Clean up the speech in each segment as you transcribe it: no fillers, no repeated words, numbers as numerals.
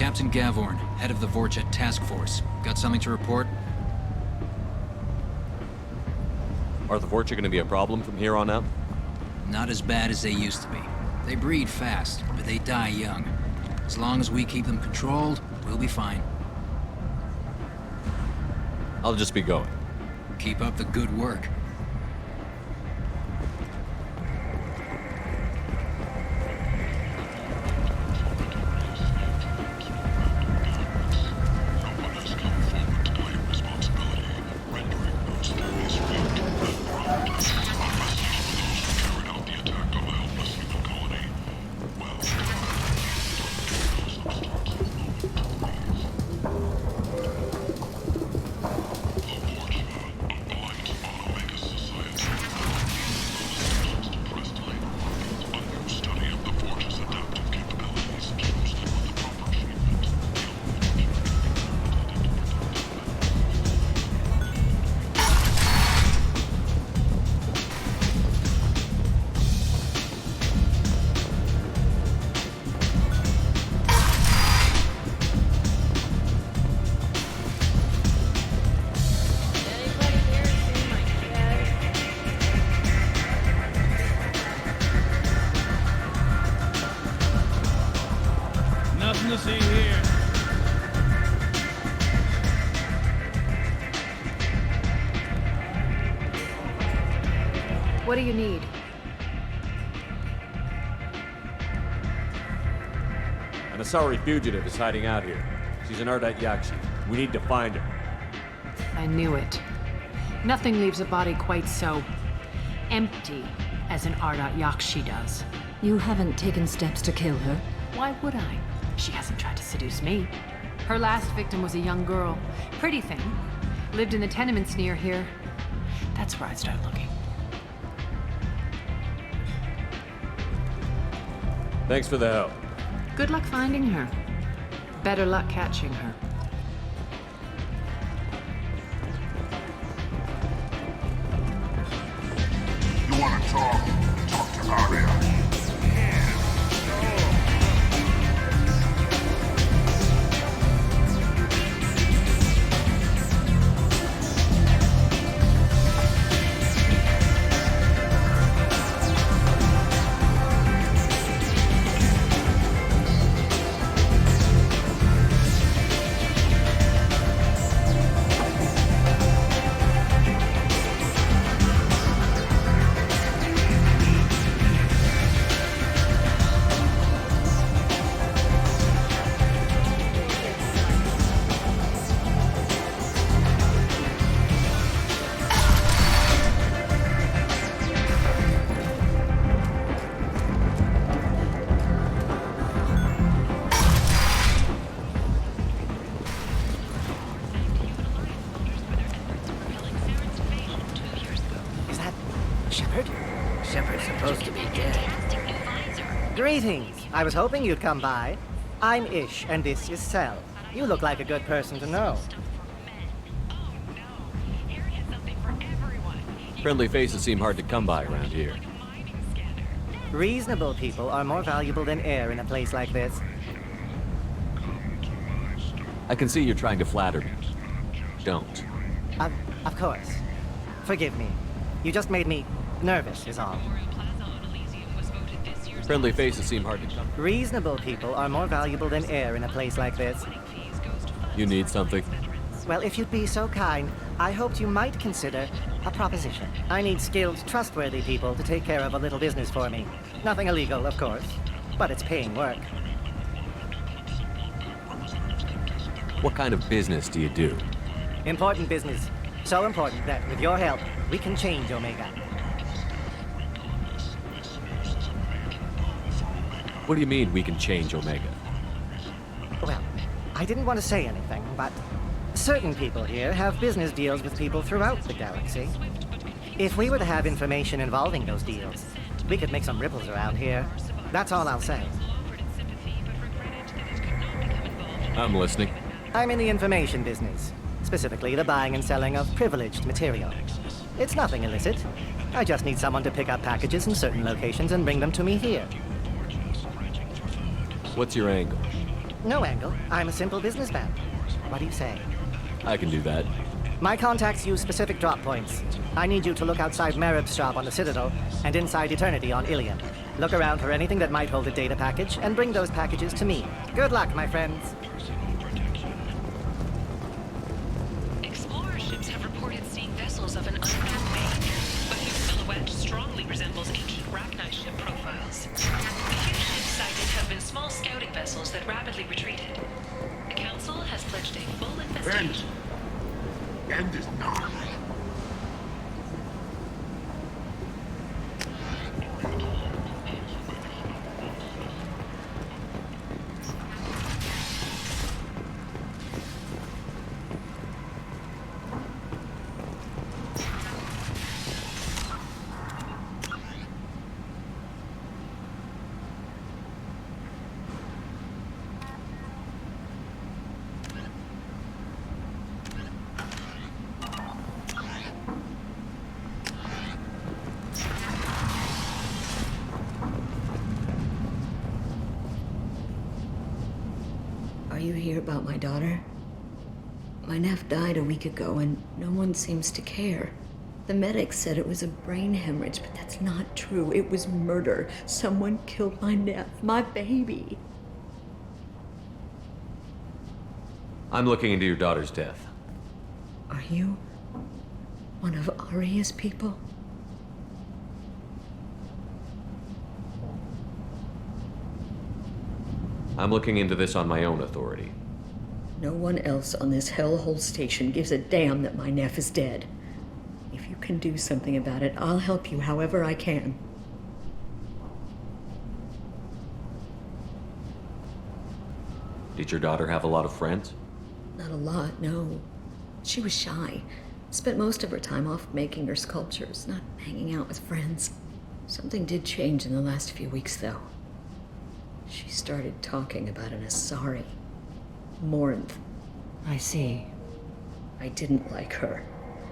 Captain Gavorn, head of the Vorchet Task Force. Got something to report? Are the Vorcha gonna be a problem from here on out? Not as bad as they used to be. They breed fast, but they die young. As long as we keep them controlled, we'll be fine. I'll just be going. Keep up the good work. Nothing to see here. What do you need? An Asari fugitive is hiding out here. She's an Ardat Yakshi. We need to find her. I knew it. Nothing leaves a body quite so empty as an Ardat Yakshi does. You haven't taken steps to kill her? Why would I? She hasn't tried to seduce me. Her last victim was a young girl. Pretty thing. Lived in the tenements near here. That's where I'd start looking. Thanks for the help. Good luck finding her. Better luck catching her. You want to talk? Talk to Arya. Shepard? Shepard's supposed to be dead. Greetings. I was hoping you'd come by. I'm Ish, and this is Sel. You look like a good person to know. Friendly faces seem hard to come by around here. Reasonable people are more valuable than air in a place like this. I can see you're trying to flatter me. Don't. Of course. Forgive me. You just made me nervous, is all. Friendly faces seem hard to come. Reasonable people are more valuable than air in a place like this. You need something? Well, if you'd be so kind, I hoped you might consider a proposition. I need skilled, trustworthy people to take care of a little business for me. Nothing illegal, of course, but it's paying work. What kind of business do you do? Important business. So important that, with your help, we can change Omega. What do you mean we can change Omega? Well, I didn't want to say anything, but certain people here have business deals with people throughout the galaxy. If we were to have information involving those deals, we could make some ripples around here. That's all I'll say. I'm listening. I'm in the information business, specifically the buying and selling of privileged material. It's nothing illicit. I just need someone to pick up packages in certain locations and bring them to me here. What's your angle? No, Angle. I'm a simple businessman. What do you say? I can do that. My contacts use specific drop points. I need you to look outside Merib's shop on the Citadel and inside Eternity on Ilion. Look around for anything that might hold a data package and bring those packages to me. Good luck, my friends. Explorer ships have reported seeing vessels of an unknown make, but whose silhouette strongly resembles ancient Rachni ship profiles. The few ships sighted have been small scouting vessels that rapidly retreated. The Council has pledged a full investigation. End is nigh. Are you here about my daughter? My nephew died a week ago and no one seems to care. The medics said it was a brain hemorrhage, but that's not true. It was murder. Someone killed my nephew, my baby. I'm looking into your daughter's death. Are you one of Aria's people? I'm looking into this on my own authority. No one else on this hellhole station gives a damn that my nephew is dead. If you can do something about it, I'll help you however I can. Did your daughter have a lot of friends? Not a lot, no. She was shy. Spent most of her time off making her sculptures, not hanging out with friends. Something did change in the last few weeks, though. She started talking about an Asari. Morinth. I see. I didn't like her.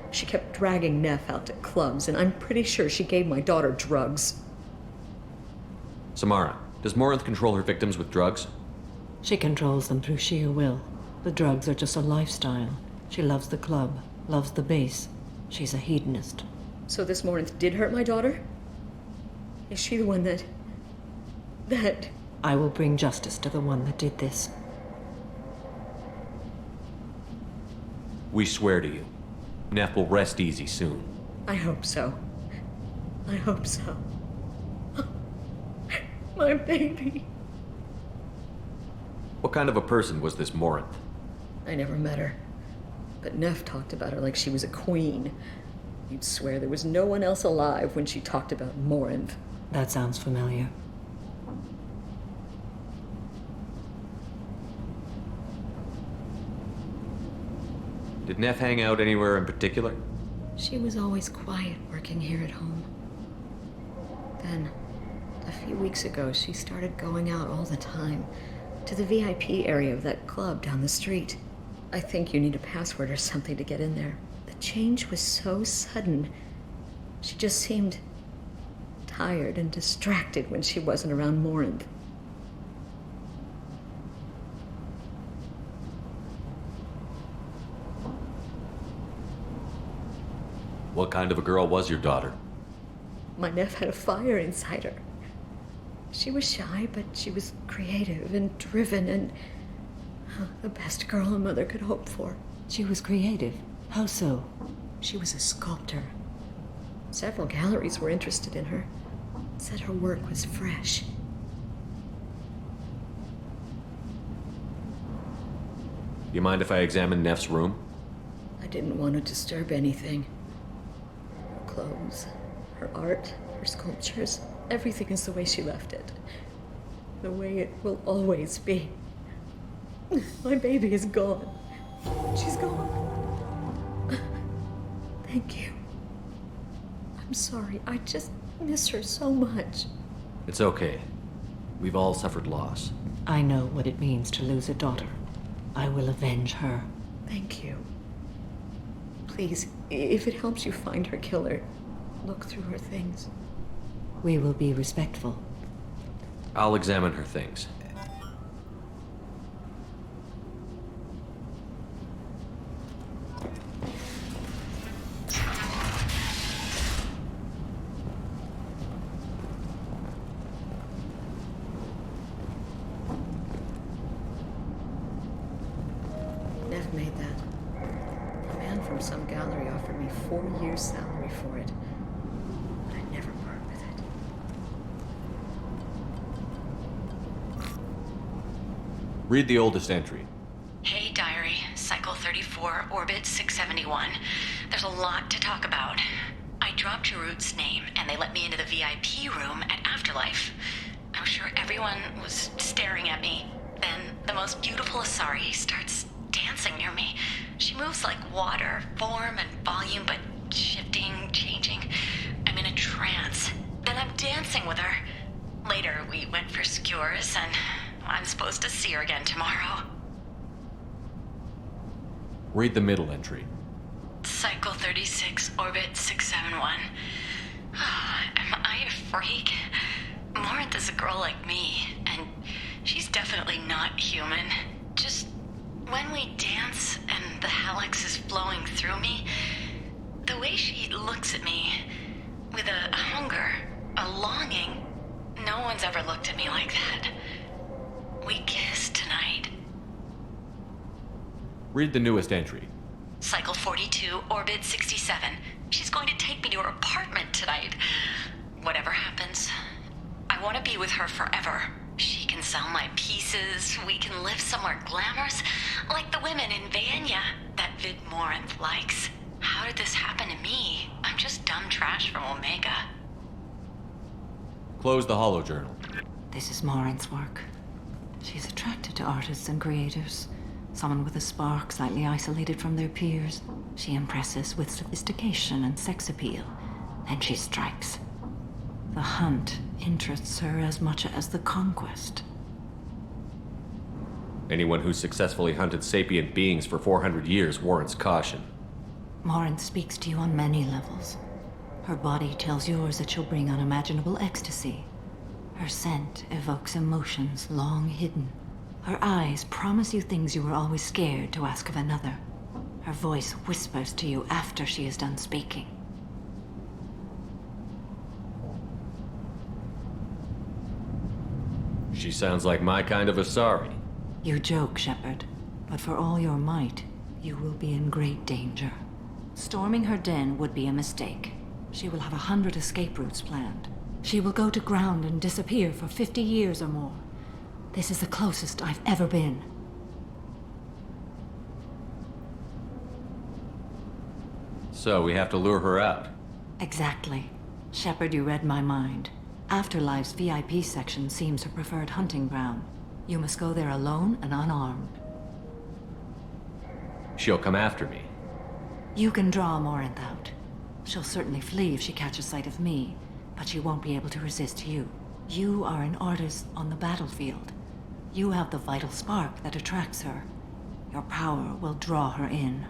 She kept dragging Neff out to clubs, and I'm pretty sure she gave my daughter drugs. Samara, does Morinth control her victims with drugs? She controls them through sheer will. The drugs are just a lifestyle. She loves the club, loves the base. She's a hedonist. So this Morinth did hurt my daughter? Is she the one that... I will bring justice to the one that did this. We swear to you. Neff will rest easy soon. I hope so. I hope so. My baby. What kind of a person was this Morinth? I never met her. But Neff talked about her like she was a queen. You'd swear there was no one else alive when she talked about Morinth. That sounds familiar. Did Neff hang out anywhere in particular? She was always quiet working here at home. Then, a few weeks ago, she started going out all the time to the VIP area of that club down the street. I think you need a password or something to get in there. The change was so sudden. She just seemed tired and distracted when she wasn't around Morinth. What kind of a girl was your daughter? My nephew had a fire inside her. She was shy, but she was creative and driven and the best girl a mother could hope for. She was creative. How so? She was a sculptor. Several galleries were interested in her. Said her work was fresh. You mind if I examine Neff's room? I didn't want to disturb anything. Her clothes, her art, her sculptures, everything is the way she left it. The way it will always be. My baby is gone. She's gone. Thank you. I'm sorry. I just miss her so much. It's okay. We've all suffered loss. I know what it means to lose a daughter. I will avenge her. Thank you. Please, if it helps you find her killer, look through her things. We will be respectful. I'll examine her things. have made that. A man from some gallery offered me 4 years' salary for it. But I never part with it. Read the oldest entry. Hey, diary. Cycle 34, orbit 671. There's a lot to talk about. I dropped Jarut's name, and they let me into the VIP room at Afterlife. I'm sure everyone was staring at me. Then the most beautiful Asari starts dancing near me. She moves like water, form and volume, but shifting, changing. I'm in a trance. Then I'm dancing with her. Later, we went for skewers, and I'm supposed to see her again tomorrow. Read the middle entry. Cycle 36, orbit 671. Am I a freak? Morinth is a girl like me, and she's definitely not human. Just when we dance and the helix is flowing through me, the way she looks at me with a hunger, a longing, no one's ever looked at me like that. We kiss tonight. Read the newest entry. Cycle 42, orbit 67. She's going to take me to her apartment tonight. Whatever happens, I want to be with her forever. She can sell my pieces. We can live somewhere glamorous, like the women in Vanya that Vid Morinth likes. How did this happen to me? I'm just dumb trash from Omega. Close the holo journal. This is Morinth's work. She's attracted to artists and creators. Someone with a spark, slightly isolated from their peers. She impresses with sophistication and sex appeal. Then she strikes. The hunt interests her as much as the conquest. Anyone who's successfully hunted sapient beings for 400 years warrants caution. Morinth speaks to you on many levels. Her body tells yours that she'll bring unimaginable ecstasy. Her scent evokes emotions long hidden. Her eyes promise you things you were always scared to ask of another. Her voice whispers to you after she is done speaking. She sounds like my kind of Asari. You joke, Shepard, but for all your might, you will be in great danger. Storming her den would be a mistake. She will have 100 escape routes planned. She will go to ground and disappear for 50 years or more. This is the closest I've ever been. So we have to lure her out. Exactly. Shepard, you read my mind. Afterlife's VIP section seems her preferred hunting ground. You must go there alone and unarmed. She'll come after me. You can draw Morinth out. She'll certainly flee if she catches sight of me, but she won't be able to resist you. You are an artist on the battlefield. You have the vital spark that attracts her. Your power will draw her in.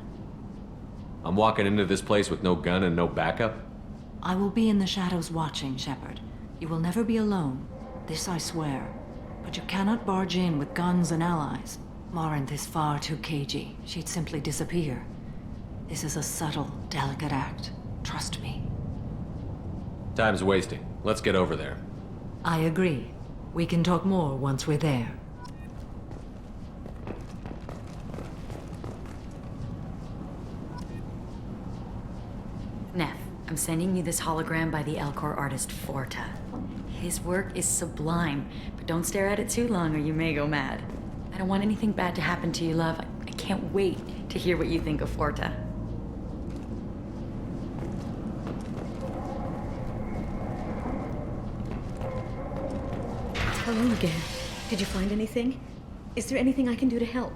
I'm walking into this place with no gun and no backup? I will be in the shadows watching, Shepard. You will never be alone. This I swear. But you cannot barge in with guns and allies. Morinth is far too cagey. She'd simply disappear. This is a subtle, delicate act. Trust me. Time's wasting. Let's get over there. I agree. We can talk more once we're there. Neff, I'm sending you this hologram by the Elcor artist Forta. His work is sublime, but don't stare at it too long or you may go mad. I don't want anything bad to happen to you, love. I can't wait to hear what you think of Forta. Hello again. Did you find anything? Is there anything I can do to help?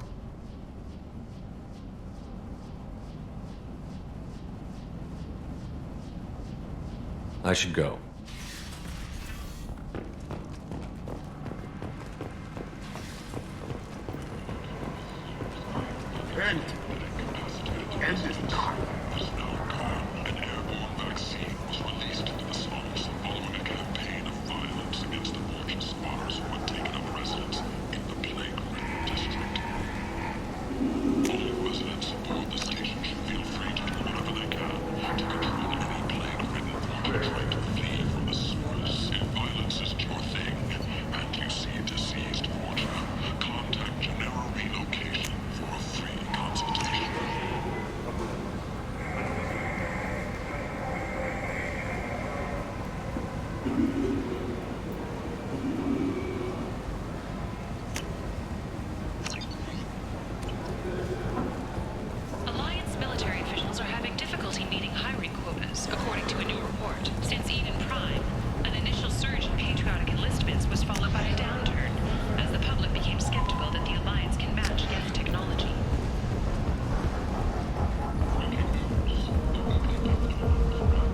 I should go. End. End is not. Contact General Relocation for a free consultation.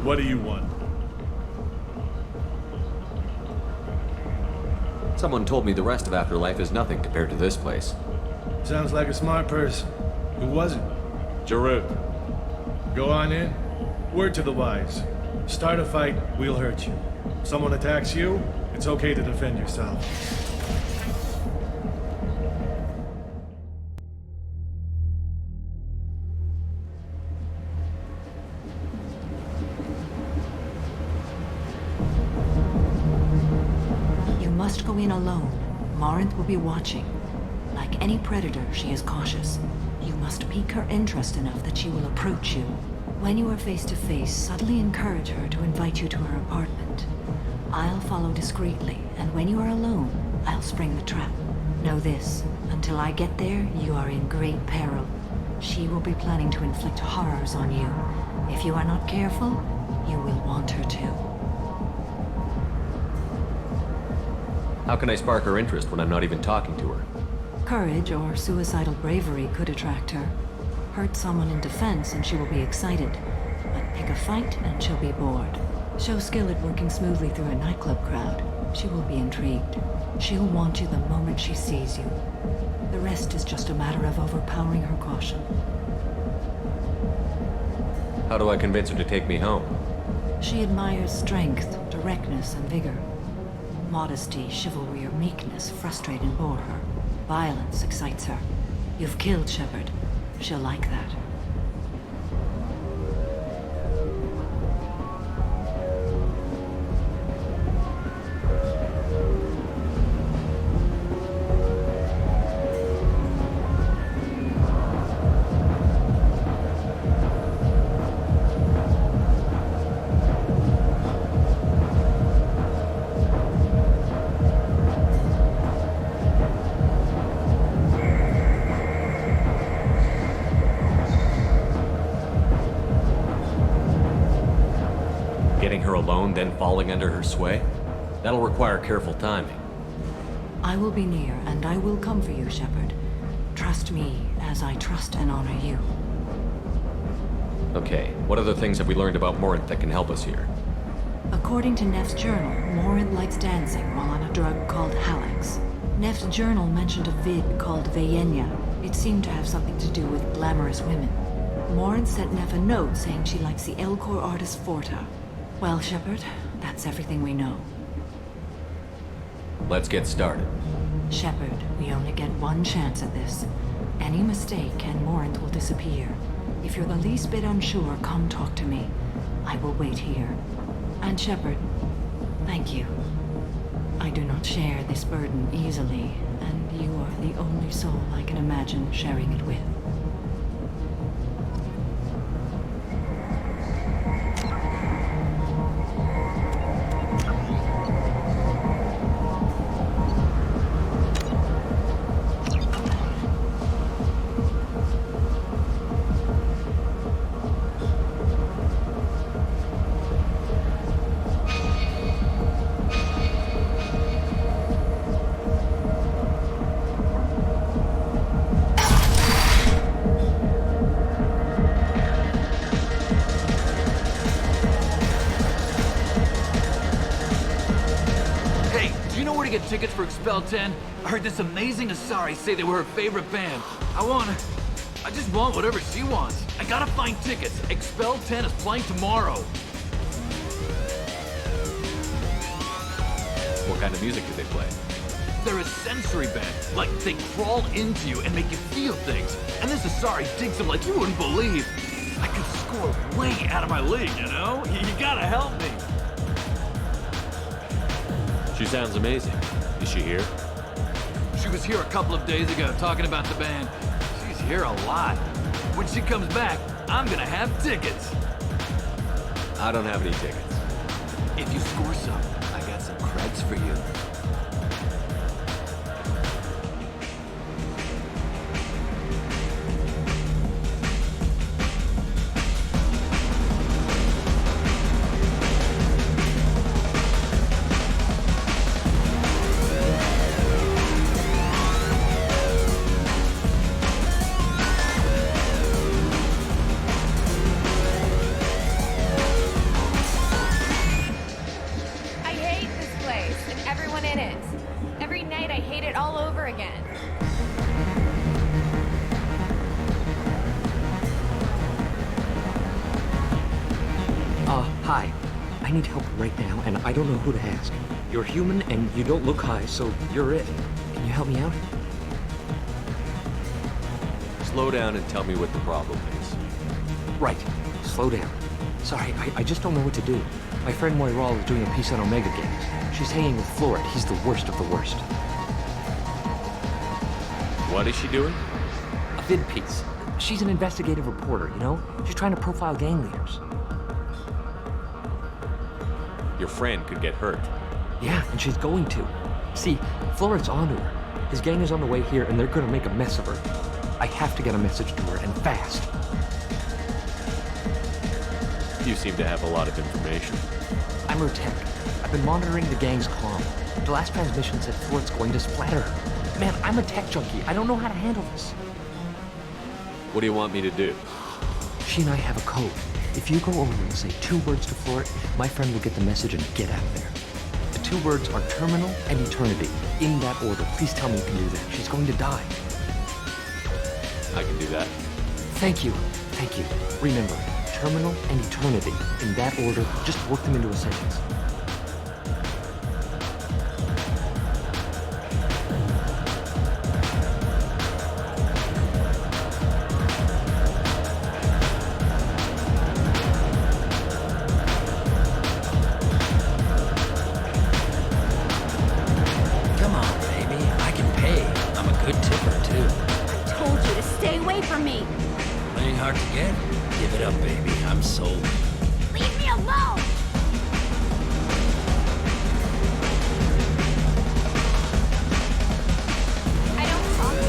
What do you want? Someone told me the rest of Afterlife is nothing compared to this place. Sounds like a smart person. Who was it? Jarut. Go on in. Word to the wise. Start a fight, we'll hurt you. Someone attacks you, it's okay to defend yourself. You must go in alone. Morinth will be watching. Like any predator, she is cautious. You must pique her interest enough that she will approach you. When you are face to face, subtly encourage her to invite you to her apartment. I'll follow discreetly, and when you are alone, I'll spring the trap. Know this, until I get there, you are in great peril. She will be planning to inflict horrors on you. If you are not careful, you will want her to. How can I spark her interest when I'm not even talking to her? Courage or suicidal bravery could attract her. Hurt someone in defense and she will be excited. But pick a fight and she'll be bored. Show skill at working smoothly through a nightclub crowd. She will be intrigued. She'll want you the moment she sees you. The rest is just a matter of overpowering her caution. How do I convince her to take me home? She admires strength, directness, and vigor. Modesty, chivalry, or meekness frustrate and bore her. Violence excites her. You've killed Shepard. She'll like that. Getting her alone, then falling under her sway? That'll require careful timing. I will be near, and I will come for you, Shepard. Trust me, as I trust and honor you. Okay, what other things have we learned about Morinth that can help us here? According to Neff's journal, Morinth likes dancing while on a drug called Halax. Neff's journal mentioned a vid called Vayenya. It seemed to have something to do with glamorous women. Morinth sent Neff a note saying she likes the Elcor artist Forta. Well, Shepard, that's everything we know. Let's get started. Shepard, we only get one chance at this. Any mistake and Morinth will disappear. If you're the least bit unsure, come talk to me. I will wait here. And Shepard, thank you. I do not share this burden easily, and you are the only soul I can imagine sharing it with. to get tickets for Expel 10? I heard this amazing Asari say they were her favorite band. I just want whatever she wants. I gotta find tickets. Expel 10 is playing tomorrow. What kind of music do they play? They're a sensory band. Like, they crawl into you and make you feel things. And this Asari digs them like you wouldn't believe. I could score way out of my league, you know? You gotta help me. She sounds amazing. Is she here? She was here a couple of days ago talking about the band. She's here a lot. When she comes back, I'm gonna have tickets. I don't have any tickets. If you score some, I got some creds for you. I need help right now, and I don't know who to ask. You're human, and you don't look high, so you're it. Can you help me out? Slow down and tell me what the problem is. Right. Slow down. Sorry, I just don't know what to do. My friend Moiral is doing a piece on Omega Games. She's hanging with Florid. He's the worst of the worst. What is she doing? A vid piece. She's an investigative reporter, you know? She's trying to profile gang leaders. Your friend could get hurt. Yeah, and she's going to. See, Florid's onto her. His gang is on the way here, and they're gonna make a mess of her. I have to get a message to her, and fast. You seem to have a lot of information. I'm her tech. I've been monitoring the gang's comm. The last transmission said Florid's going to splatter her. Man, I'm a tech junkie. I don't know how to handle this. What do you want me to do? She and I have a code. If you go over and say 2 words to Florid, my friend will get the message and get out of there. The 2 words are terminal and eternity. In that order. Please tell me you can do that. She's going to die. I can do that. Thank you. Thank you. Remember, terminal and eternity. In that order, just work them into a sentence. Come on, baby. I can pay. I'm a good tipper, too. I told you to stay away from me. Playing hard to get? Give it up, baby. I'm sold. Leave me alone! I don't talk to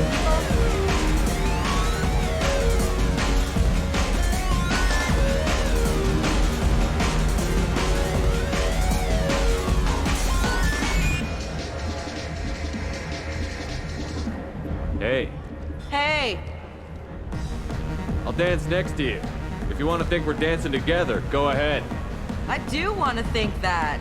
Hey, Hey! I'll dance next to you. If you want to think we're dancing together, go ahead. I do want to think that.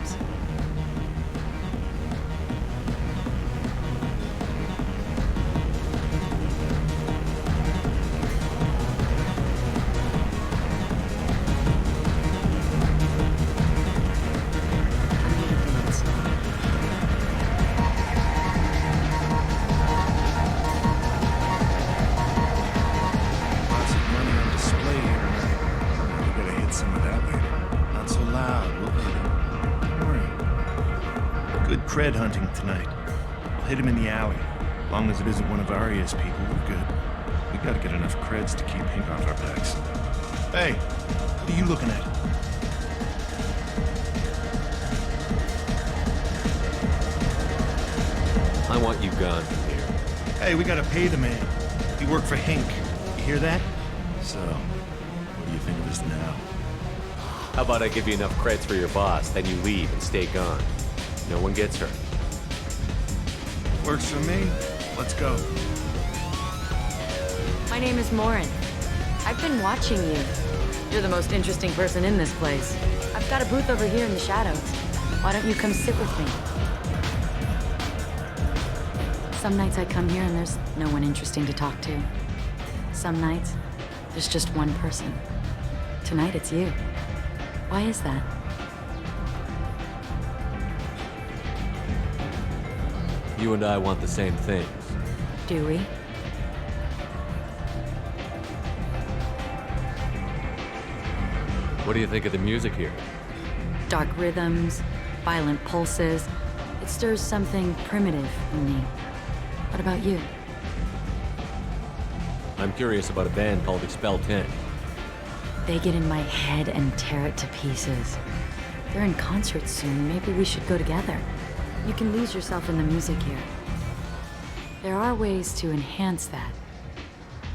Lots of money on display here tonight. We gotta hit some of that later. Not so loud, we'll hit him. Don't worry. Good cred hunting tonight. We'll hit him in the alley. As long as it isn't one of Arya's people, we're good. We gotta get enough creds to keep Pink off our backs. Hey, what are you looking at? I want you gone from here. Hey, we gotta pay the man. He worked for Hink. You hear that? So, what do you think of us now? How about I give you enough creds for your boss, then you leave and stay gone. No one gets hurt. Works for me. Let's go. My name is Morin. I've been watching you. You're the most interesting person in this place. I've got a booth over here in the shadows. Why don't you come sit with me? Some nights I come here and there's no one interesting to talk to. Some nights, there's just one person. Tonight it's you. Why is that? You and I want the same things. Do we? What do you think of the music here? Dark rhythms, violent pulses. It stirs something primitive in me. What about you? I'm curious about a band called Expel 10. They get in my head and tear it to pieces. They're in concert soon. Maybe we should go together. You can lose yourself in the music here. There are ways to enhance that,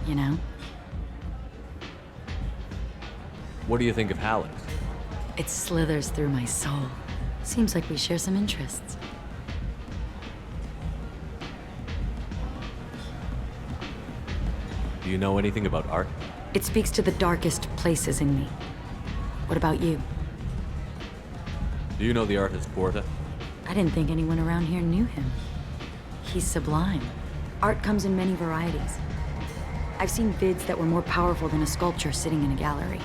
you know? What do you think of Hallex? It slithers through my soul. Seems like we share some interests. Do you know anything about art? It speaks to the darkest places in me. What about you? Do you know the artist Porta? I didn't think anyone around here knew him. He's sublime. Art comes in many varieties. I've seen vids that were more powerful than a sculpture sitting in a gallery.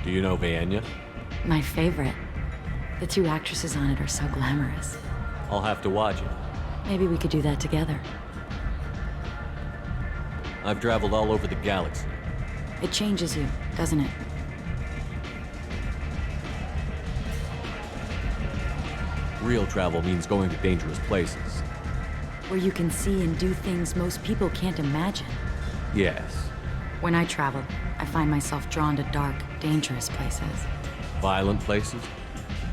Do you know Vienya? My favorite. The two actresses on it are so glamorous. I'll have to watch it. Maybe we could do that together. I've traveled all over the galaxy. It changes you, doesn't it? Real travel means going to dangerous places. Where you can see and do things most people can't imagine. Yes. When I travel, I find myself drawn to dark, dangerous places. Violent places?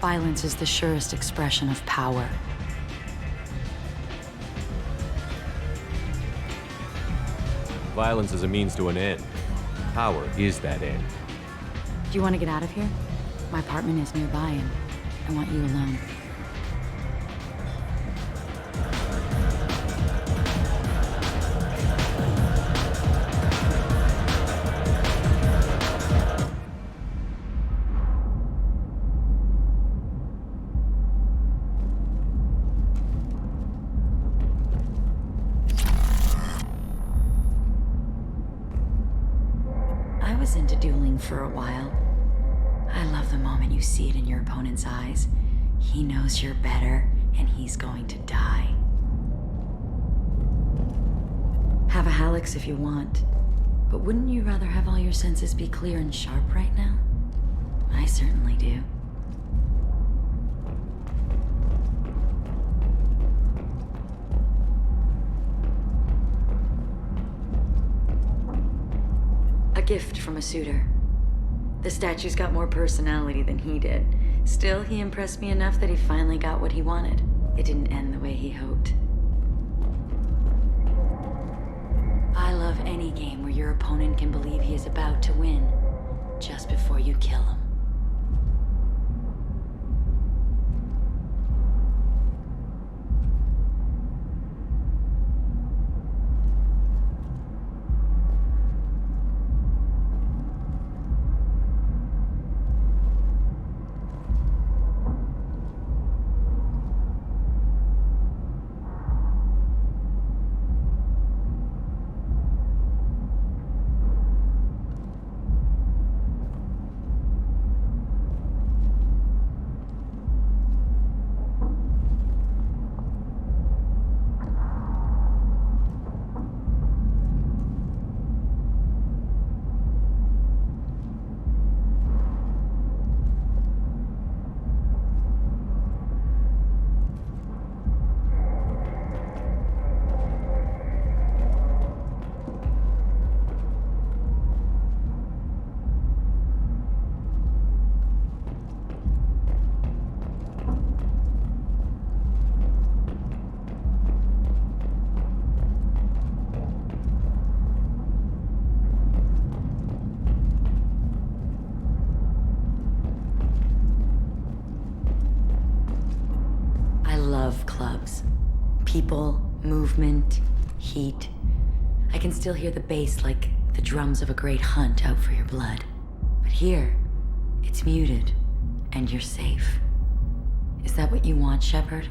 Violence is the surest expression of power. Violence is a means to an end. Power is that end. Do you want to get out of here? My apartment is nearby and I want you alone. I was into dueling for a while. I love the moment you see it in your opponent's eyes. He knows you're better, and he's going to die. Have a Hallex if you want, but wouldn't you rather have all your senses be clear and sharp right now? I certainly do. A gift from a suitor. The statue's got more personality than he did. Still, he impressed me enough that he finally got what he wanted. It didn't end the way he hoped. I love any game where your opponent can believe he is about to win, just before you kill him. Clubs. People, movement, heat. I can still hear the bass like the drums of a great hunt out for your blood. But here, it's muted, and you're safe. Is that what you want, Shepard?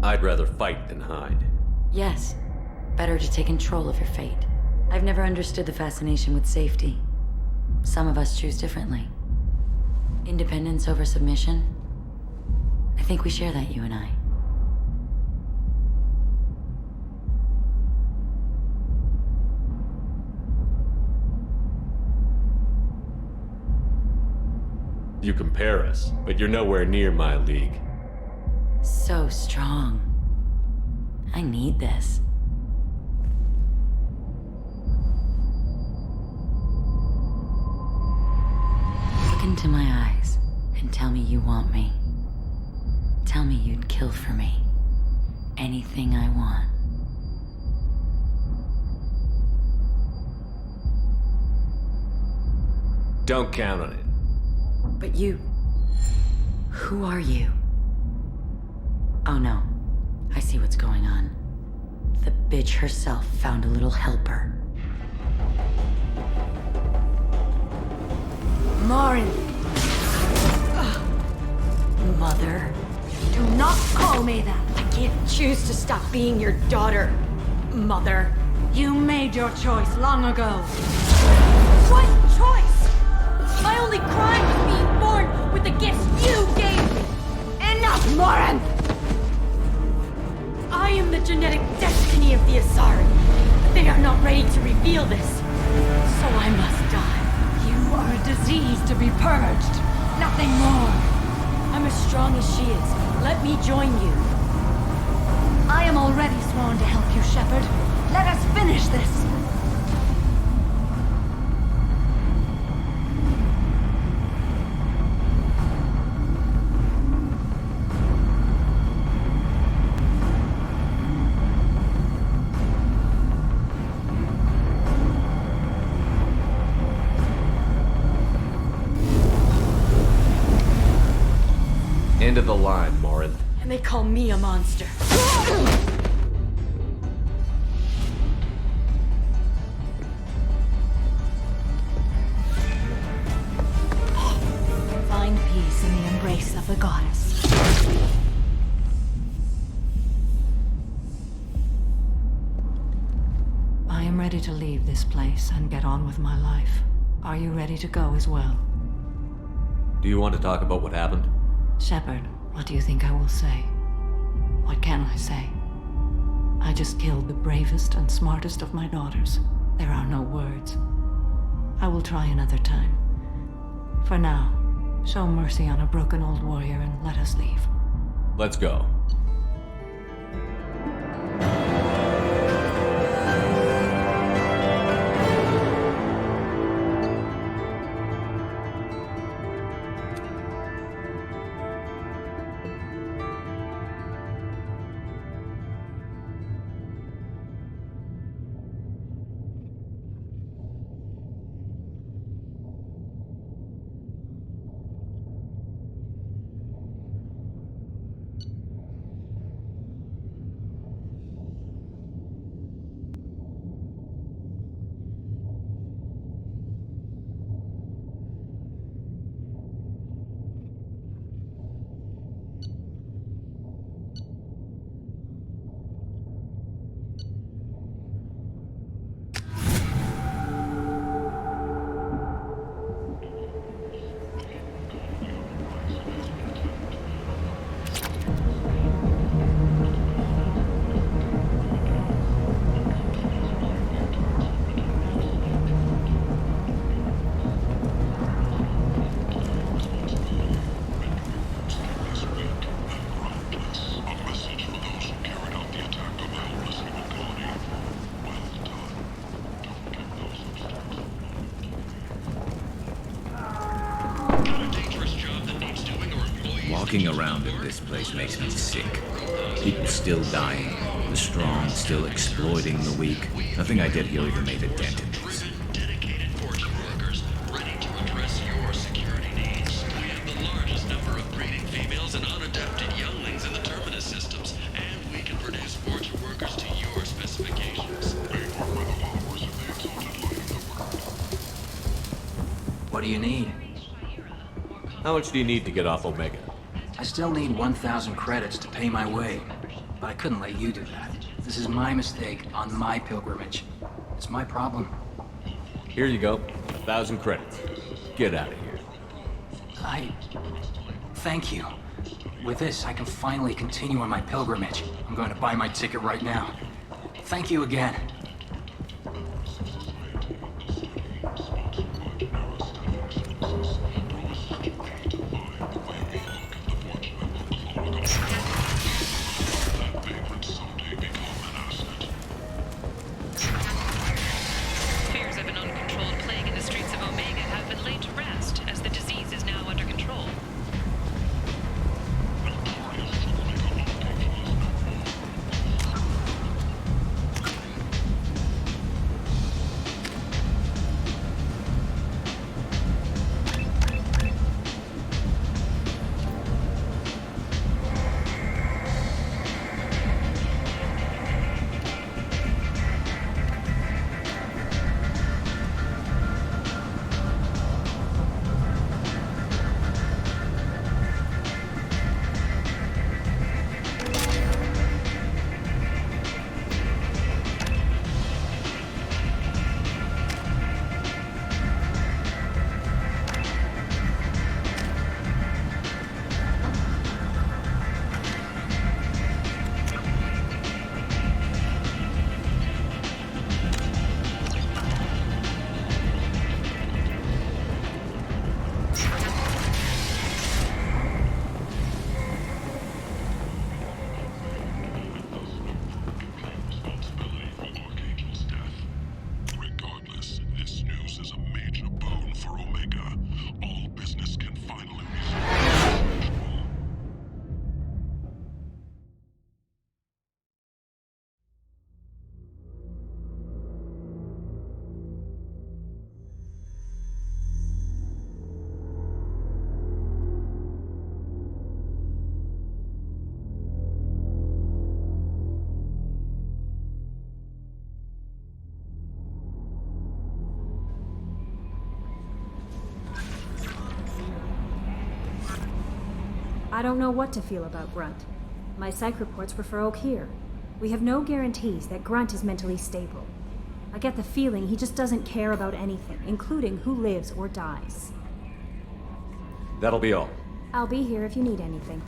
I'd rather fight than hide. Yes. Better to take control of your fate. I've never understood the fascination with safety. Some of us choose differently. Independence over submission? I think we share that, you and I. You compare us, but you're nowhere near my league. So strong. I need this. Look into my eyes and tell me you want me. Tell me you'd kill for me. Anything I want. Don't count on it. But you... who are you? Oh no. I see what's going on. The bitch herself found a little helper. Lauren! Mother Do not call me that. I can't choose to stop being your daughter, Mother. You made your choice long ago. What choice? My only crime was being born with the gifts you gave me. Enough, Moran! I am the genetic destiny of the Asari. But they are not ready to reveal this. So I must die. You are a disease to be purged. Nothing more. I'm as strong as she is. Let me join you. I am already sworn to help you, Shepard. Let us finish this. End of the line, Morin. And they call me a monster. Find peace in the embrace of the goddess. I am ready to leave this place and get on with my life. Are you ready to go as well? Do you want to talk about what happened? Shepard, what do you think I will say? What can I say? I just killed the bravest and smartest of my daughters. There are no words. I will try another time. For now, show mercy on a broken old warrior and let us leave. Let's go. Walking around in this place makes me sick. People still dying, the strong still exploiting the weak. Nothing I did here even made a dent in this. Dedicated fortune workers ready to address your security needs. We have the largest number of breeding females and unadapted younglings in the Terminus systems, and we can produce fortune workers to your specifications. What do you need? How much do you need to get off Omega? I still need 1,000 credits to pay my way, but I couldn't let you do that. This is my mistake on my pilgrimage. It's my problem. Here you go. 1,000 credits. Get out of here. Thank you. With this, I can finally continue on my pilgrimage. I'm going to buy my ticket right now. Thank you again. Fears of an uncontrolled plague in the streets of Omega have been laid to rest, as the disease is now under control. Regardless, this news is a major boon for Omega. All business can finally resume as usual. I don't know what to feel about Grunt. My psych reports refer Oak here. We have no guarantees that Grunt is mentally stable. I get the feeling he just doesn't care about anything, including who lives or dies. That'll be all. I'll be here if you need anything.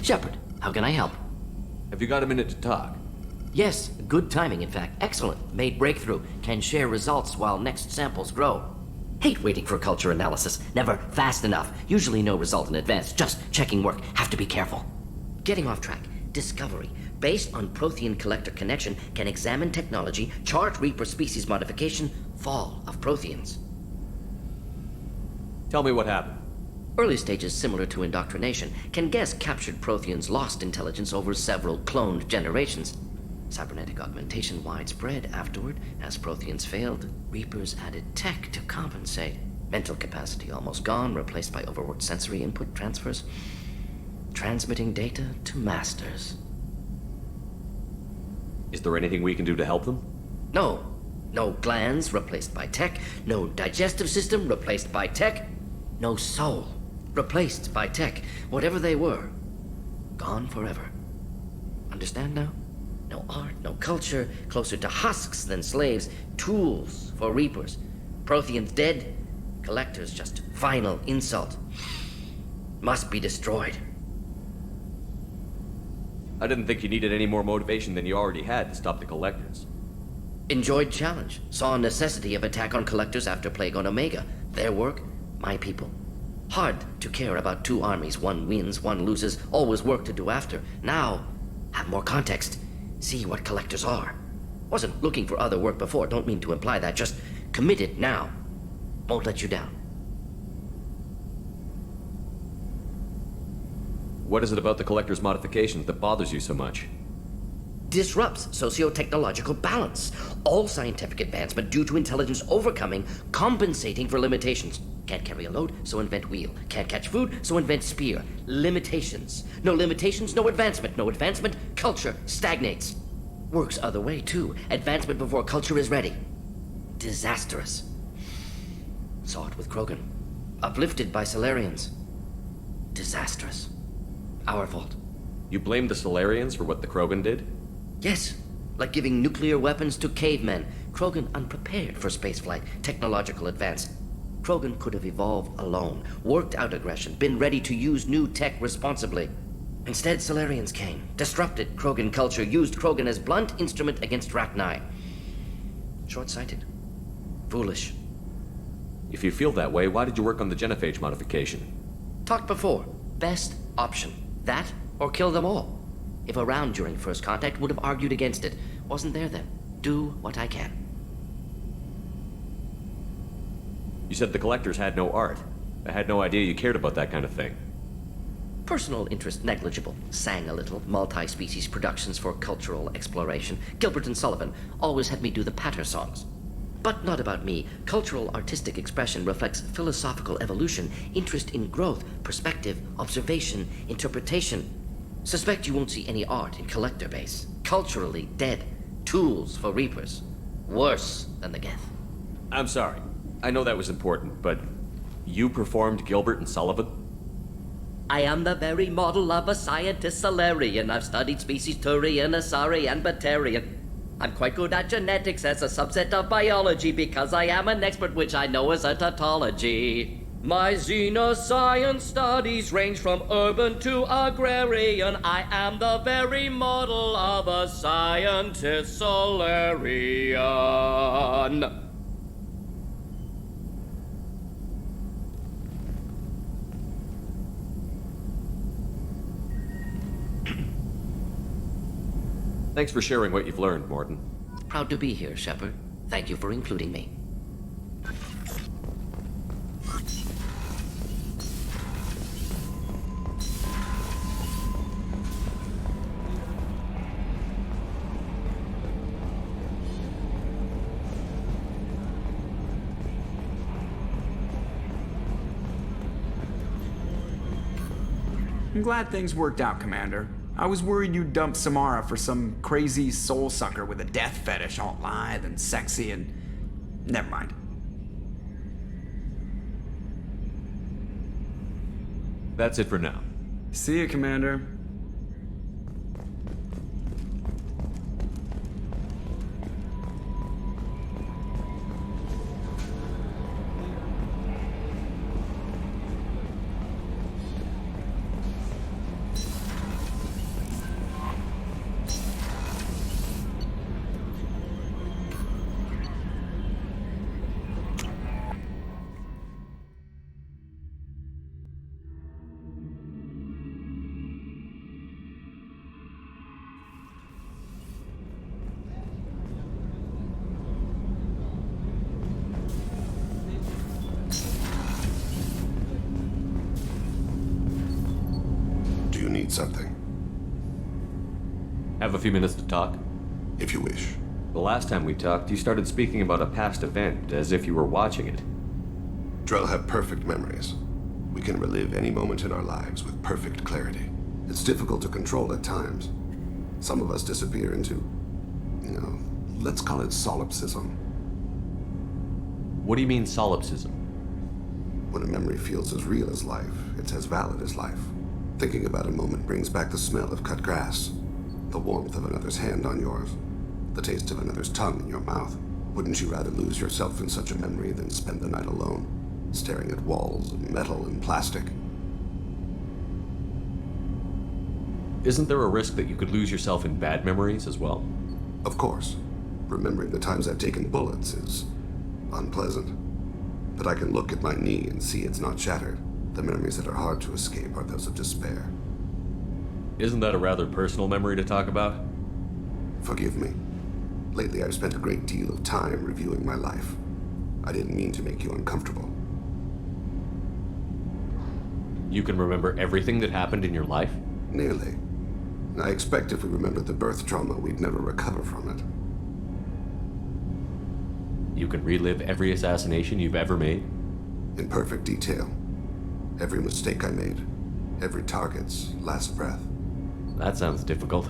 Shepard, how can I help? Have you got a minute to talk? Yes, good timing, in fact. Excellent. Made breakthrough. Can share results while next samples grow. Hate waiting for culture analysis. Never fast enough. Usually no result in advance. Just checking work. Have to be careful. Getting off track. Discovery. Based on Prothean collector connection, can examine technology, chart Reaper species modification, fall of Protheans. Tell me what happened. Early stages similar to indoctrination, can guess captured Protheans lost intelligence over several cloned generations. Cybernetic augmentation widespread afterward. As Protheans failed, Reapers added tech to compensate. Mental capacity almost gone, replaced by overworked sensory input transfers. Transmitting data to masters. Is there anything we can do to help them? No. No glands replaced by tech. No digestive system replaced by tech. No soul replaced by tech. Whatever they were, gone forever. Understand now? No art, no culture, closer to husks than slaves, tools for Reapers. Protheans dead, collectors just final insult. Must be destroyed. I didn't think you needed any more motivation than you already had to stop the collectors. Enjoyed challenge. Saw necessity of attack on collectors after Plague on Omega. Their work, my people. Hard to care about two armies. One wins, one loses. Always work to do after. Now, have more context. See what collectors are. Wasn't looking for other work before. Don't mean to imply that. Just committed now. Won't let you down. What is it about the collector's modifications that bothers you so much? Disrupts socio-technological balance. All scientific advancement due to intelligence overcoming, compensating for limitations. Can't carry a load, so invent wheel. Can't catch food, so invent spear. Limitations. No limitations, no advancement. No advancement, culture stagnates. Works other way, too. Advancement before culture is ready. Disastrous. Saw it with Krogan. Uplifted by Solarians. Disastrous. Our fault. You blame the Solarians for what the Krogan did? Yes, like giving nuclear weapons to cavemen. Krogan unprepared for spaceflight, technological advance. Krogan could have evolved alone, worked out aggression, been ready to use new tech responsibly. Instead, Solarians came, disrupted Krogan culture, used Krogan as blunt instrument against Rachni. Short-sighted. Foolish. If you feel that way, why did you work on the genophage modification? Talked before. Best option. That, or kill them all. If around during first contact, would have argued against it. Wasn't there then. Do what I can. You said the collectors had no art. I had no idea you cared about that kind of thing. Personal interest negligible. Sang a little. Multi-species productions for cultural exploration. Gilbert and Sullivan always had me do the patter songs. But not about me. Cultural artistic expression reflects philosophical evolution, interest in growth, perspective, observation, interpretation. Suspect you won't see any art in collector base. Culturally dead. Tools for reapers. Worse than the Geth. I'm sorry. I know that was important, but you performed Gilbert and Sullivan? I am the very model of a scientist Solarian. I've studied species Turian, Asari, and Batarian. I'm quite good at genetics as a subset of biology because I am an expert, which I know is a tautology. My xenoscience studies range from urban to agrarian. I am the very model of a scientist Solarian. Thanks for sharing what you've learned, Morton. Proud to be here, Shepard. Thank you for including me. I'm glad things worked out, Commander. I was worried you'd dump Samara for some crazy soul sucker with a death fetish, all lithe and sexy and... Never mind. That's it for now. See you, Commander. Something. Have a few minutes to talk? If you wish. The last time we talked, you started speaking about a past event, as if you were watching it. Drell have perfect memories. We can relive any moment in our lives with perfect clarity. It's difficult to control at times. Some of us disappear into, let's call it solipsism. What do you mean, solipsism? When a memory feels as real as life, it's as valid as life. Thinking about a moment brings back the smell of cut grass, the warmth of another's hand on yours, the taste of another's tongue in your mouth. Wouldn't you rather lose yourself in such a memory than spend the night alone, staring at walls of metal and plastic? Isn't there a risk that you could lose yourself in bad memories as well? Of course. Remembering the times I've taken bullets is unpleasant. But I can look at my knee and see it's not shattered. The memories that are hard to escape are those of despair. Isn't that a rather personal memory to talk about? Forgive me. Lately, I've spent a great deal of time reviewing my life. I didn't mean to make you uncomfortable. You can remember everything that happened in your life? Nearly. I expect if we remembered the birth trauma, we'd never recover from it. You can relive every assassination you've ever made? In perfect detail. Every mistake I made. Every target's last breath. That sounds difficult.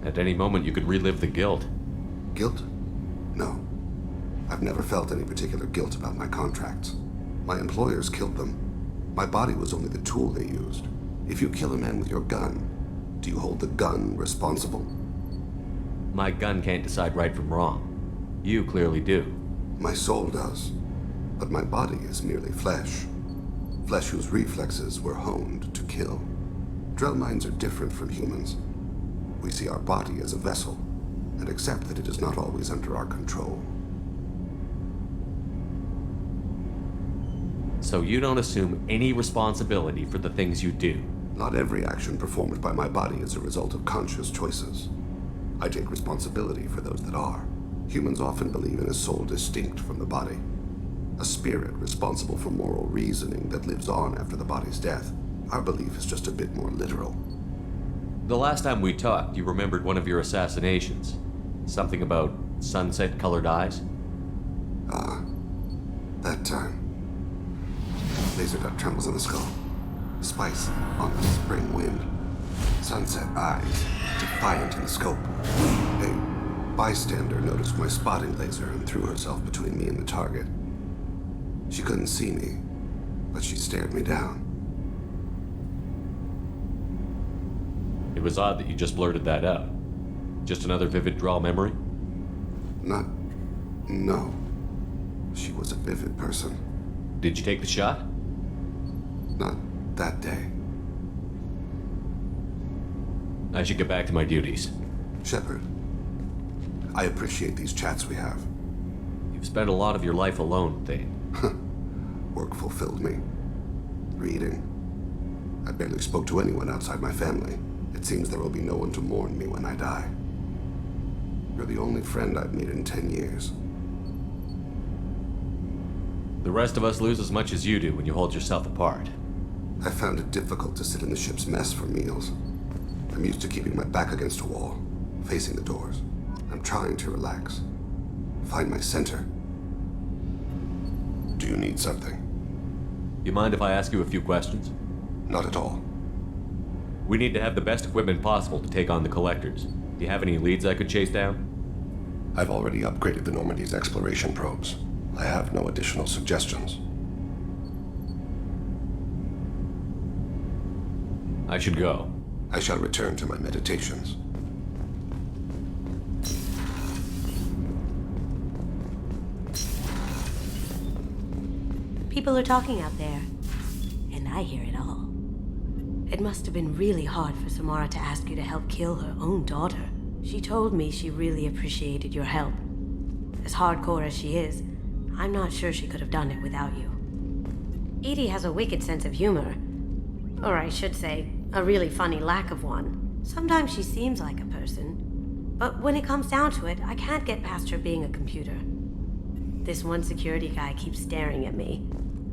At any moment, you could relive the guilt. Guilt? No. I've never felt any particular guilt about my contracts. My employers killed them. My body was only the tool they used. If you kill a man with your gun, do you hold the gun responsible? My gun can't decide right from wrong. You clearly do. My soul does. But my body is merely flesh. Flesh whose reflexes were honed to kill. Drell minds are different from humans. We see our body as a vessel, and accept that it is not always under our control. So you don't assume any responsibility for the things you do? Not every action performed by my body is a result of conscious choices. I take responsibility for those that are. Humans often believe in a soul distinct from the body. A spirit responsible for moral reasoning that lives on after the body's death. Our belief is just a bit more literal. The last time we talked, you remembered one of your assassinations. Something about sunset-colored eyes? That time. Laser dot trembles in the skull. Spice on the spring wind. Sunset eyes, defiant in the scope. A bystander noticed my spotting laser and threw herself between me and the target. She couldn't see me, but she stared me down. It was odd that you just blurted that out. Just another vivid draw memory? No. She was a vivid person. Did you take the shot? Not that day. I should get back to my duties. Shepard, I appreciate these chats we have. You've spent a lot of your life alone, Thane. Work fulfilled me. Reading. I barely spoke to anyone outside my family. It seems there will be no one to mourn me when I die. You're the only friend I've made in 10 years. The rest of us lose as much as you do when you hold yourself apart. I found it difficult to sit in the ship's mess for meals. I'm used to keeping my back against a wall, facing the doors. I'm trying to relax. Find my center. Do you need something? You mind if I ask you a few questions? Not at all. We need to have the best equipment possible to take on the collectors. Do you have any leads I could chase down? I've already upgraded the Normandy's exploration probes. I have no additional suggestions. I should go. I shall return to my meditations. People are talking out there, and I hear it all. It must have been really hard for Samara to ask you to help kill her own daughter. She told me she really appreciated your help. As hardcore as she is, I'm not sure she could have done it without you. Edie has a wicked sense of humor. Or I should say, a really funny lack of one. Sometimes she seems like a person. But when it comes down to it, I can't get past her being a computer. This one security guy keeps staring at me.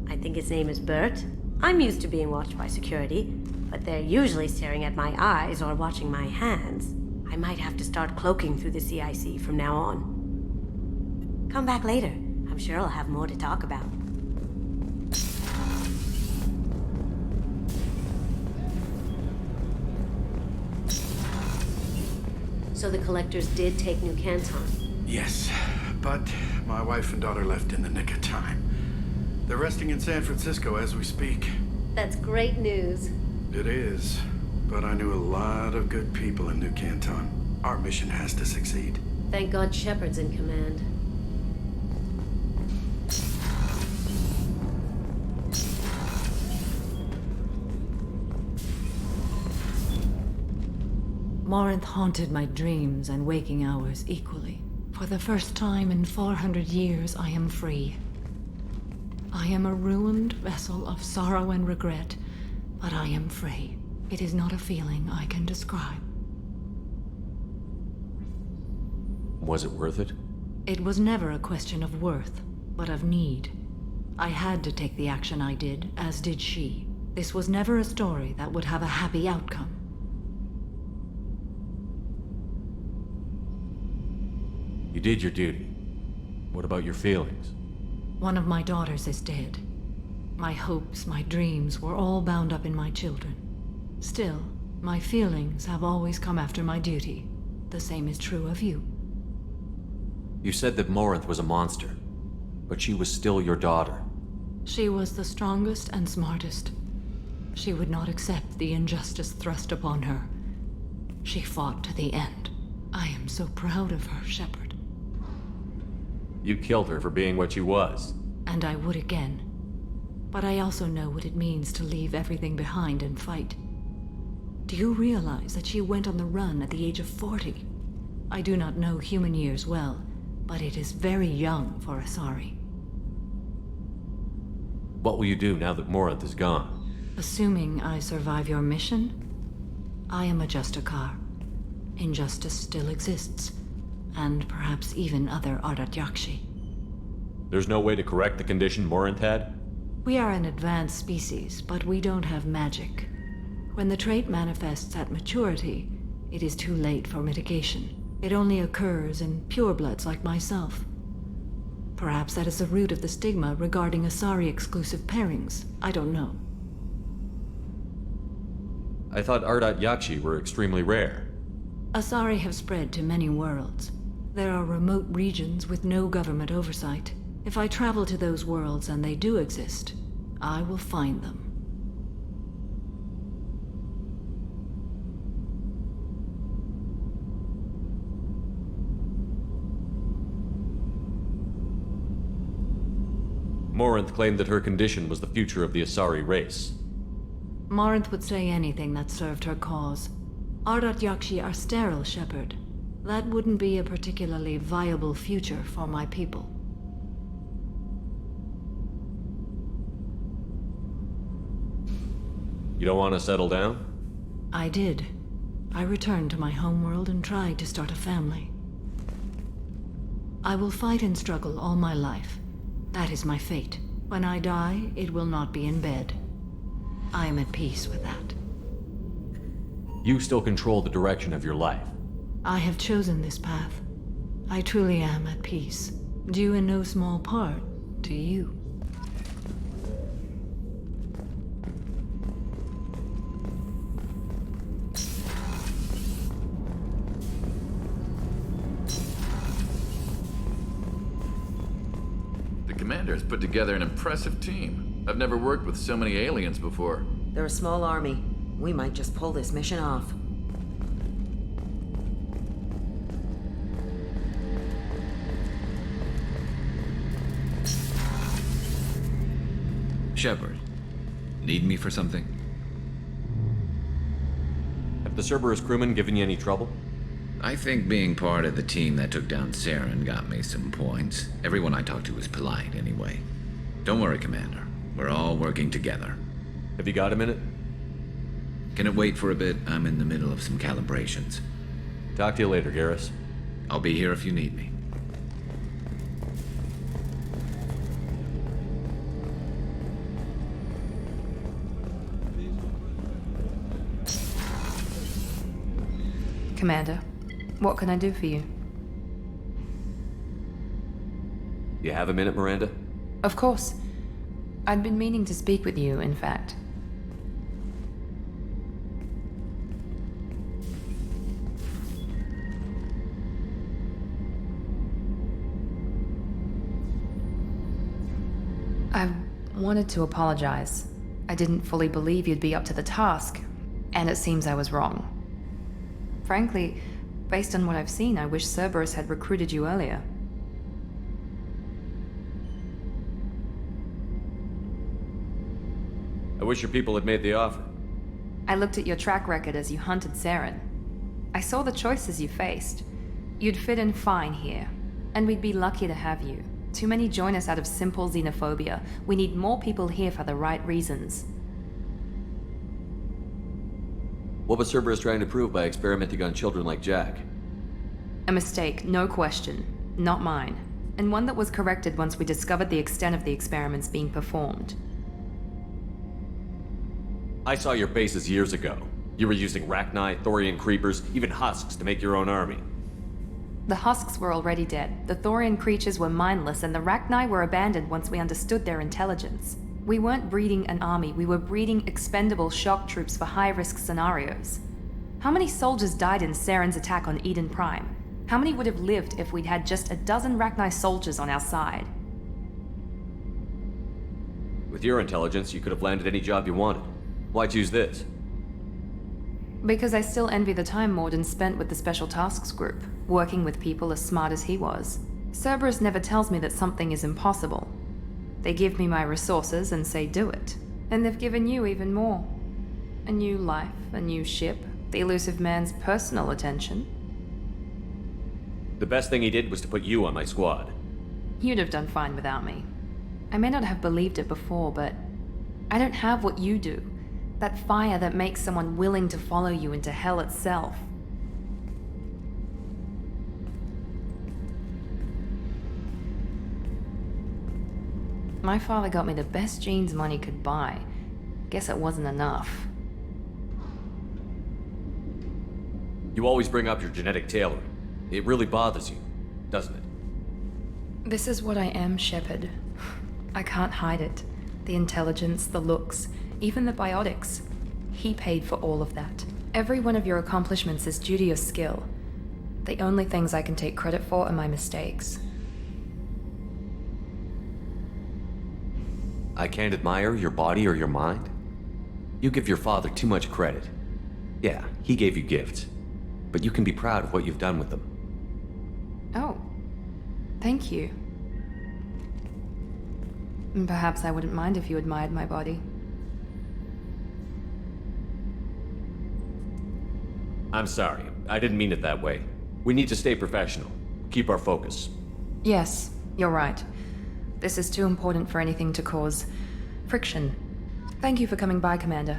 I think his name is Bert. I'm used to being watched by security, but they're usually staring at my eyes or watching my hands. I might have to start cloaking through the CIC from now on. Come back later. I'm sure I'll have more to talk about. So the collectors did take New Canton? Yes, but my wife and daughter left in the nick of time. They're resting in San Francisco as we speak. That's great news. It is, but I knew a lot of good people in New Canton. Our mission has to succeed. Thank God Shepard's in command. Morinth haunted my dreams and waking hours equally. For the first time in 400 years, I am free. I am a ruined vessel of sorrow and regret, but I am free. It is not a feeling I can describe. Was it worth it? It was never a question of worth, but of need. I had to take the action I did, as did she. This was never a story that would have a happy outcome. You did your duty. What about your feelings? One of my daughters is dead. My hopes, my dreams were all bound up in my children. Still, my feelings have always come after my duty. The same is true of you. You said that Morinth was a monster, but she was still your daughter. She was the strongest and smartest. She would not accept the injustice thrust upon her. She fought to the end. I am so proud of her, Shepard. You killed her for being what she was. And I would again. But I also know what it means to leave everything behind and fight. Do you realize that she went on the run at the age of 40? I do not know human years well, but it is very young for Asari. What will you do now that Morinth is gone? Assuming I survive your mission, I am a Justicar. Injustice still exists, and perhaps even other Ardat Yakshi. There's no way to correct the condition Morinth had? We are an advanced species, but we don't have magic. When the trait manifests at maturity, it is too late for mitigation. It only occurs in purebloods like myself. Perhaps that is the root of the stigma regarding Asari-exclusive pairings. I don't know. I thought Ardat Yakshi were extremely rare. Asari have spread to many worlds. There are remote regions with no government oversight. If I travel to those worlds and they do exist, I will find them. Morinth claimed that her condition was the future of the Asari race. Morinth would say anything that served her cause. Ardat Yakshi are sterile, Shepard. That wouldn't be a particularly viable future for my people. You don't want to settle down? I did. I returned to my homeworld and tried to start a family. I will fight and struggle all my life. That is my fate. When I die, it will not be in bed. I am at peace with that. You still control the direction of your life. I have chosen this path. I truly am at peace, due in no small part to you. The commander's put together an impressive team. I've never worked with so many aliens before. They're a small army. We might just pull this mission off. Shepard, need me for something? Have the Cerberus crewmen given you any trouble? I think being part of the team that took down Saren got me some points. Everyone I talked to was polite anyway. Don't worry, Commander. We're all working together. Have you got a minute? Can it wait for a bit? I'm in the middle of some calibrations. Talk to you later, Garrus. I'll be here if you need me. Commander, what can I do for you? You have a minute, Miranda? Of course. I'd been meaning to speak with you, in fact. I wanted to apologize. I didn't fully believe you'd be up to the task, and it seems I was wrong. Frankly, based on what I've seen, I wish Cerberus had recruited you earlier. I wish your people had made the offer. I looked at your track record as you hunted Saren. I saw the choices you faced. You'd fit in fine here, and we'd be lucky to have you. Too many join us out of simple xenophobia. We need more people here for the right reasons. What was Cerberus trying to prove by experimenting on children like Jack? A mistake, no question. Not mine. And one that was corrected once we discovered the extent of the experiments being performed. I saw your bases years ago. You were using Rachni, Thorian creepers, even husks to make your own army. The husks were already dead, the Thorian creatures were mindless, and the Rachni were abandoned once we understood their intelligence. We weren't breeding an army, we were breeding expendable shock troops for high-risk scenarios. How many soldiers died in Saren's attack on Eden Prime? How many would have lived if we'd had just a dozen Rachni soldiers on our side? With your intelligence, you could have landed any job you wanted. Why choose this? Because I still envy the time Morden spent with the Special Tasks Group, working with people as smart as he was. Cerberus never tells me that something is impossible. They give me my resources and say do it. And they've given you even more. A new life, a new ship, the elusive man's personal attention. The best thing he did was to put you on my squad. You'd have done fine without me. I may not have believed it before, but I don't have what you do. That fire that makes someone willing to follow you into hell itself. My father got me the best jeans money could buy. Guess it wasn't enough. You always bring up your genetic tailoring. It really bothers you, doesn't it? This is what I am, Shepard. I can't hide it. The intelligence, the looks, even the biotics. He paid for all of that. Every one of your accomplishments is due to your skill. The only things I can take credit for are my mistakes. I can't admire your body or your mind? You give your father too much credit. Yeah, he gave you gifts. But you can be proud of what you've done with them. Oh. Thank you. And perhaps I wouldn't mind if you admired my body. I'm sorry. I didn't mean it that way. We need to stay professional. Keep our focus. Yes, you're right. This is too important for anything to cause friction. Thank you for coming by, Commander.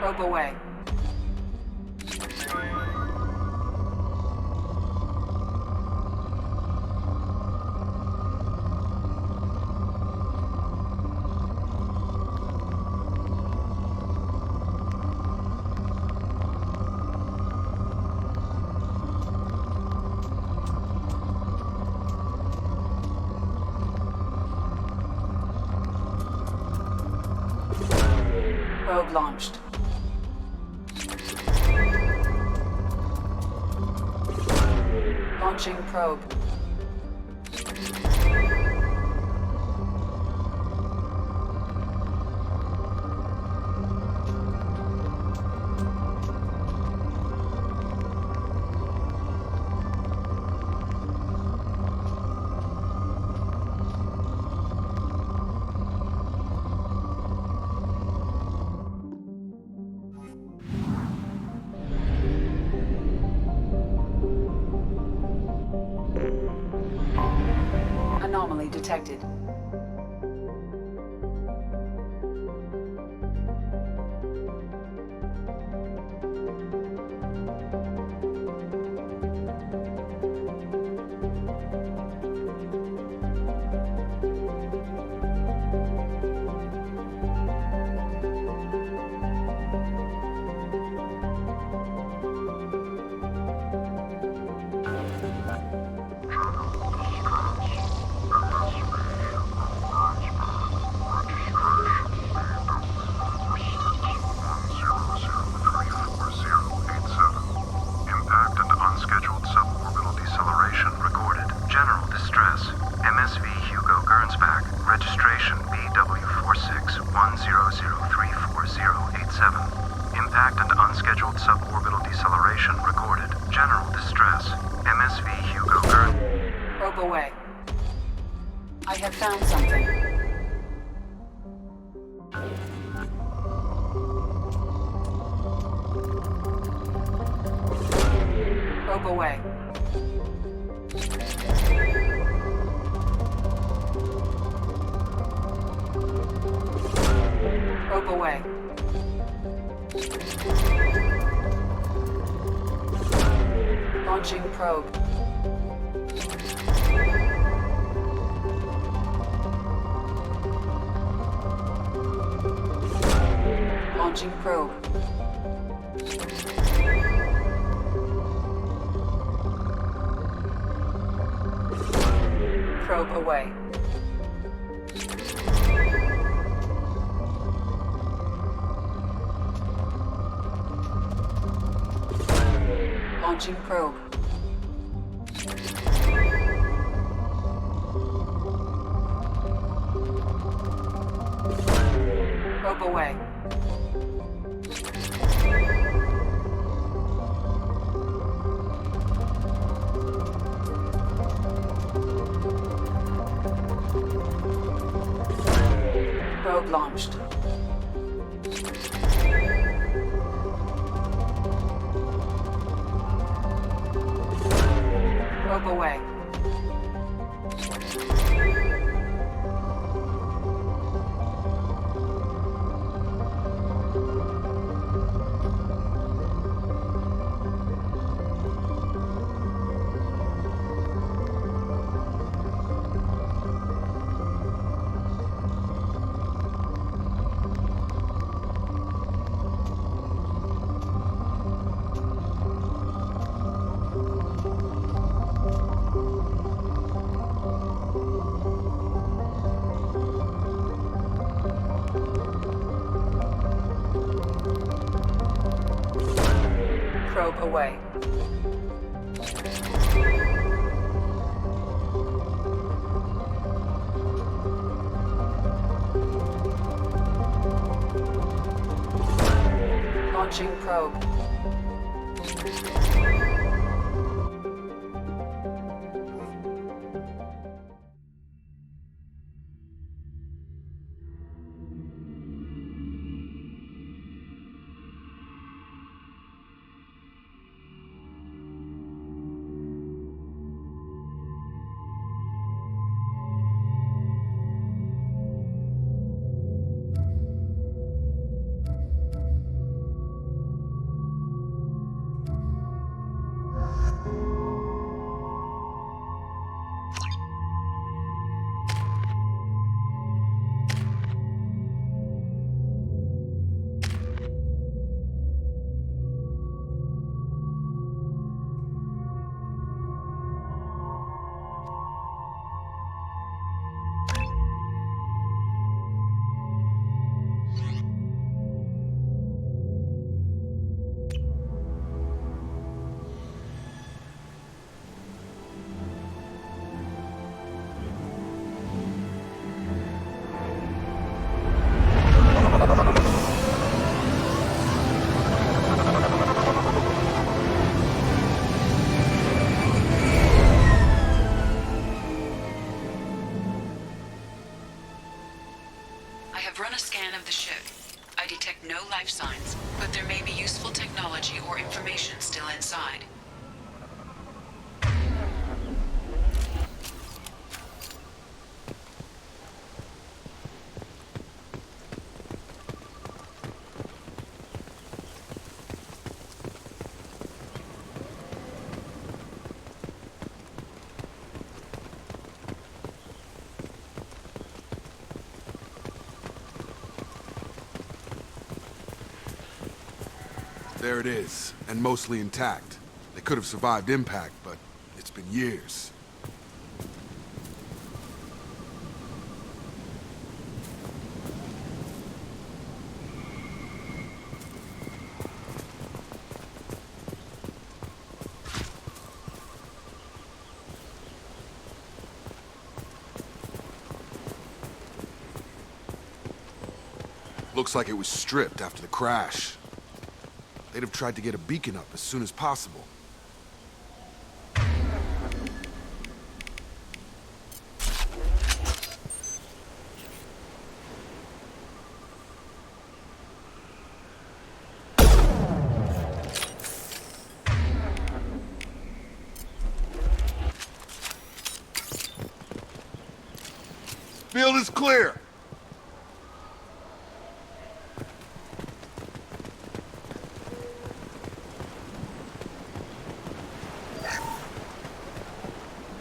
Probe away. Probe launched. Launching probe. detected. Impact and unscheduled suborbital deceleration recorded. General distress. MSV Hugo Gernsback. Registration BW4610034087. Impact and unscheduled suborbital deceleration recorded. General distress. MSV Hugo Gern. Probe away. I have found something. Probe away. Probe away. Launching probe. Launching probe. Probe away. Launching probe. Probe away. Probe launched. Probe away. Probe away. Launching probe. There it is, and mostly intact. They could have survived impact, but it's been years. Looks like it was stripped after the crash. They'd have tried to get a beacon up as soon as possible. Field is clear.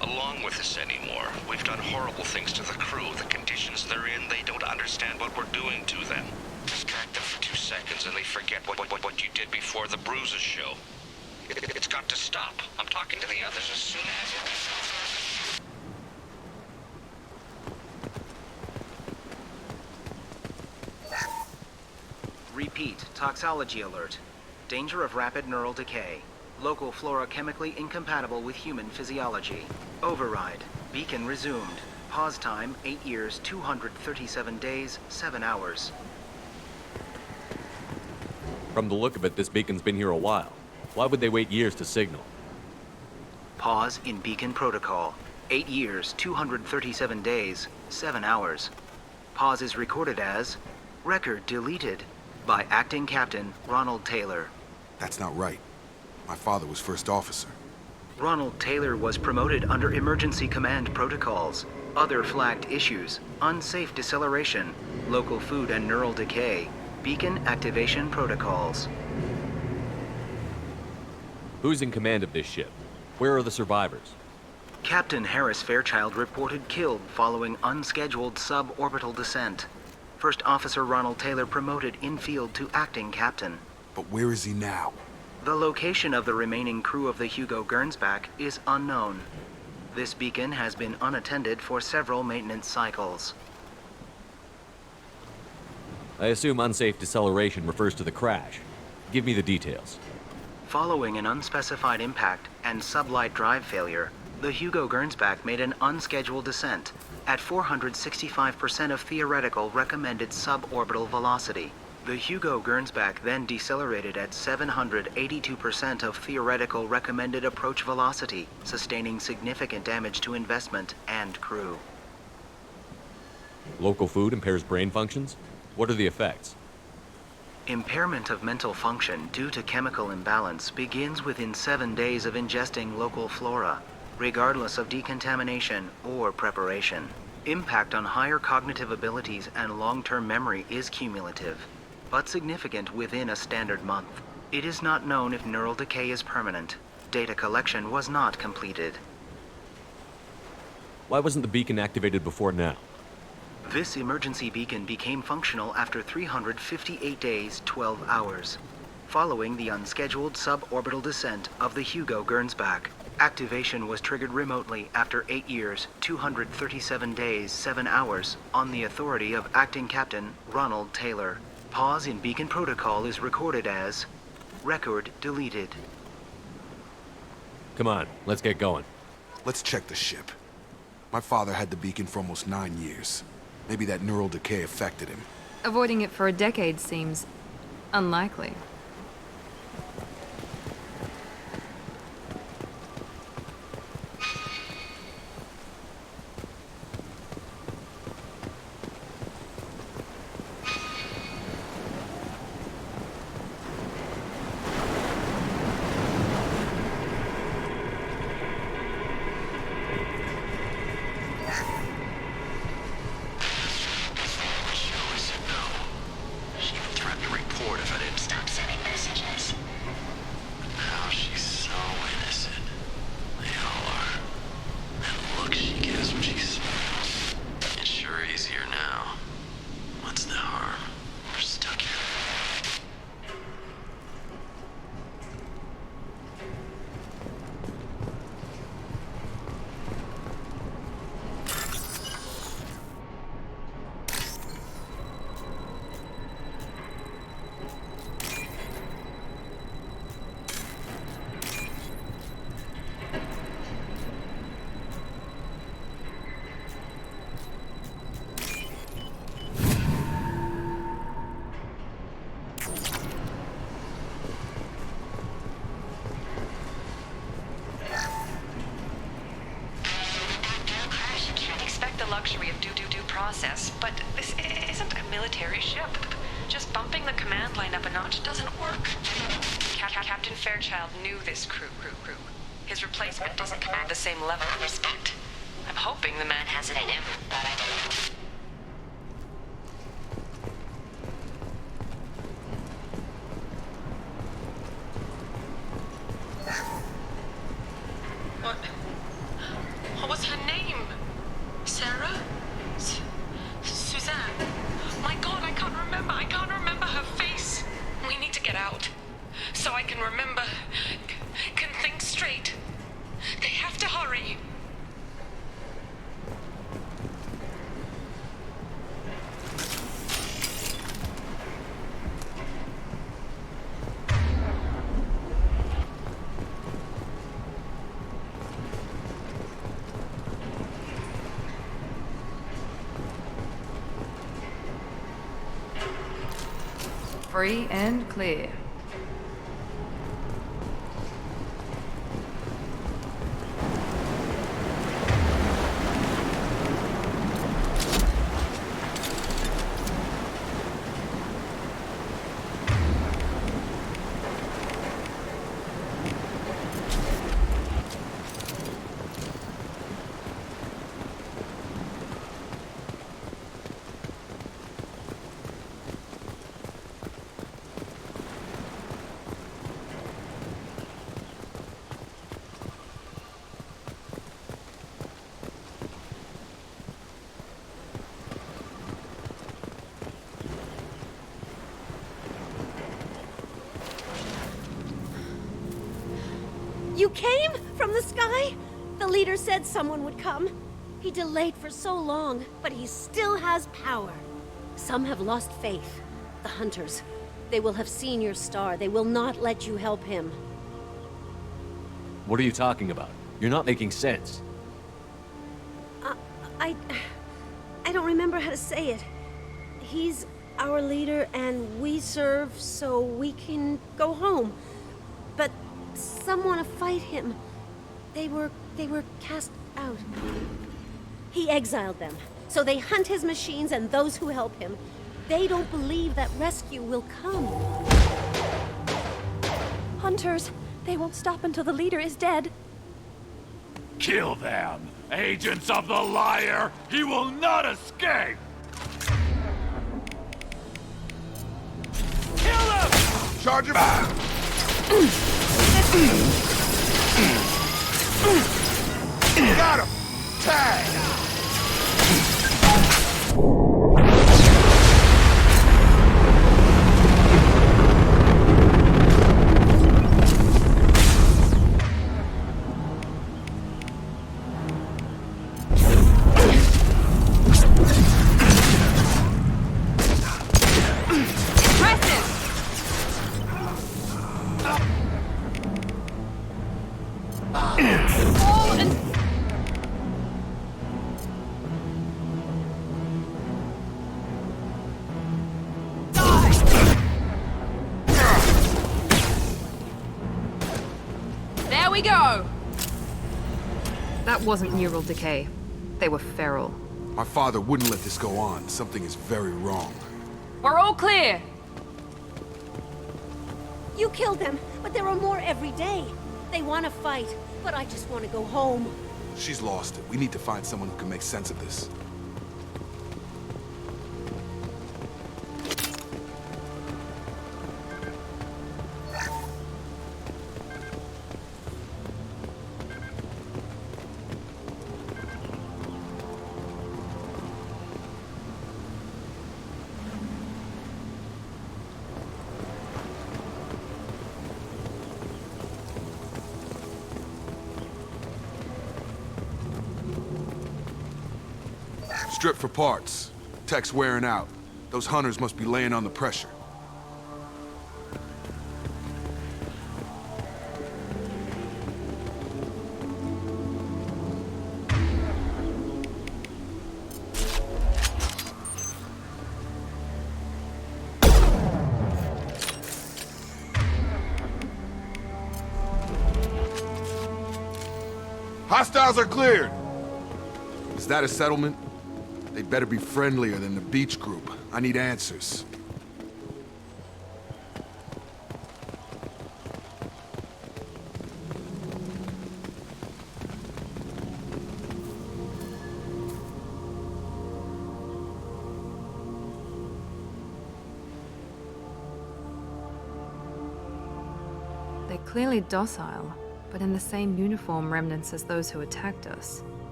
Along with this anymore. We've done horrible things to the crew. The conditions they're in, they don't understand what we're doing to them. Distract them for 2 seconds and they forget what you did before the bruises show. It's got to stop. I'm talking to the others as soon as... Repeat, toxology alert. Danger of rapid neural decay. Local flora chemically incompatible with human physiology. Override. Beacon resumed. Pause time, 8 years, 237 days, 7 hours. From the look of it, this beacon's been here a while. Why would they wait years to signal? Pause in beacon protocol. 8 years, 237 days, 7 hours. Pause is recorded as... Record deleted by Acting Captain Ronald Taylor. That's not right. My father was first officer. Ronald Taylor was promoted under emergency command protocols. Other flagged issues: unsafe deceleration, local food and neural decay, beacon activation protocols. Who's in command of this ship? Where are the survivors? Captain Harris Fairchild reported killed following unscheduled suborbital descent. First Officer Ronald Taylor promoted in-field to acting captain. But where is he now? The location of the remaining crew of the Hugo Gernsback is unknown. This beacon has been unattended for several maintenance cycles. I assume unsafe deceleration refers to the crash. Give me the details. Following an unspecified impact and sublight drive failure, the Hugo Gernsback made an unscheduled descent at 465% of theoretical recommended suborbital velocity. The Hugo Gernsback then decelerated at 782% of theoretical recommended approach velocity, sustaining significant damage to investment and crew. Local food impairs brain functions? What are the effects? Impairment of mental function due to chemical imbalance begins within 7 days of ingesting local flora, regardless of decontamination or preparation. Impact on higher cognitive abilities and long-term memory is cumulative, but significant within a standard month. It is not known if neural decay is permanent. Data collection was not completed. Why wasn't the beacon activated before now? This emergency beacon became functional after 358 days, 12 hours, following the unscheduled suborbital descent of the Hugo Gernsback. Activation was triggered remotely after 8 years, 237 days, 7 hours, on the authority of Acting Captain Ronald Taylor. Pause in beacon protocol is recorded as record deleted. Come on, let's get going. Let's check the ship. My father had the beacon for almost 9 years. Maybe that neural decay affected him. Avoiding it for a decade seems unlikely. She threatened to report if I didn't stop saying. luxury of due process, but this isn't a military ship. Just bumping the command line up a notch doesn't work. Captain Fairchild knew this crew. His replacement doesn't command the same level of respect. I'm hoping the man has it in him, but I don't know. What was her name? Sarah? Suzanne? My God, I can't remember. I can't remember her face. We need to get out. So I can remember. Can think straight. They have to hurry. Free and clear. You came from the sky? The leader said someone would come. He delayed for so long, but he still has power. Some have lost faith. The hunters. They will have seen your star. They will not let you help him. What are you talking about? You're not making sense. I don't remember how to say it. He's our leader and we serve so we can go home. But some want to fight him. They were cast out. He exiled them, so they hunt his machines and those who help him. They don't believe that rescue will come. Hunters, they won't stop until the leader is dead. Kill them! Agents of the liar! He will not escape! Kill him! Charge him! Got him! Tag! There we go! That wasn't neural decay. They were feral. My father wouldn't let this go on. Something is very wrong. We're all clear! You killed them, but there are more every day. They want to fight, but I just want to go home. She's lost it. We need to find someone who can make sense of this. Strip for parts. Tech's wearing out. Those hunters must be laying on the pressure. Hostiles are cleared! Is that a settlement? They'd better be friendlier than the beach group. I need answers. They're clearly docile, but in the same uniform remnants as those who attacked us.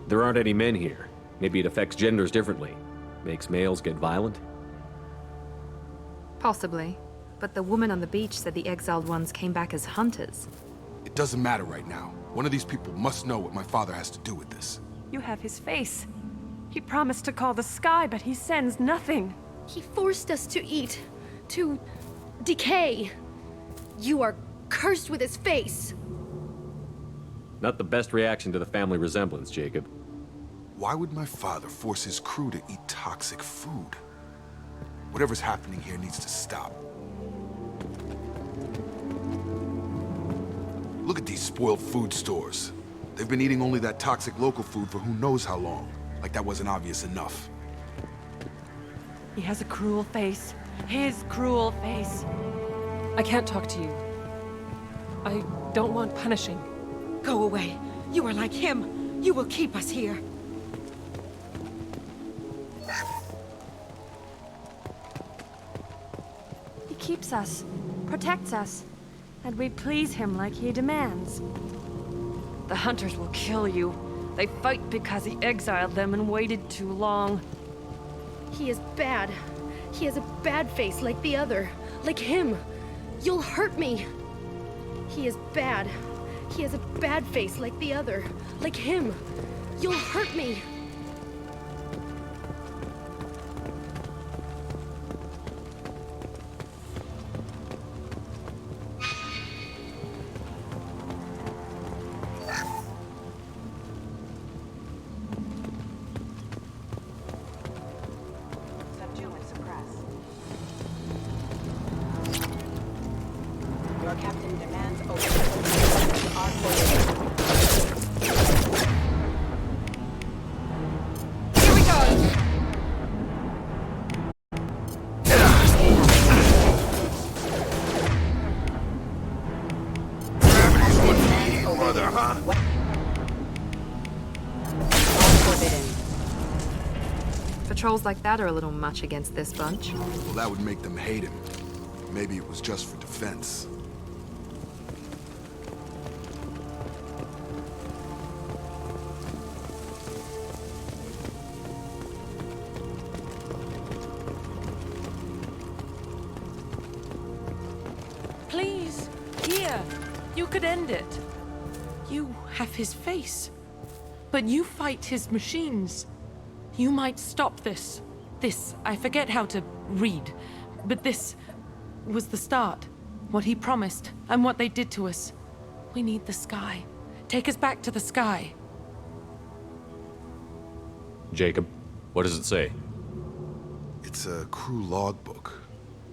There aren't any men here. Maybe it affects genders differently. Makes males get violent? Possibly. But the woman on the beach said the exiled ones came back as hunters. It doesn't matter right now. One of these people must know what my father has to do with this. You have his face. He promised to call the sky, but he sends nothing. He forced us to eat, to decay. You are cursed with his face. Not the best reaction to the family resemblance, Jacob. Why would my father force his crew to eat toxic food? Whatever's happening here needs to stop. Look at these spoiled food stores. They've been eating only that toxic local food for who knows how long. Like that wasn't obvious enough. He has a cruel face. His cruel face. I can't talk to you. I don't want punishing. Go away. You are like him. You will keep us here. He keeps us, protects us, and we please him like he demands. The hunters will kill you. They fight because he exiled them and waited too long. He is bad. He has a bad face like the other. Like him. You'll hurt me. He is bad. He has a bad face like the other. Like him. You'll hurt me. Subdue and suppress. Your captain demands open. Our Here we go! Gravity's what we need, brother, huh? Patrols like that are a little much against this bunch. Well, that would make them hate him. Maybe it was just for defense. Please, here. You could end it. You have his face. But you fight his machines. You might stop this. This, I forget how to read. But this was the start. What he promised, and what they did to us. We need the sky. Take us back to the sky. Jacob, what does it say? It's a crew logbook.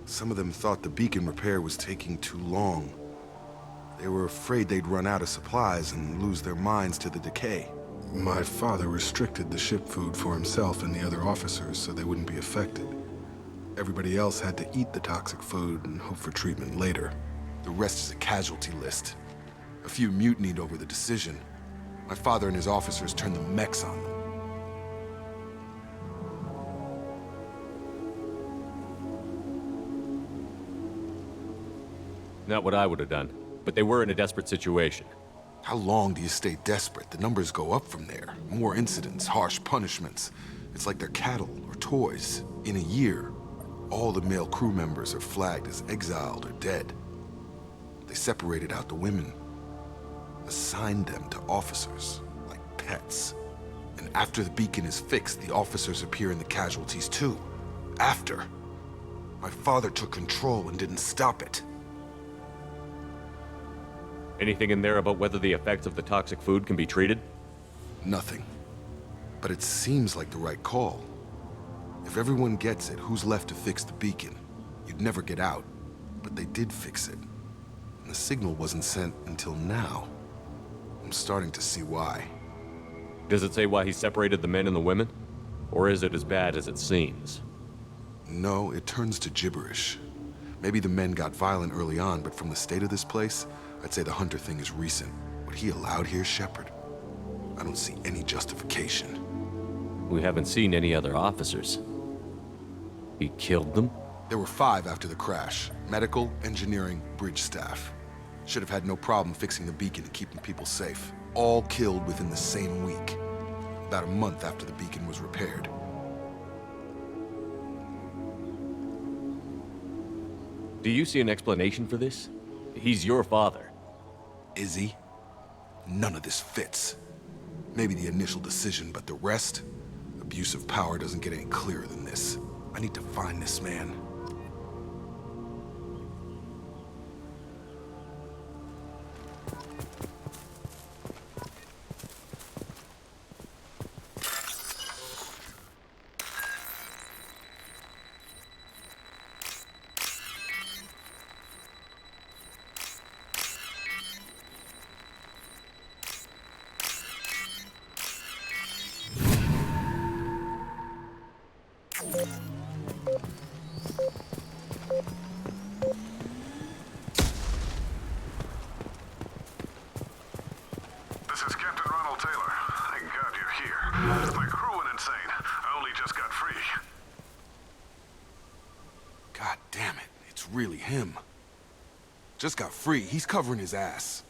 Some of them thought the beacon repair was taking too long. They were afraid they'd run out of supplies and lose their minds to the decay. My father restricted the ship food for himself and the other officers so they wouldn't be affected. Everybody else had to eat the toxic food and hope for treatment later. The rest is a casualty list. A few mutinied over the decision. My father and his officers turned the mechs on them. Not what I would have done, but they were in a desperate situation. How long do you stay desperate? The numbers go up from there. More incidents, harsh punishments. It's like they're cattle or toys. In a year, all the male crew members are flagged as exiled or dead. They separated out the women, assigned them to officers, like pets. And after the beacon is fixed, the officers appear in the casualties too. After. My father took control and didn't stop it. Anything in there about whether the effects of the toxic food can be treated? Nothing. But it seems like the right call. If everyone gets it, who's left to fix the beacon? You'd never get out. But they did fix it. And the signal wasn't sent until now. I'm starting to see why. Does it say why he separated the men and the women? Or is it as bad as it seems? No, it turns to gibberish. Maybe the men got violent early on, but from the state of this place, I'd say the Hunter thing is recent. What he allowed here, Shepard, I don't see any justification. We haven't seen any other officers. He killed them? There were 5 after the crash. Medical, engineering, bridge staff. Should have had no problem fixing the beacon and keeping people safe. All killed within the same week. About a month after the beacon was repaired. Do you see an explanation for this? He's your father. Is he? None of this fits. Maybe the initial decision, but the rest? Abuse of power doesn't get any clearer than this. I need to find this man. This is Captain Ronald Taylor. Thank God you're here. My crew went insane. I only just got free. God damn it, it's really him. Just got free, he's covering his ass.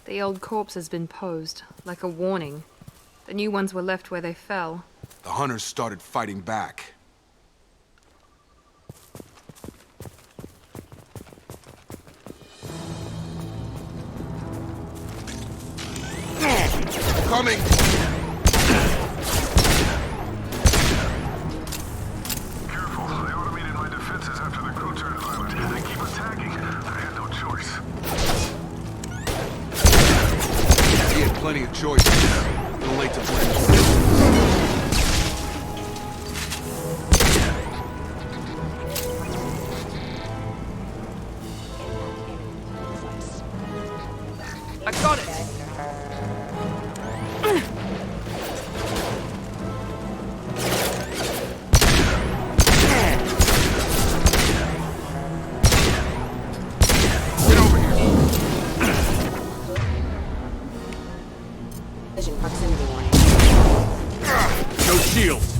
The old corpse has been posed, like a warning. The new ones were left where they fell. The Hunters started fighting back. Coming! Careful, they automated my defenses after the crew turned violent. They keep attacking. I had no choice. He had plenty of choices. A little late to blame. I got it! Vision proximity warning. No shields!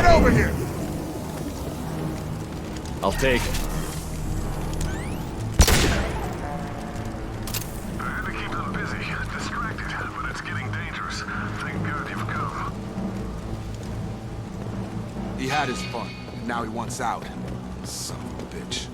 Over here! I'll take it. I had to keep them busy, distracted, but it's getting dangerous. Thank God you've come. He had his fun. Now he wants out. Son of a bitch.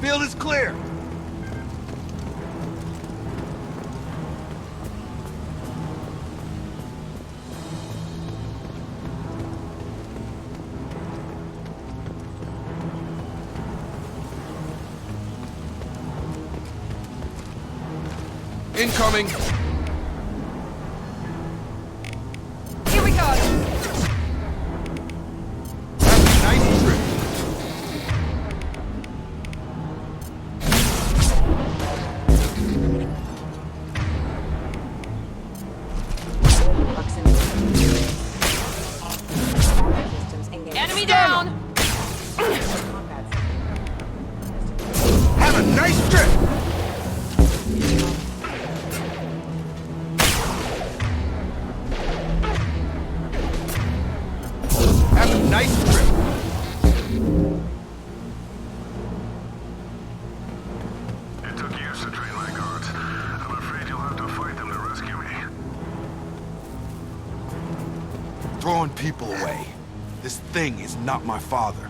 Field is clear. Incoming! Here we go! That's a nice trip. Enemy down! Have a nice trip! Have a nice trip. It took years to train my guards. I'm afraid you'll have to fight them to rescue me. Throwing people away. This thing is not my father.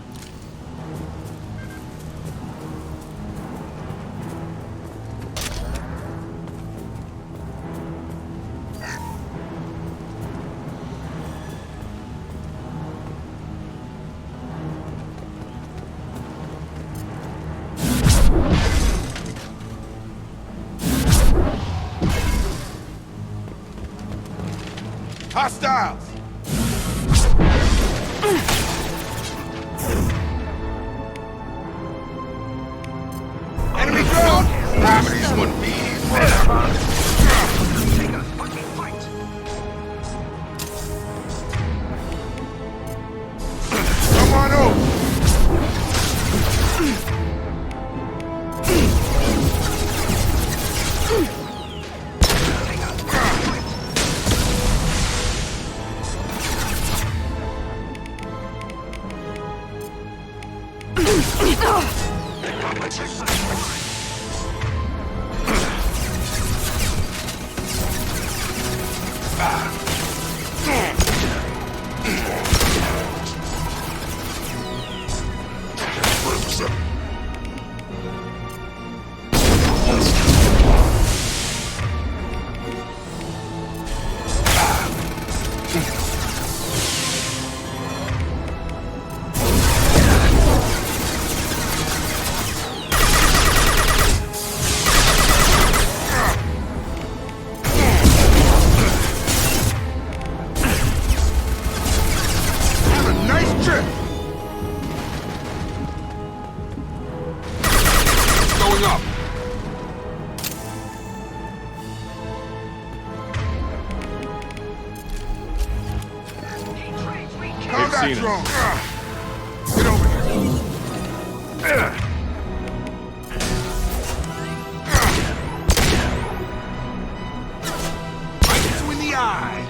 Hostiles! Enemy drone! These wouldn't be Take a fucking fight! Come on over! Seen drone. it. Get over here. Right between the eye.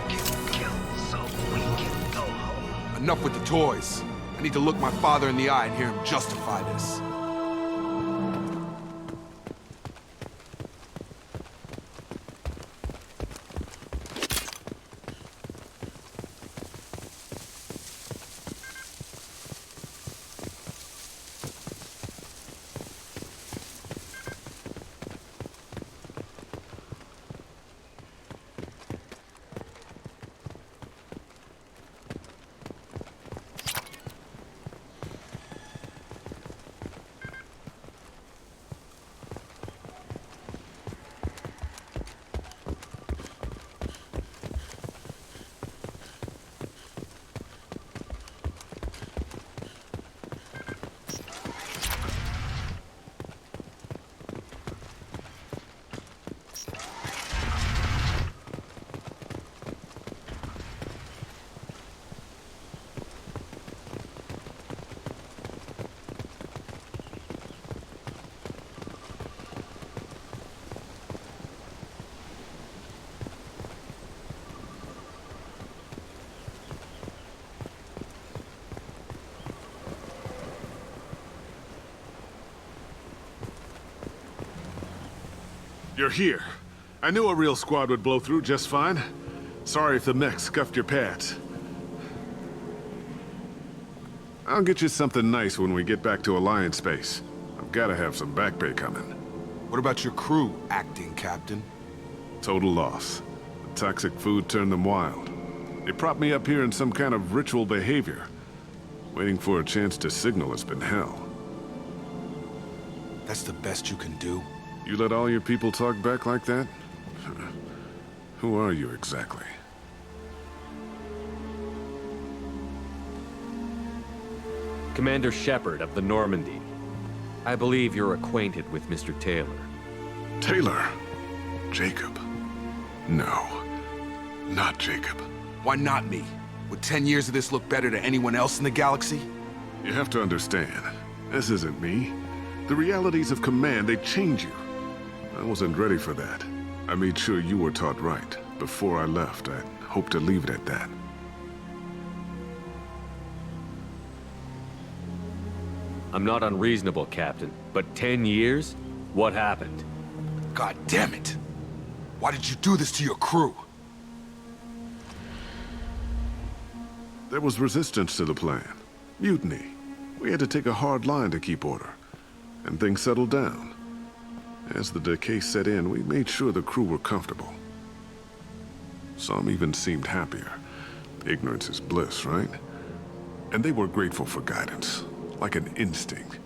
So we can go home. Enough with the toys. I need to look my father in the eye and hear him justify this. You're here. I knew a real squad would blow through just fine. Sorry if the mech scuffed your pants. I'll get you something nice when we get back to Alliance space. I'm Gotta have some back pay coming. What about your crew, acting captain? Total loss. The toxic food turned them wild. They propped me up here in some kind of ritual behavior. Waiting for a chance to signal has been hell. That's the best you can do? You let all your people talk back like that? Who are you exactly? Commander Shepard of the Normandy. I believe you're acquainted with Mr. Taylor. Taylor? Jacob? No. Not Jacob. Why not me? Would 10 years of this look better to anyone else in the galaxy? You have to understand, this isn't me. The realities of command, they change you. I wasn't ready for that. I made sure you were taught right. Before I left, I hoped to leave it at that. I'm not unreasonable, Captain, but 10 years? What happened? God damn it! Why did you do this to your crew? There was resistance to the plan. Mutiny. We had to take a hard line to keep order. And things settled down. As the decay set in, we made sure the crew were comfortable. Some even seemed happier. Ignorance is bliss, right? And they were grateful for guidance, like an instinct.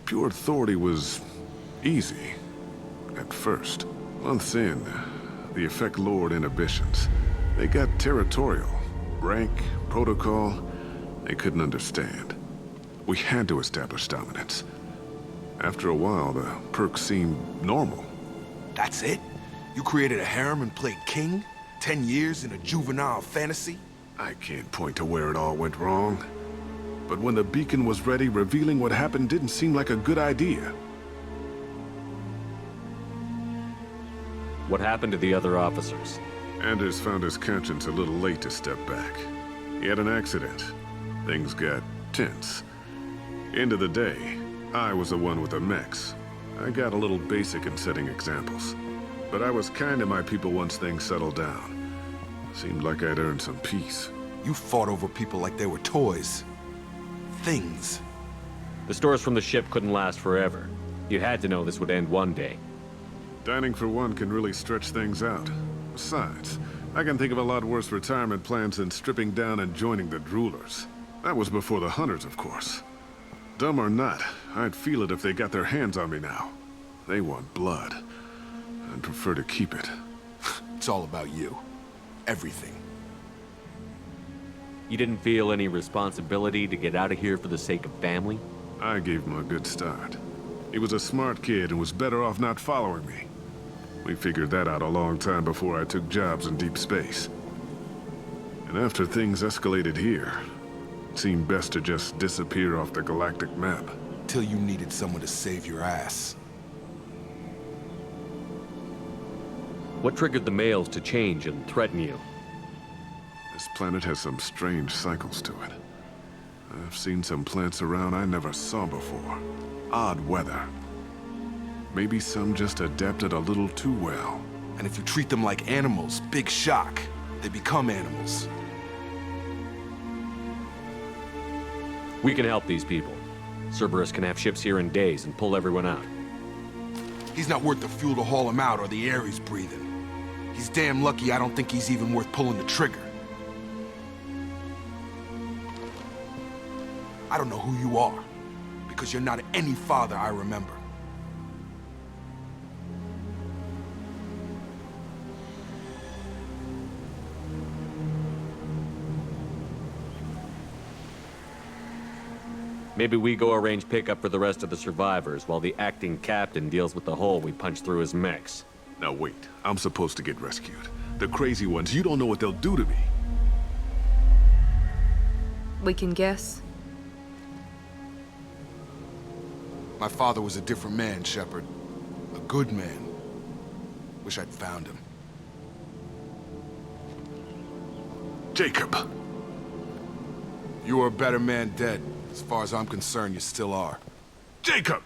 Pure authority was easy, at first. Months in, the effect lowered inhibitions. They got territorial. Rank, protocol, they couldn't understand. We had to establish dominance. After a while, the perks seemed normal. That's it? You created a harem and played king? 10 years in a juvenile fantasy? I can't point to where it all went wrong. But when the beacon was ready, revealing what happened didn't seem like a good idea. What happened to the other officers? Anders found his conscience a little late to step back. He had an accident. Things got tense. End of the day, I was the one with the mechs. I got a little basic in setting examples. But I was kind to my people once things settled down. Seemed like I'd earned some peace. You fought over people like they were toys. Things. The stores from the ship couldn't last forever. You had to know this would end one day. Dining for one can really stretch things out. Besides, I can think of a lot worse retirement plans than stripping down and joining the droolers. That was before the hunters, of course. Dumb or not, I'd feel it if they got their hands on me now. They want blood. I'd prefer to keep it. It's all about you. Everything. You didn't feel any responsibility to get out of here for the sake of family? I gave him a good start. He was a smart kid and was better off not following me. We figured that out a long time before I took jobs in deep space. And after things escalated here, it seemed best to just disappear off the galactic map. Till you needed someone to save your ass. What triggered the males to change and threaten you? This planet has some strange cycles to it. I've seen some plants around I never saw before. Odd weather. Maybe some just adapted a little too well. And if you treat them like animals, big shock. They become animals. We can help these people. Cerberus can have ships here in days and pull everyone out. He's not worth the fuel to haul him out or the air he's breathing. He's damn lucky I don't think he's even worth pulling the trigger. I don't know who you are, because you're not any father I remember. Maybe we go arrange pickup for the rest of the survivors while the acting captain deals with the hole we punched through his mechs. Now wait, I'm supposed to get rescued. The crazy ones, you don't know what they'll do to me. We can guess. My father was a different man, Shepard. A good man. Wish I'd found him. Jacob! You were a better man dead. As far as I'm concerned, you still are. Jacob!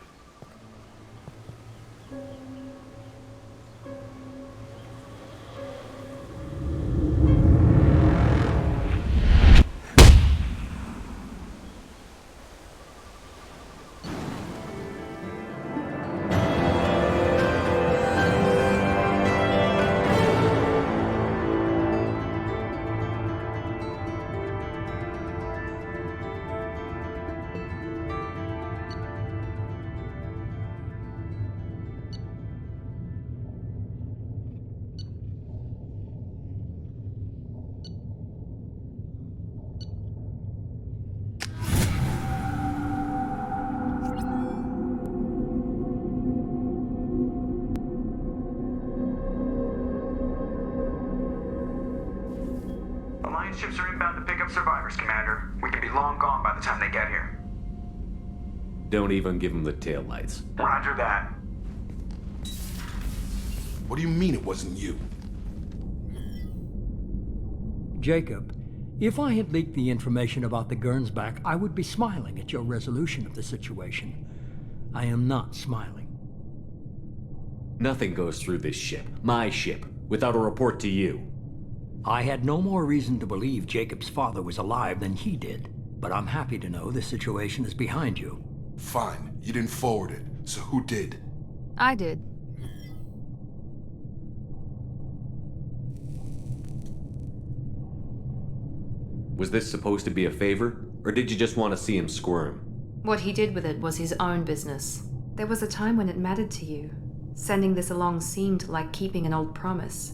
ships are inbound to pick up survivors, Commander. We can be long gone by the time they get here. Don't even give them the taillights. Roger that. What do you mean it wasn't you? Jacob, if I had leaked the information about the Gernsback, I would be smiling at your resolution of the situation. I am not smiling. Nothing goes through this ship, my ship, without a report to you. I had no more reason to believe Jacob's father was alive than he did, but I'm happy to know the situation is behind you. Fine, you didn't forward it, so who did? I did. Was this supposed to be a favor, or did you just want to see him squirm? What he did with it was his own business. There was a time when it mattered to you. Sending this along seemed like keeping an old promise.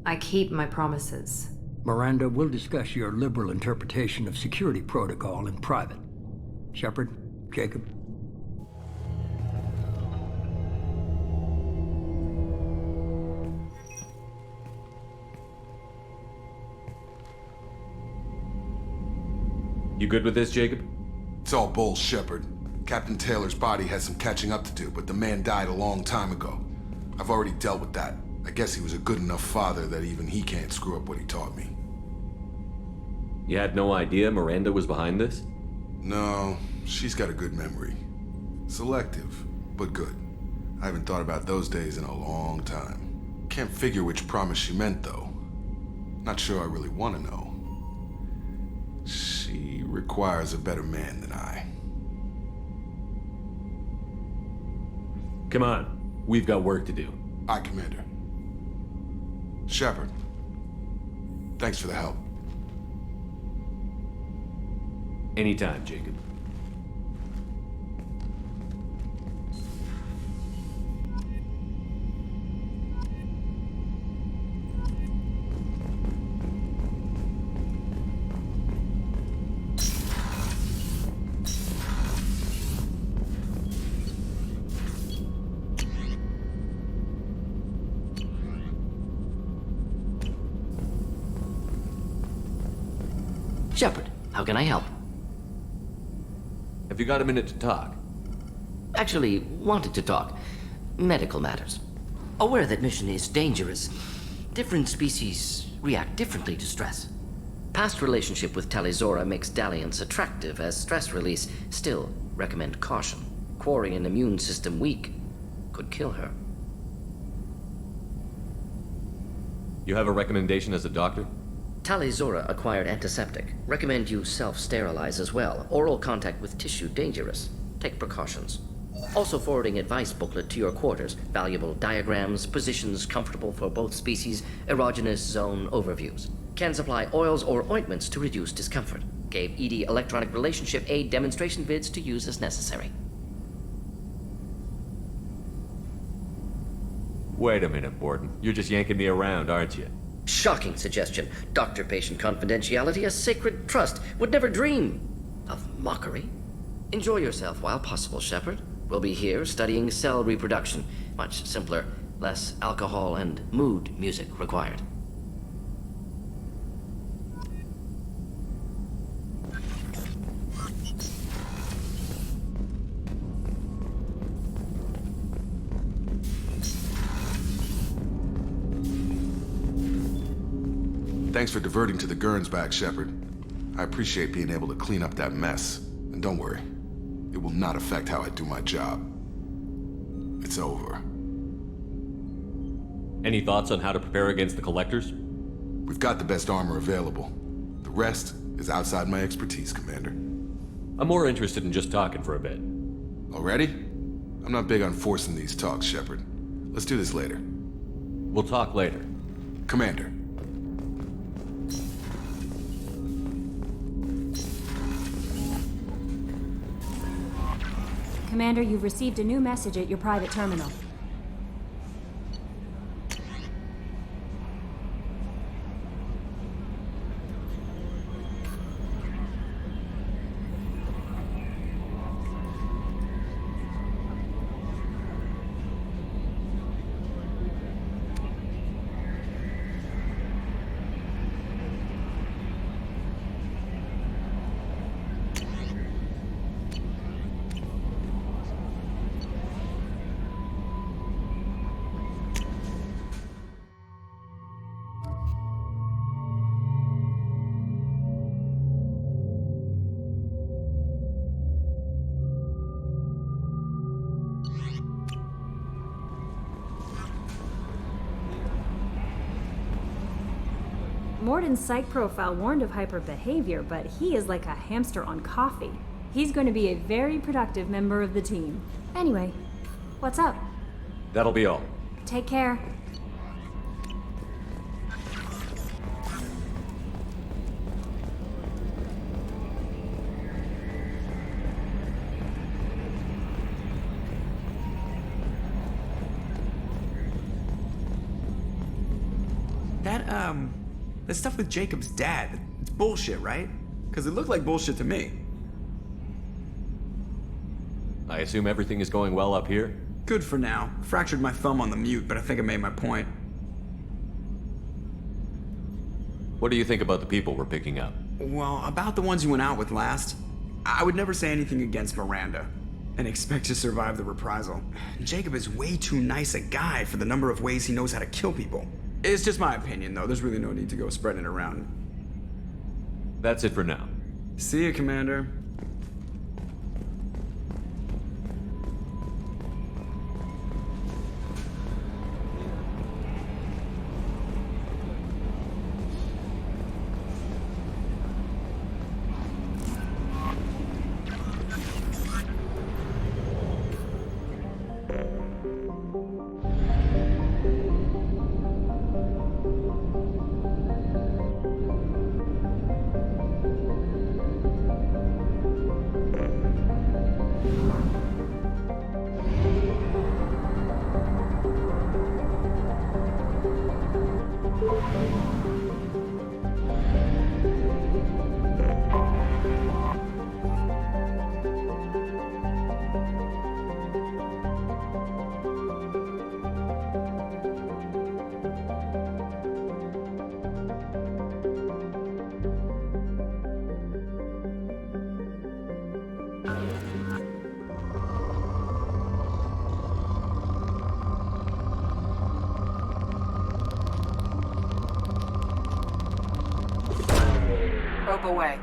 I keep my promises. Miranda, we'll discuss your liberal interpretation of security protocol in private. Shepard, Jacob. You good with this, Jacob? It's all bull, Shepard. Captain Taylor's body has some catching up to do, but the man died a long time ago. I've already dealt with that. I guess he was a good enough father that even he can't screw up what he taught me. You had no idea Miranda was behind this? No, she's got a good memory. Selective, but good. I haven't thought about those days in a long time. Can't figure which promise she meant, though. Not sure I really want to know. She requires a better man than I. Come on, we've got work to do. Aye, Commander. Shepard, thanks for the help. Anytime, Jacob. Shepard, how can I help? Have you got a minute to talk? Actually, wanted to talk. Medical matters. Aware that mission is dangerous. Different species react differently to stress. Past relationship with Talizora makes dalliance attractive as stress release. Still, recommend caution. Quarry an immune system weak. Could kill her. You have a recommendation as a doctor? Talizora acquired antiseptic. Recommend you self-sterilize as well. Oral contact with tissue dangerous. Take precautions. Also forwarding advice booklet to your quarters. Valuable diagrams, positions comfortable for both species, erogenous zone overviews. Can supply oils or ointments to reduce discomfort. Gave ED electronic relationship aid demonstration vids to use as necessary. Wait a minute, Borden. You're just yanking me around, aren't you? Shocking suggestion. Doctor-patient confidentiality, a sacred trust. Would never dream of mockery. Enjoy yourself while possible, Shepard. We'll be here studying cell reproduction. Much simpler, less alcohol and mood music required. Thanks for diverting to the Gernsback, Shepard. I appreciate being able to clean up that mess. And don't worry, it will not affect how I do my job. It's over. Any thoughts on how to prepare against the Collectors? We've got the best armor available. The rest is outside my expertise, Commander. I'm more interested in just talking for a bit. Already? I'm not big on forcing these talks, Shepard. Let's do this later. We'll talk later. Commander. Commander, you've received a new message at your private terminal. Morden's psych profile warned of hyper behavior, but he is like a hamster on coffee. He's going to be a very productive member of the team. Anyway, what's up? That'll be all. Take care. That stuff with Jacob's dad, it's bullshit, right? Because it looked like bullshit to me. I assume everything is going well up here? Good for now. Fractured my thumb on the mute, but I think I made my point. What do you think about the people we're picking up? Well, about the ones you went out with last, I would never say anything against Miranda and expect to survive the reprisal. Jacob is way too nice a guy for the number of ways he knows how to kill people. It's just my opinion, though. There's really no need to go spreading it around. That's it for now. See you, Commander. Probe away.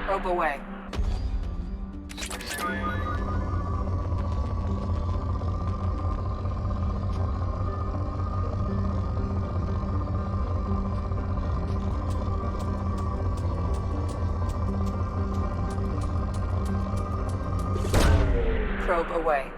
Probe away. Probe away.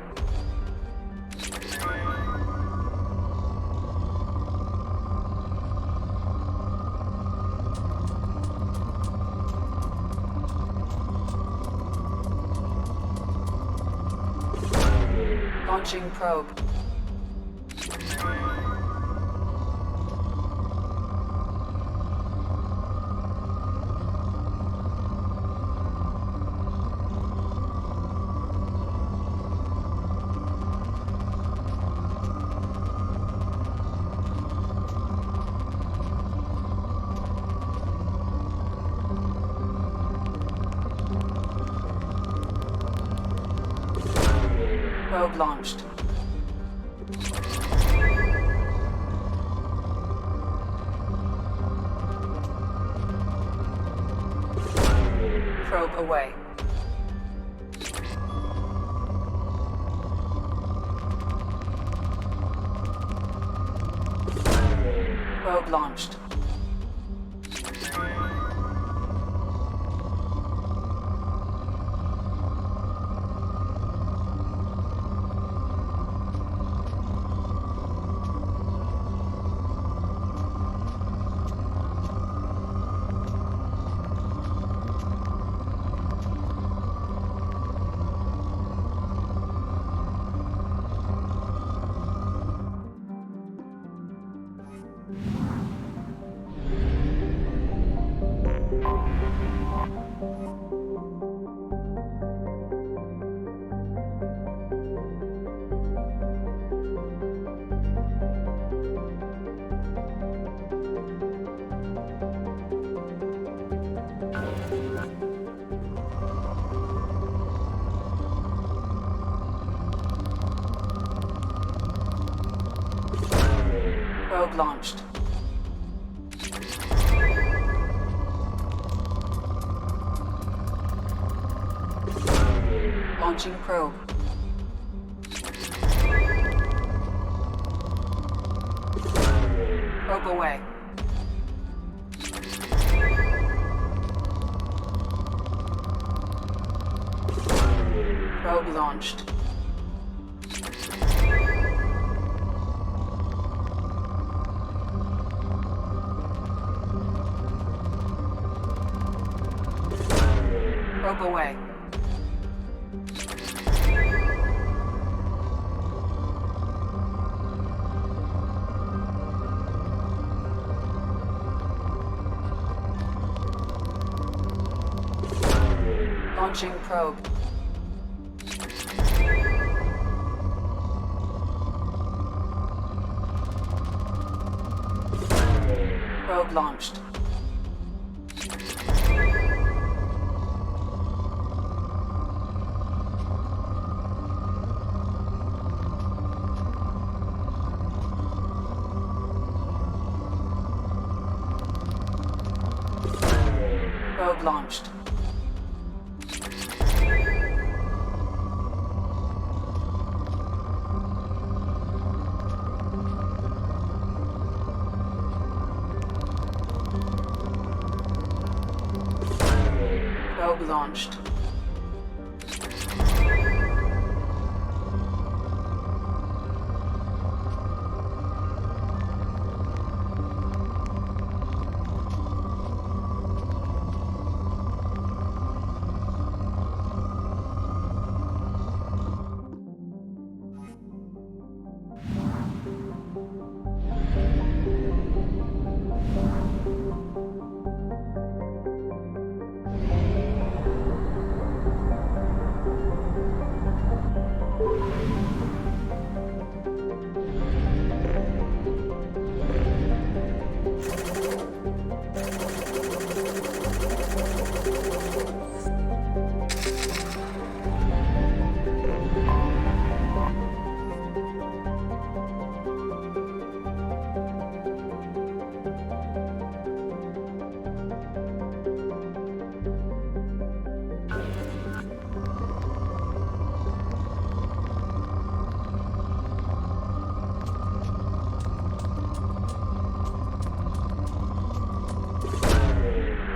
Launching probe. Probe launched. Probe away. Probe launched. launched. Launching probe. Probe away. Probe launched. Probe away. Launching probe. Probe launched. Probe launched. Probe launched.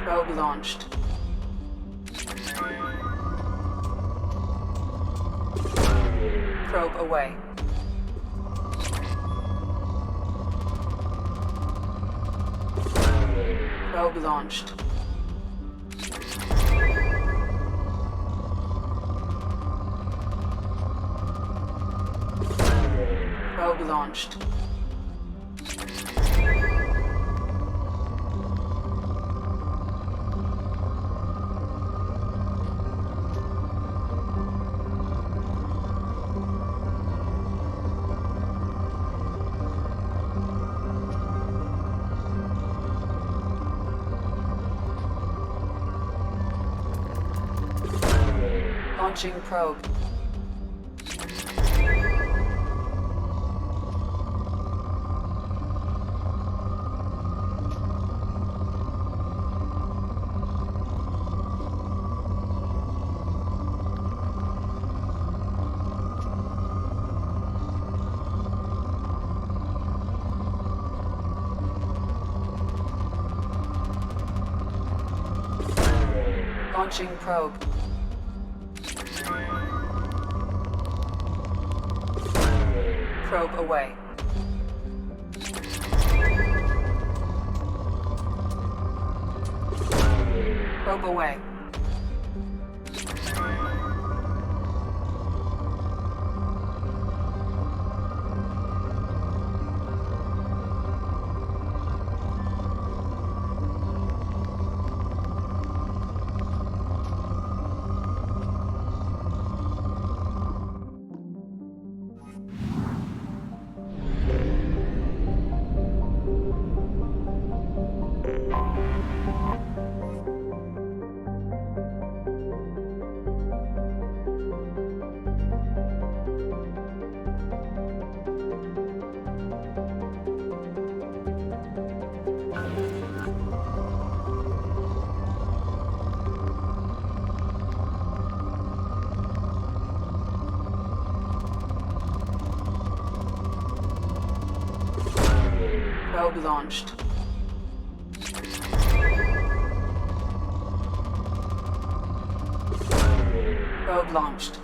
Probe launched. Probe away. Probe launched. Probe launched. Launching probe. Launching probe. Probe away. Probe away. Probe launched. Probe launched.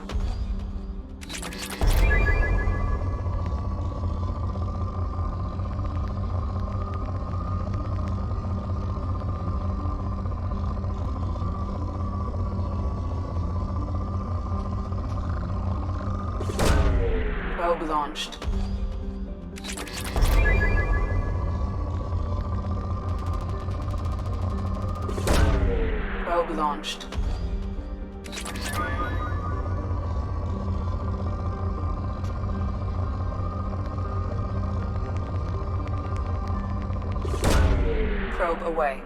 Probe launched. Probe launched. Probe away.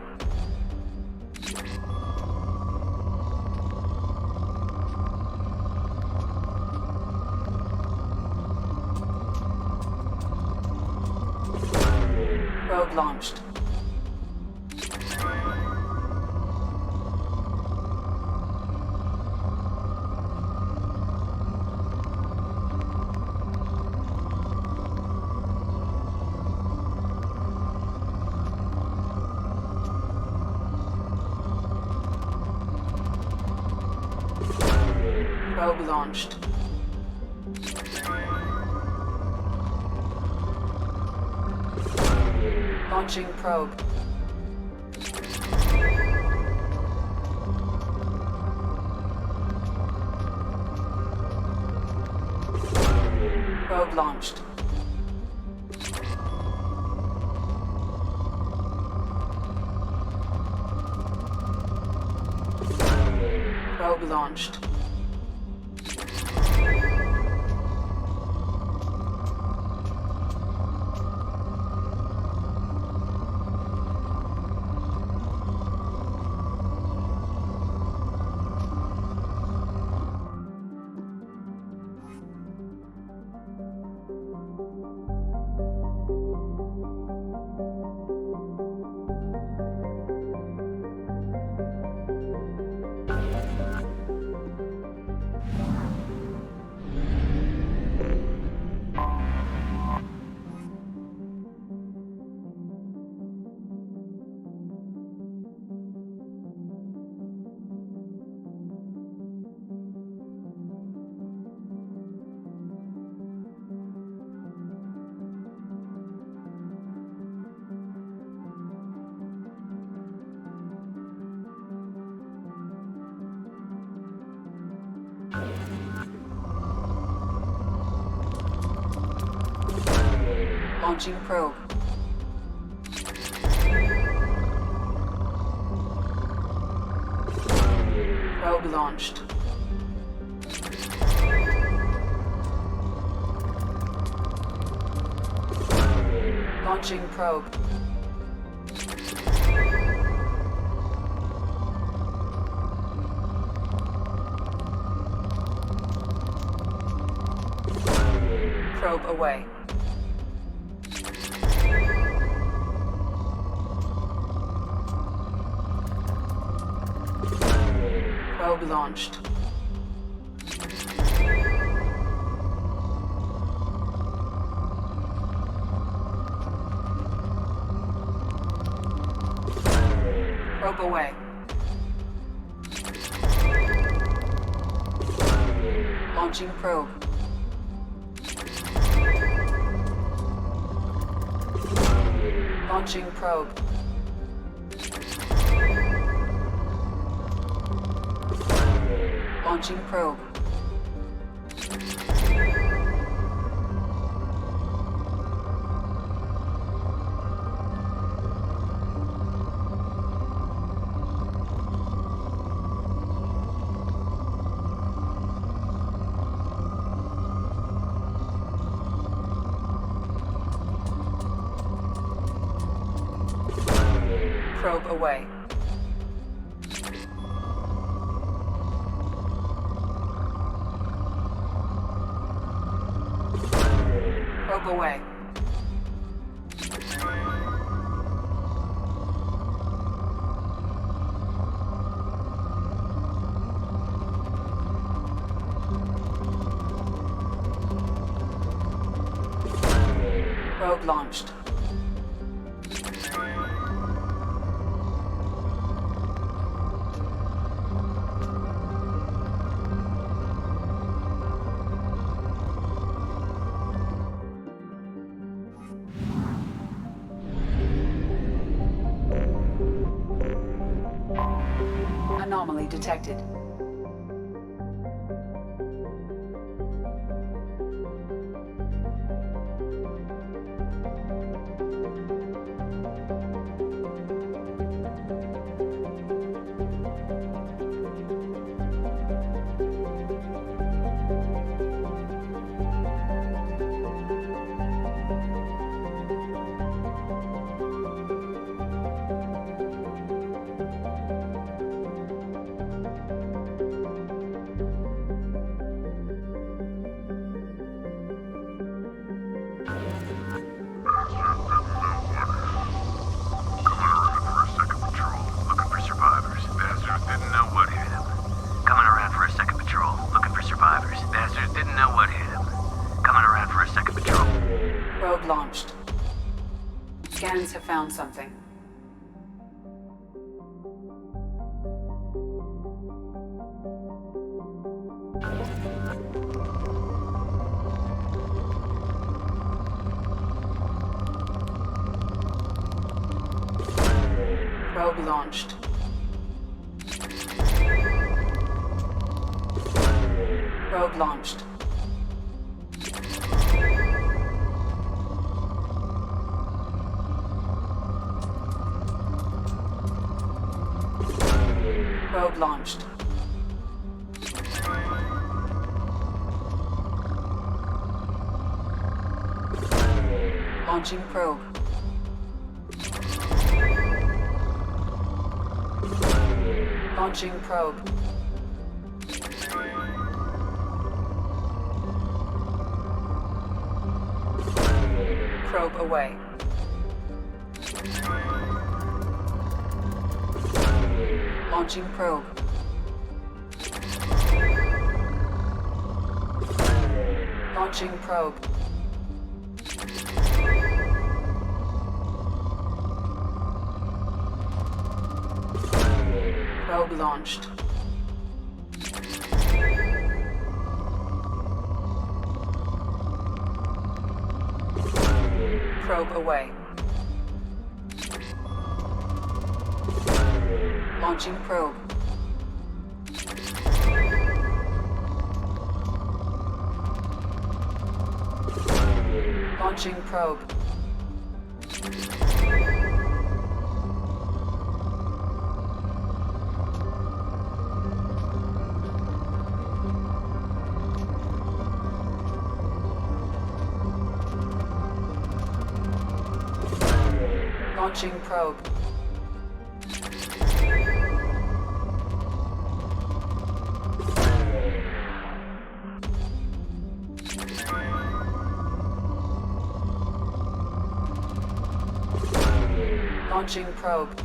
Probe launched. Probe launched. Launching probe. Probe launched. Probe launched. Launching probe. Probe launched. Launching probe. Probe away. Probe launched. Probe away. Launching probe. Launching probe. Launching probe. Probe away. Probe away. Probe launched. Anomaly detected. Probe launched. Scans have found something. Probe launched. Probe launched. Probe launched. Launching probe. Launching probe. Probe away. Launching probe. Launching probe. Probe launched. Probe away. Launching probe. Launching probe. Launching probe. Launching probe.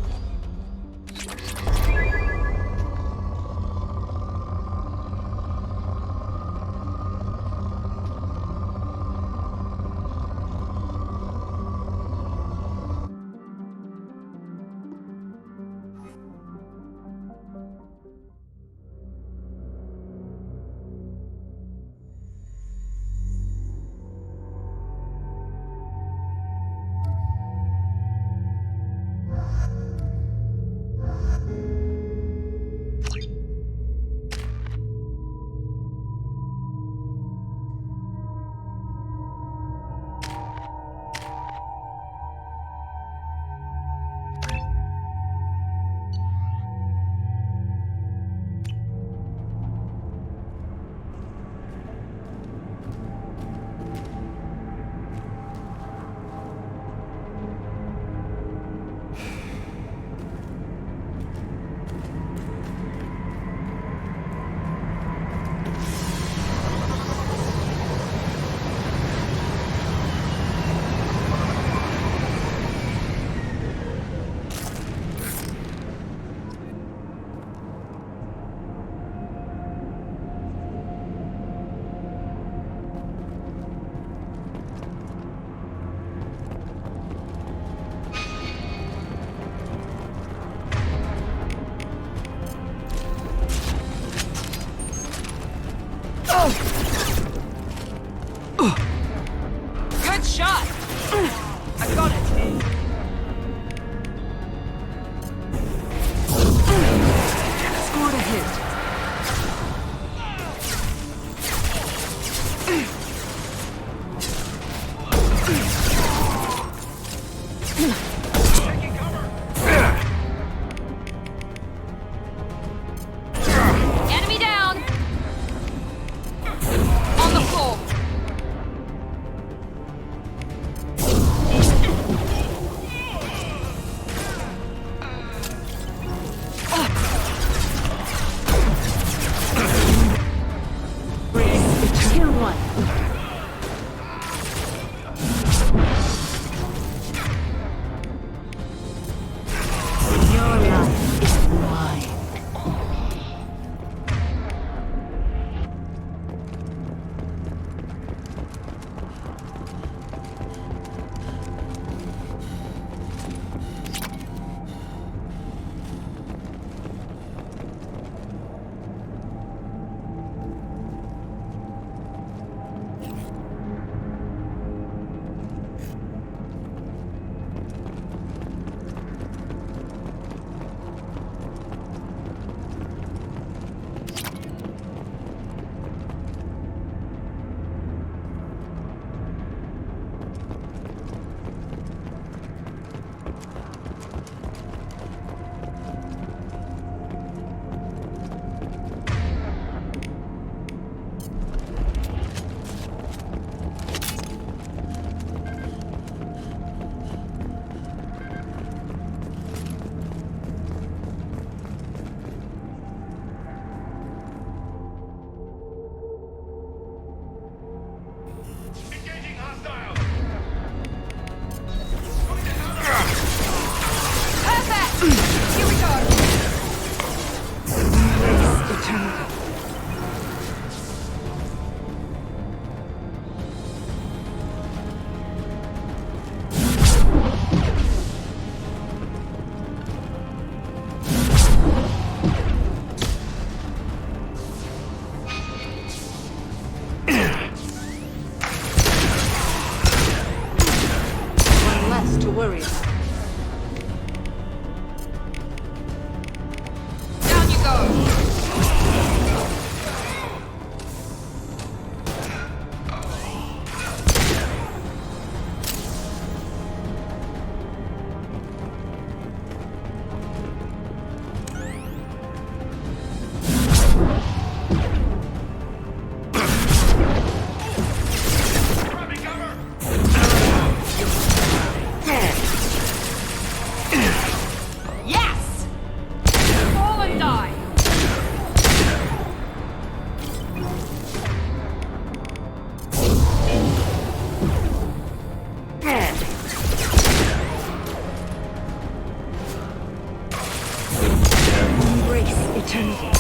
eternity.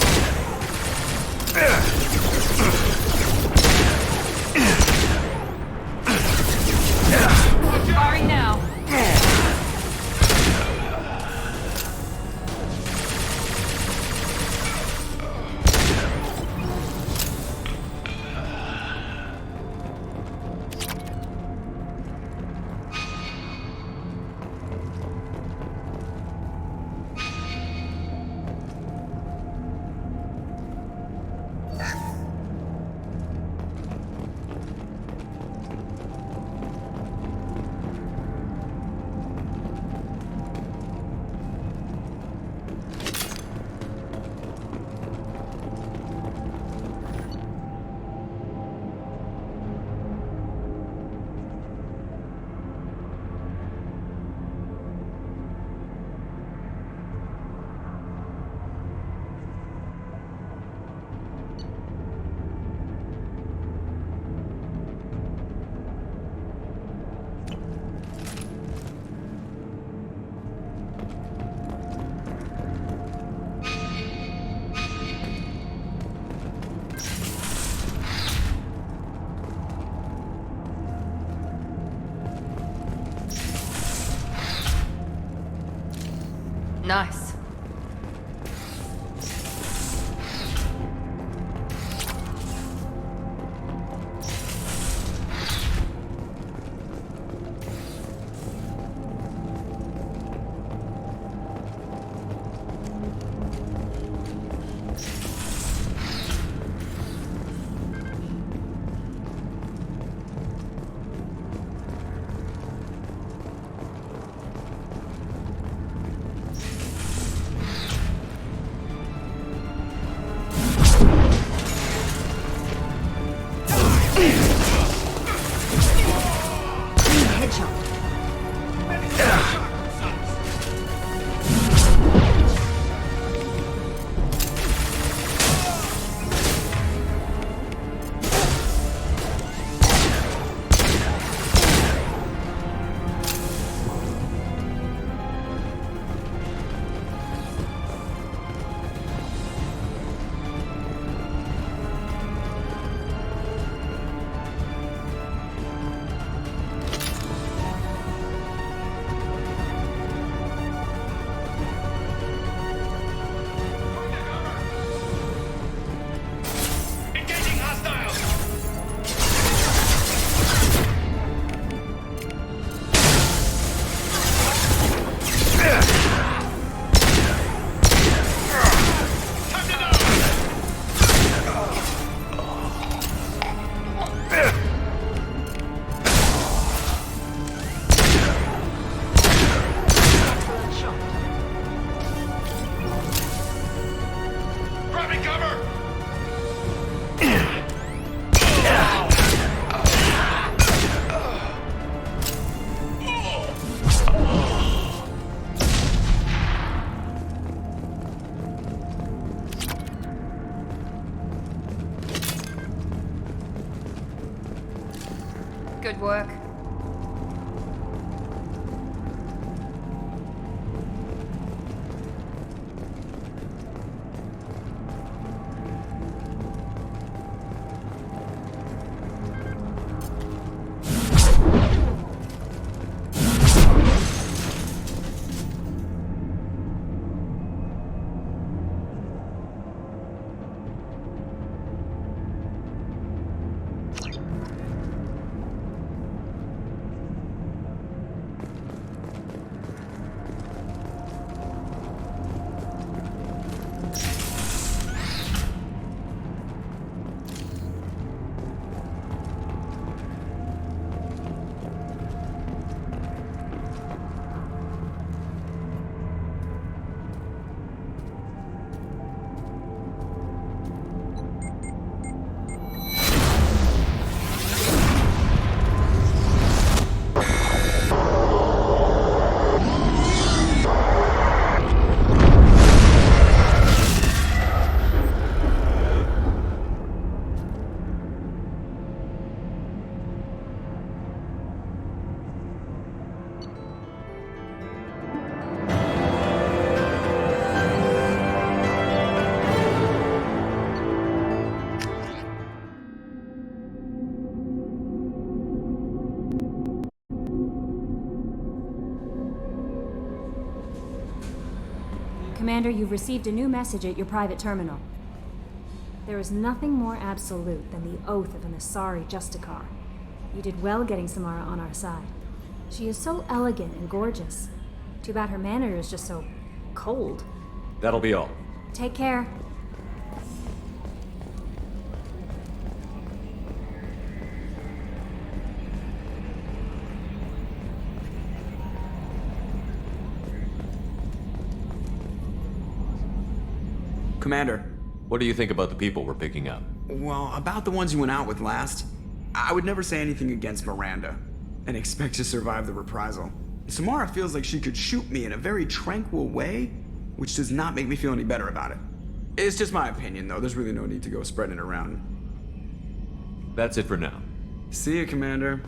Firing now. Nice. Good work. Commander, you've received a new message at your private terminal. There is nothing more absolute than the oath of an Asari Justicar. You did well getting Samara on our side. She is so elegant and gorgeous. Too bad her manner is just so cold. That'll be all. Take care. Commander. What do you think about the people we're picking up? Well, about the ones you went out with last, I would never say anything against Miranda and expect to survive the reprisal. Samara feels like she could shoot me in a very tranquil way, which does not make me feel any better about it. It's just my opinion, though. There's really no need to go spreading it around. That's it for now. See you, Commander.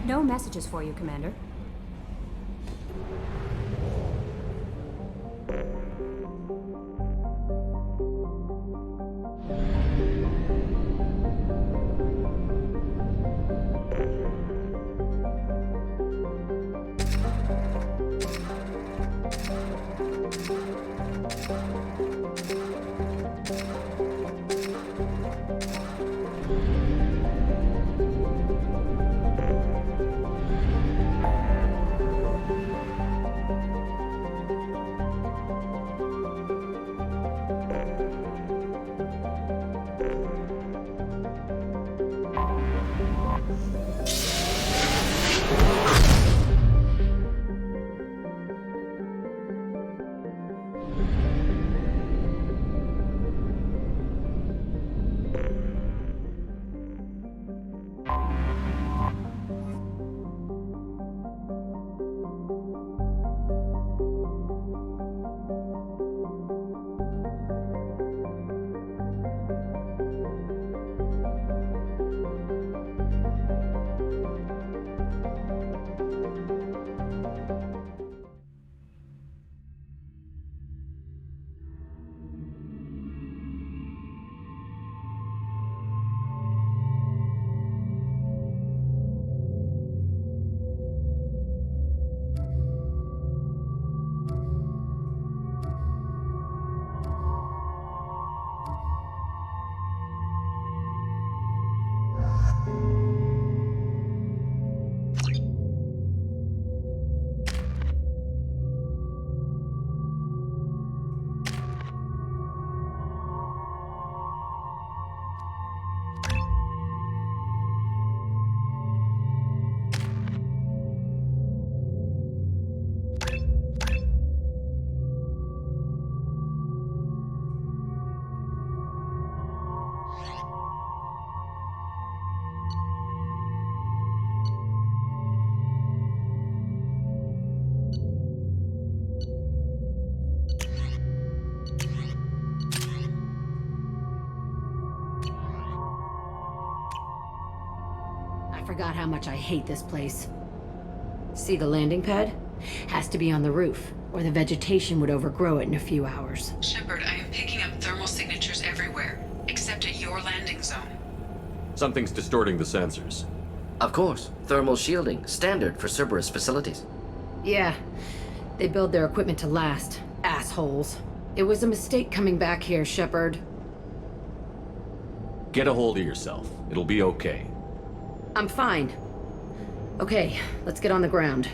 No messages for you, Commander. forgot how much I hate this place. See the landing pad? Has to be on the roof, or the vegetation would overgrow it in a few hours. Shepard, I am picking up thermal signatures everywhere, except at your landing zone. Something's distorting the sensors. Of course. Thermal shielding, standard for Cerberus facilities. Yeah, they build their equipment to last. Assholes. It was a mistake coming back here, Shepard. Get a hold of yourself. It'll be okay. I'm fine. Okay, let's get on the ground.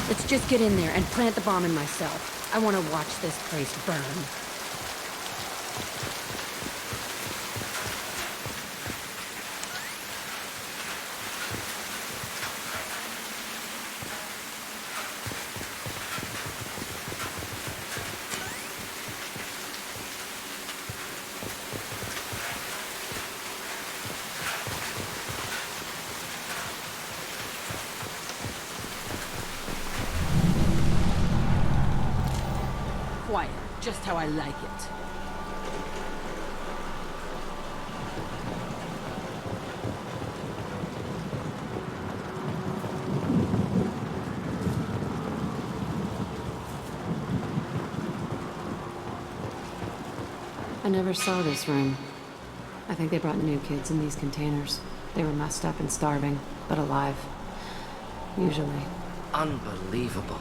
Let's just get in there and plant the bomb in myself. I want to watch this place burn. Quiet, just how I like it. I never saw this room. I think they brought new kids in these containers. They were messed up and starving, but alive. Usually. Unbelievable.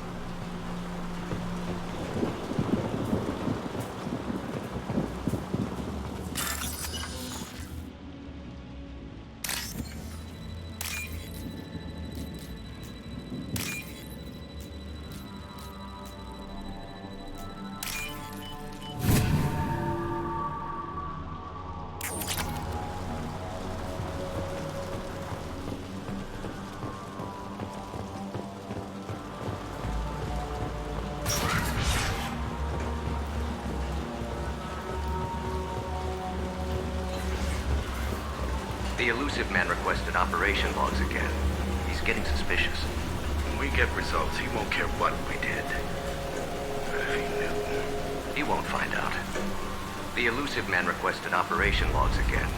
The elusive man requested operation logs again. He's getting suspicious. When we get results, he won't care what we did. If he knew. He won't find out. The elusive man requested operation logs again.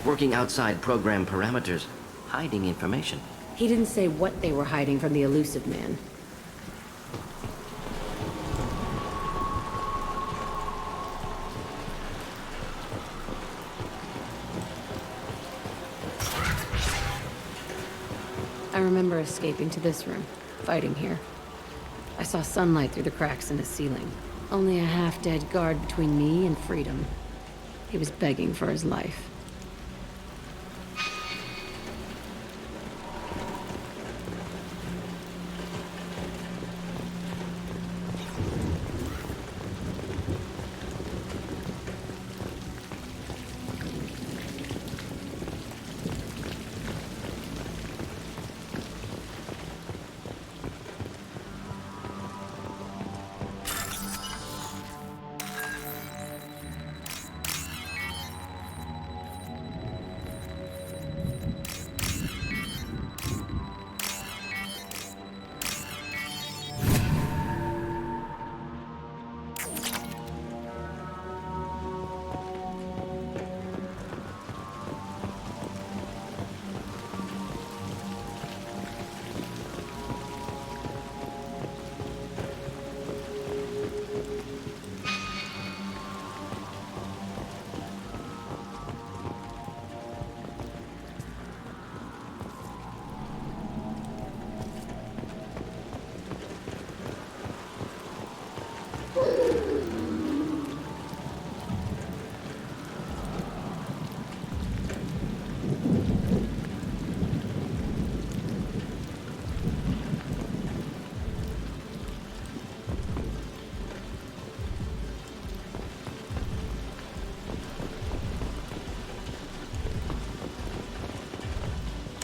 Working outside program parameters, hiding information. He didn't say what they were hiding from the elusive man. I remember escaping to this room, fighting here. I saw sunlight through the cracks in the ceiling. Only a half-dead guard between me and freedom. He was begging for his life.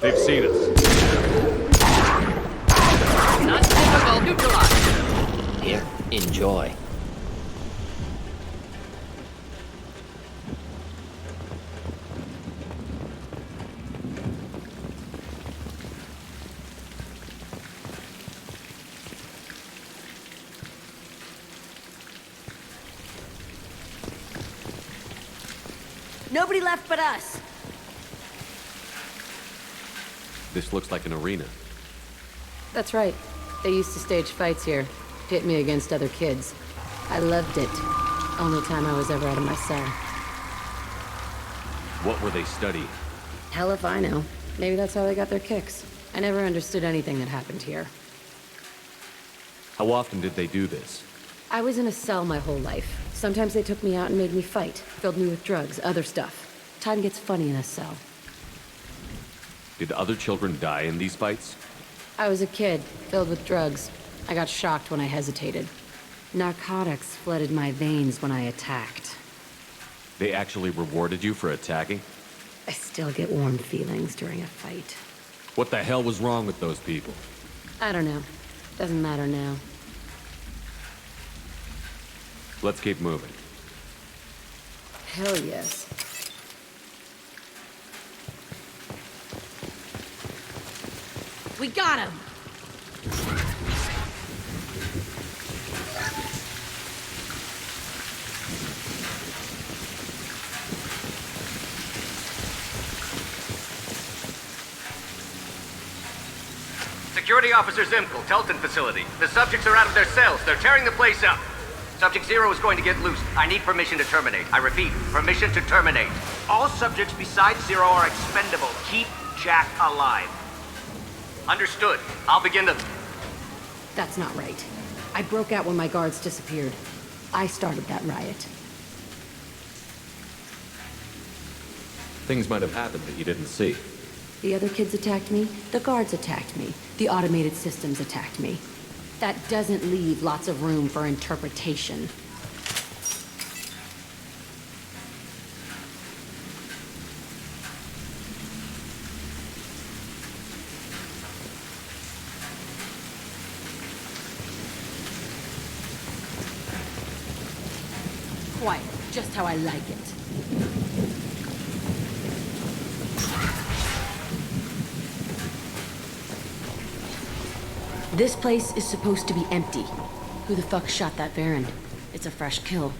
They've seen us. Not difficult. Neutralize. Here, enjoy. Nobody left but us. This looks like an arena. That's right. They used to stage fights here, pit me against other kids. I loved it. Only time I was ever out of my cell. What were they studying? Hell if I know. Maybe that's how they got their kicks. I never understood anything that happened here. How often did they do this? I was in a cell my whole life. Sometimes they took me out and made me fight, filled me with drugs, other stuff. Time gets funny in a cell. Did other children die in these fights? I was a kid, filled with drugs. I got shocked when I hesitated. Narcotics flooded my veins when I attacked. They actually rewarded you for attacking? I still get warm feelings during a fight. What the hell was wrong with those people? I don't know. Doesn't matter now. Let's keep moving. Hell yes. We got him! Security Officer Zimkel, Telton facility. The subjects are out of their cells. They're tearing the place up. Subject Zero is going to get loose. I need permission to terminate. I repeat, permission to terminate. All subjects besides Zero are expendable. Keep Jack alive. Understood. I'll begin the... That's not right. I broke out when my guards disappeared. I started that riot. Things might have happened that you didn't see. The other kids attacked me, the guards attacked me, the automated systems attacked me. That doesn't leave lots of room for interpretation. Quiet, just how I like it. This place is supposed to be empty. Who the fuck shot that Baron? It's a fresh kill.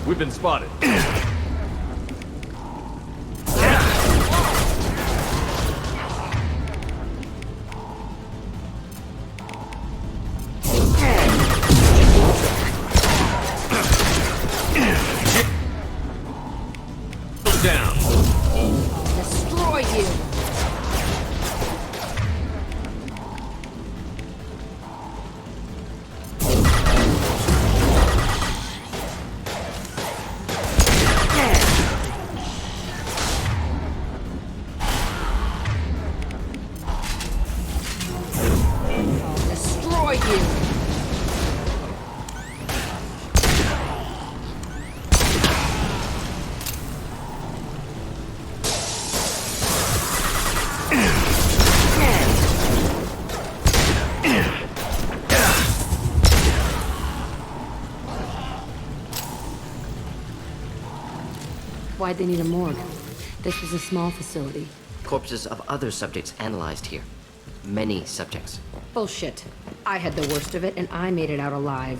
We've been spotted. Down. Destroy you! Destroy you! Why'd they need a morgue? This was a small facility. Corpses of other subjects analyzed here. Many subjects. Bullshit. I had the worst of it, and I made it out alive.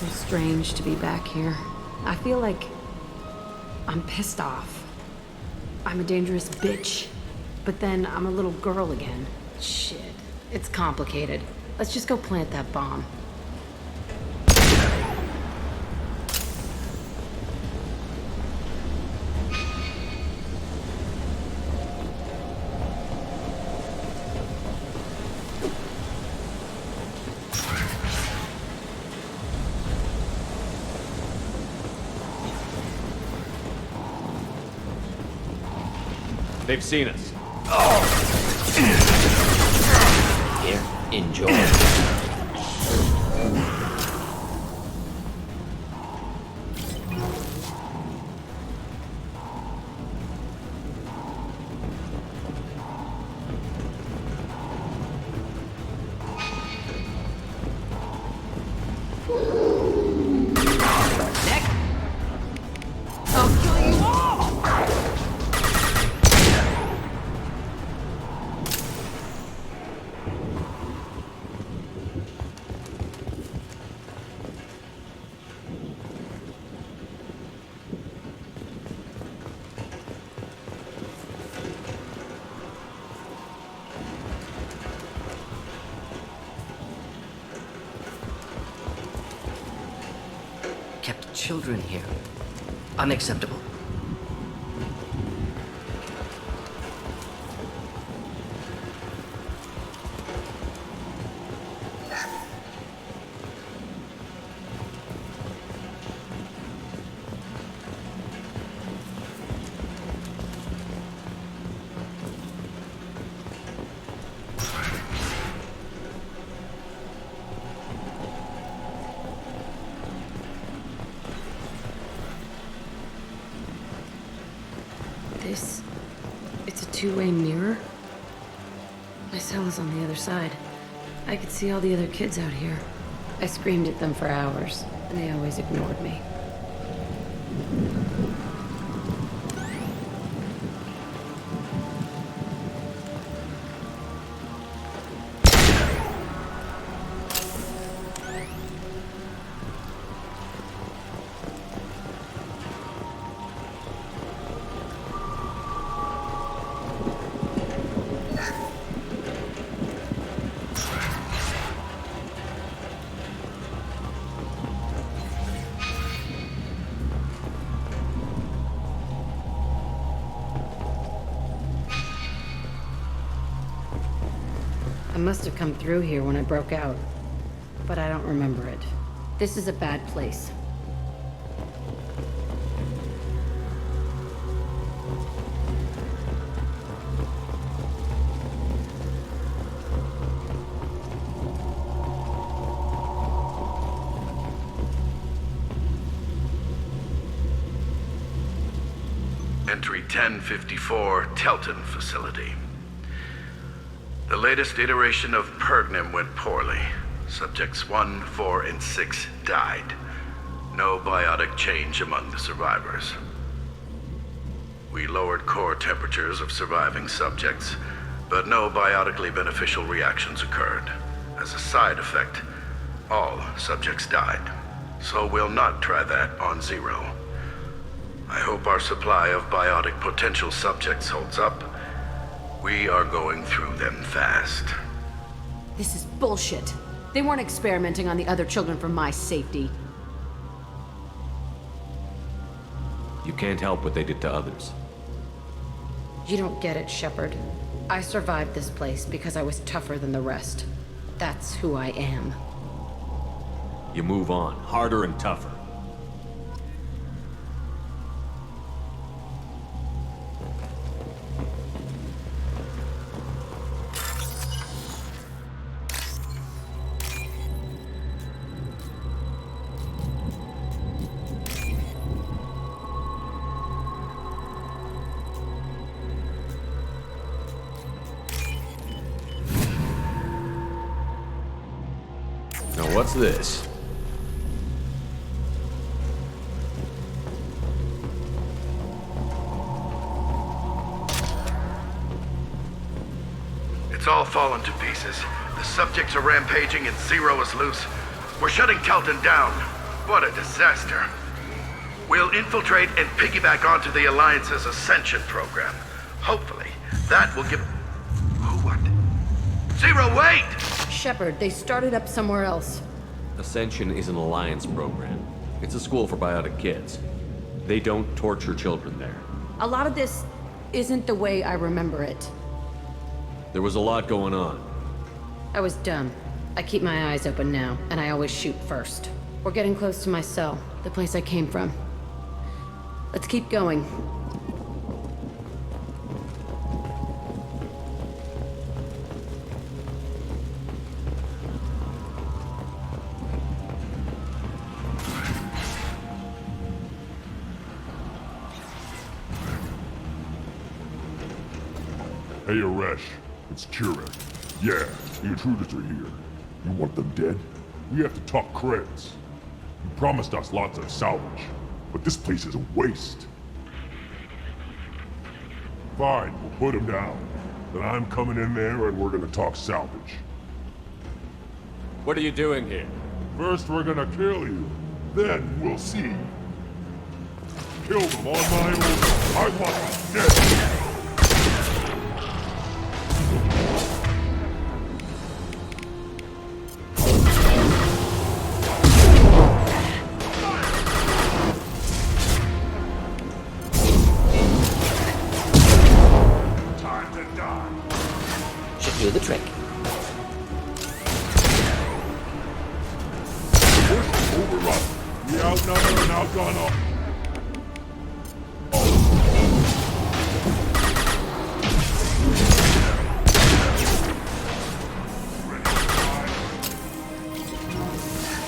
so strange to be back here. I feel like I'm pissed off. I'm a dangerous bitch, but then I'm a little girl again. Shit, it's complicated. Let's just go plant that bomb. They've seen us. Here, enjoy. Kept children here. Unacceptable. It's a two-way mirror? My cell is on the other side. I could see all the other kids out here. I screamed at them for hours, and they always ignored me. I must have come through here when I broke out, but I don't remember it. This is a bad place. Entry 1054, Telton facility. The latest iteration of Pergnim went poorly. Subjects 1, 4, and 6 died. No biotic change among the survivors. We lowered core temperatures of surviving subjects, but no biotically beneficial reactions occurred. As a side effect, all subjects died. So we'll not try that on Zero. I hope our supply of biotic potential subjects holds up. We are going through them fast. This is bullshit. They weren't experimenting on the other children for my safety. You can't help what they did to others. You don't get it, Shepard. I survived this place because I was tougher than the rest. That's who I am. You move on, harder and tougher. Now what's this? It's all fallen to pieces. The subjects are rampaging and Zero is loose. We're shutting Telton down. What a disaster. We'll infiltrate and piggyback onto the Alliance's Ascension program. Hopefully, that will give... What? Zero, wait! Shepard, they started up somewhere else. Ascension is an Alliance program. It's a school for biotic kids. They don't torture children there. A lot of this isn't the way I remember it. There was a lot going on. I was dumb. I keep my eyes open now, and I always shoot first. We're getting close to my cell, the place I came from. Let's keep going. Hey, Aresh. It's Kira. Yeah, the intruders are here. You want them dead? We have to talk creds. You promised us lots of salvage, but this place is a waste. Fine, we'll put them down. Then I'm coming in there and we're gonna talk salvage. What are you doing here? First we're gonna kill you. Then we'll see. Kill them on my order. I want them dead. Do the trick. Overrun. We outnumber and outgun all.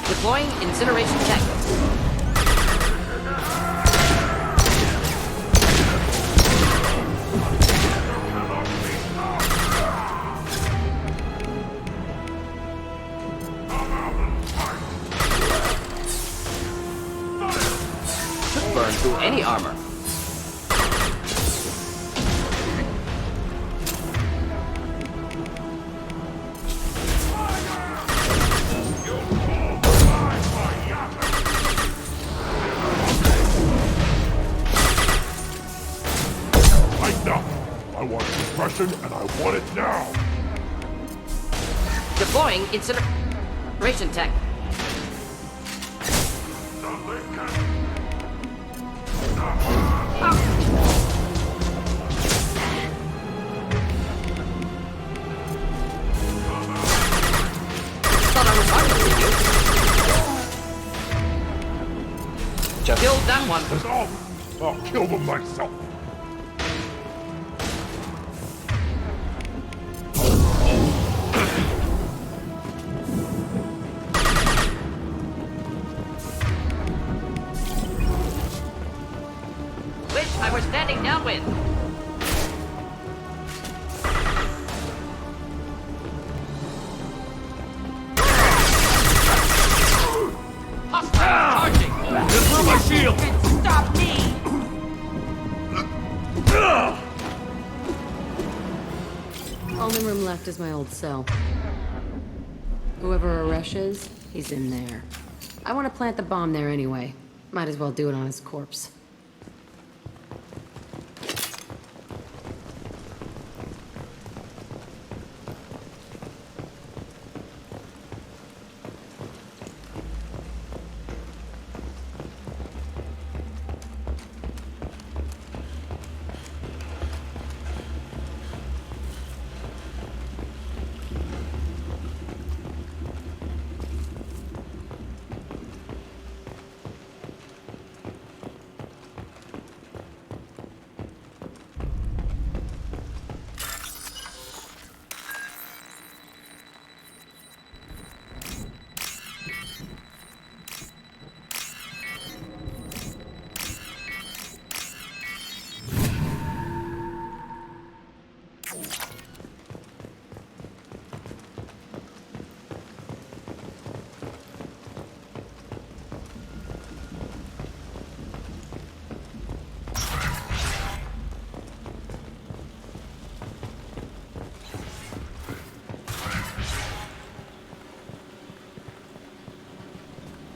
Deploying incineration tech. Burn through any armor. Enough! I want suppression and I want it now! Deploying incineration tech. Killed that one. I'll kill them myself. Wish I were standing downwind. Hostile charging. Just through my shield. Stop me. Only room left is my old cell. Whoever Aresh is, he's in there. I want to plant the bomb there anyway. Might as well do it on his corpse.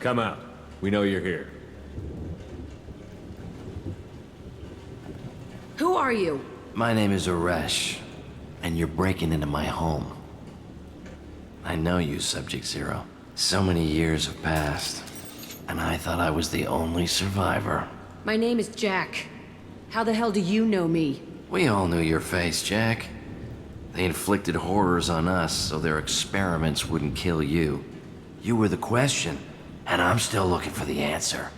Come out. We know you're here. Who are you? My name is Aresh, and you're breaking into my home. I know you, Subject Zero. So many years have passed, and I thought I was the only survivor. My name is Jack. How the hell do you know me? We all knew your face, Jack. They inflicted horrors on us so their experiments wouldn't kill you. You were the question, and I'm still looking for the answer.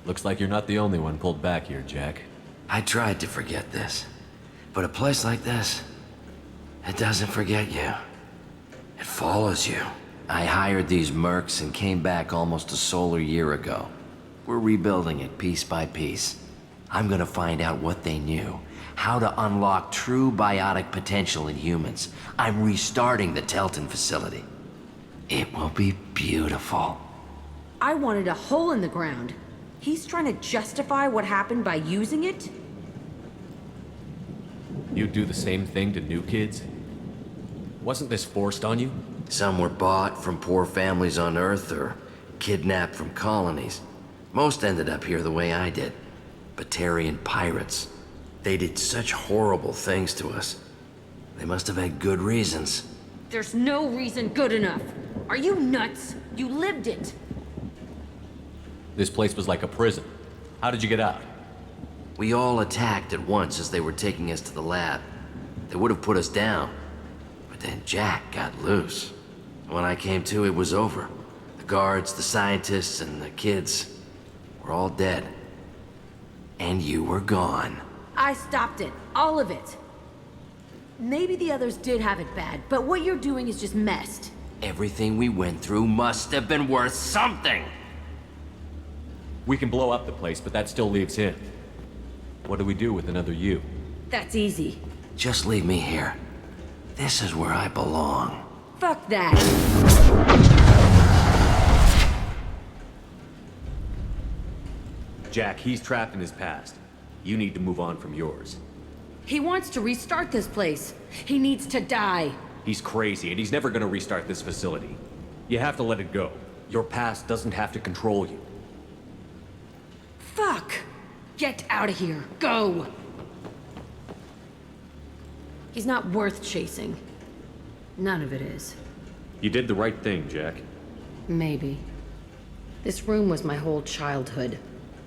Looks like you're not the only one pulled back here, Jack. I tried to forget this, but a place like this, it doesn't forget you. It follows you. I hired these mercs and came back almost a solar year ago. We're rebuilding it piece by piece. I'm gonna find out what they knew, how to unlock true biotic potential in humans. I'm restarting the Telton facility. It will be beautiful. I wanted a hole in the ground. He's trying to justify what happened by using it? You do the same thing to new kids? Wasn't this forced on you? Some were bought from poor families on Earth or kidnapped from colonies. Most ended up here the way I did. Batarian pirates. They did such horrible things to us. They must have had good reasons. There's no reason good enough. Are you nuts? You lived it. This place was like a prison. How did you get out? We all attacked at once as they were taking us to the lab. They would have put us down. But then Jack got loose. When I came to, it was over. The guards, the scientists, and the kids were all dead. And you were gone. I stopped it. All of it. Maybe the others did have it bad, but what you're doing is just messed. Everything we went through must have been worth something! We can blow up the place, but that still leaves him. What do we do with another you? That's easy. Just leave me here. This is where I belong. Fuck that. Jack, he's trapped in his past. You need to move on from yours. He wants to restart this place. He needs to die. He's crazy, and he's never gonna restart this facility. You have to let it go. Your past doesn't have to control you. Fuck! Get out of here. Go! He's not worth chasing. None of it is. You did the right thing, Jack. Maybe. This room was my whole childhood.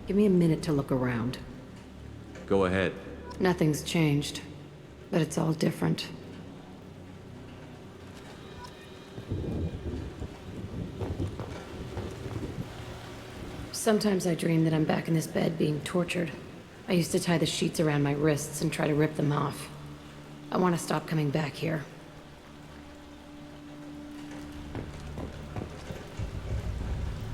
Give me a minute to look around. Go ahead. Nothing's changed, but it's all different. Sometimes I dream that I'm back in this bed being tortured. I used to tie the sheets around my wrists and try to rip them off. I want to stop coming back here.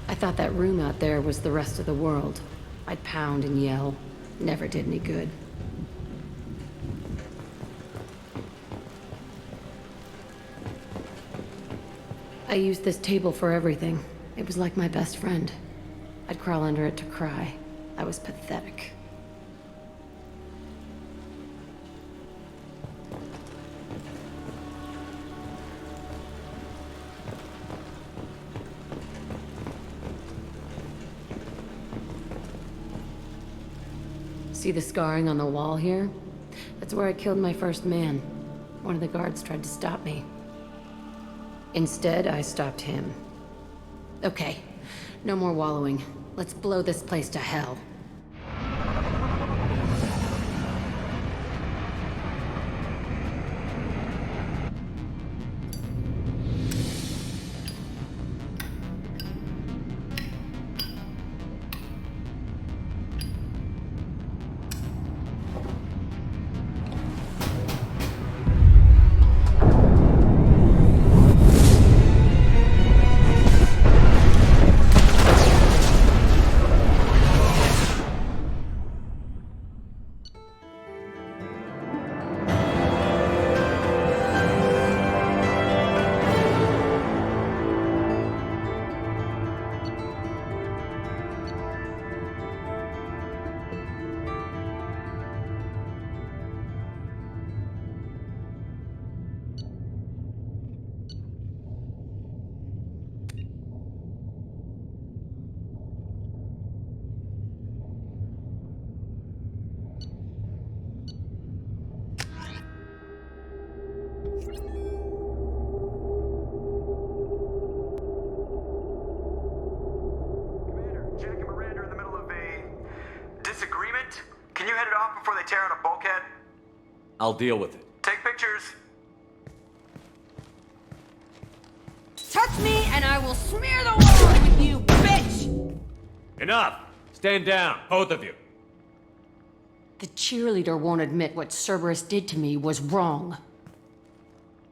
I thought that room out there was the rest of the world. I'd pound and yell. Never did any good. I used this table for everything. It was like my best friend. I'd crawl under it to cry. I was pathetic. See the scarring on the wall here? That's where I killed my first man. One of the guards tried to stop me. Instead, I stopped him. Okay, no more wallowing. Let's blow this place to hell. I'll deal with it. Take pictures. Touch me and I will smear the wall with you, bitch! Enough! Stand down, both of you. The cheerleader won't admit what Cerberus did to me was wrong.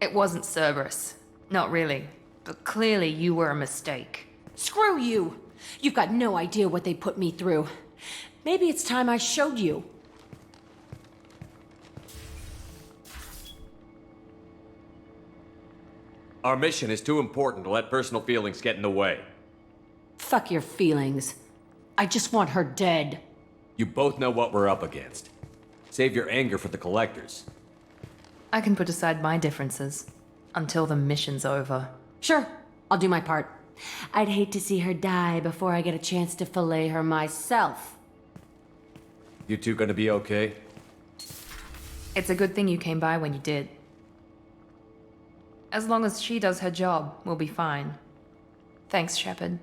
It wasn't Cerberus. Not really. But clearly you were a mistake. Screw you! You've got no idea what they put me through. Maybe it's time I showed you. Our mission is too important to let personal feelings get in the way. Fuck your feelings. I just want her dead. You both know what we're up against. Save your anger for the collectors. I can put aside my differences until the mission's over. Sure, I'll do my part. I'd hate to see her die before I get a chance to fillet her myself. You two gonna be okay? It's a good thing you came by when you did. As long as she does her job, we'll be fine. Thanks, Shepard.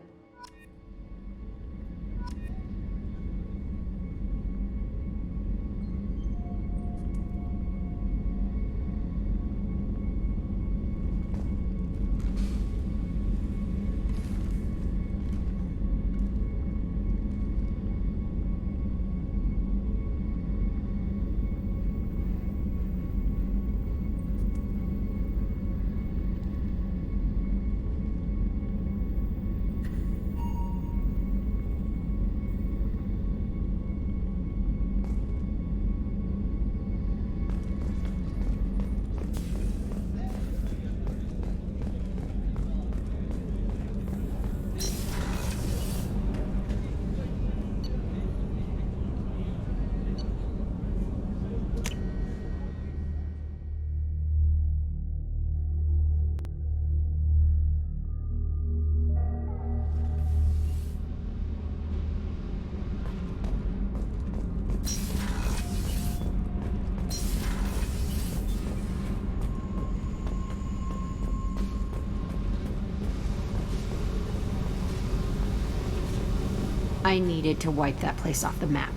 I needed to wipe that place off the map.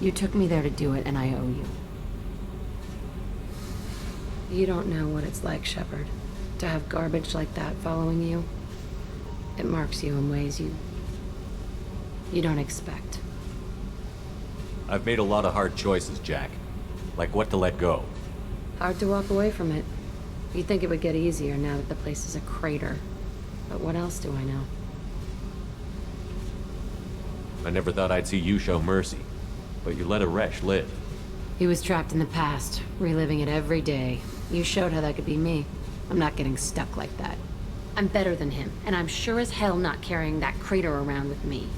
You took me there to do it, and I owe you. You don't know what it's like, Shepard, to have garbage like that following you. It marks you in ways you don't expect. I've made a lot of hard choices, Jack. Like what to let go. Hard to walk away from it. You'd think it would get easier now that the place is a crater. But what else do I know? I never thought I'd see you show mercy, but you let a wretch live. He was trapped in the past, reliving it every day. You showed how that could be me. I'm not getting stuck like that. I'm better than him, and I'm sure as hell not carrying that crater around with me.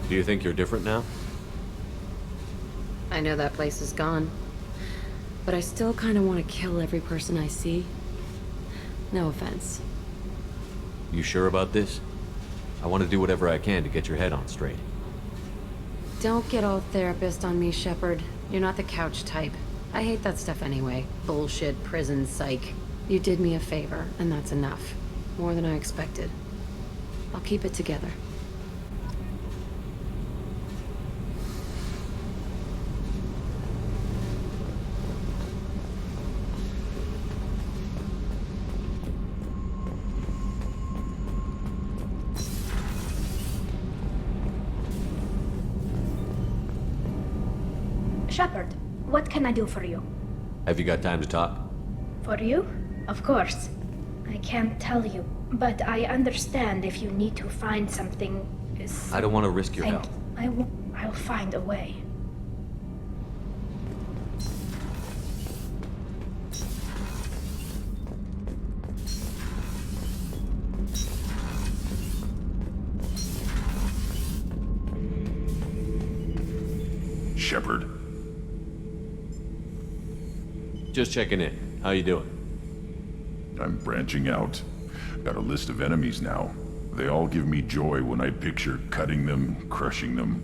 Do you think you're different now? I know that place is gone. But I still kind of want to kill every person I see. No offense. You sure about this? I want to do whatever I can to get your head on straight. Don't get all therapist on me, Shepard. You're not the couch type. I hate that stuff anyway. Bullshit, prison, psych. You did me a favor, and that's enough. More than I expected. I'll keep it together. Shepard, what can I do for you? Have you got time to talk? For you? Of course. I can't tell you, but I understand if you need to find something is... I don't want to risk your health. I'll find a way. Shepard. Just checking in. How you doing? I'm branching out. Got a list of enemies now. They all give me joy when I picture cutting them, crushing them.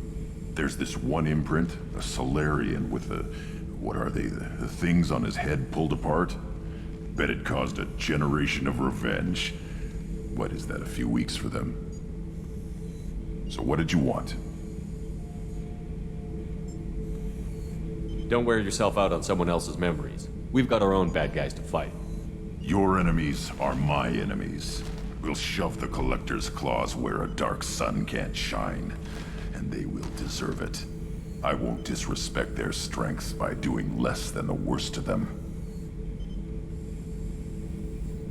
There's this one imprint, a Solarian with the... what are they? The things on his head pulled apart? Bet it caused a generation of revenge. What is that, a few weeks for them? So what did you want? Don't wear yourself out on someone else's memories. We've got our own bad guys to fight. Your enemies are my enemies. We'll shove the Collector's claws where a dark sun can't shine, and they will deserve it. I won't disrespect their strengths by doing less than the worst of them.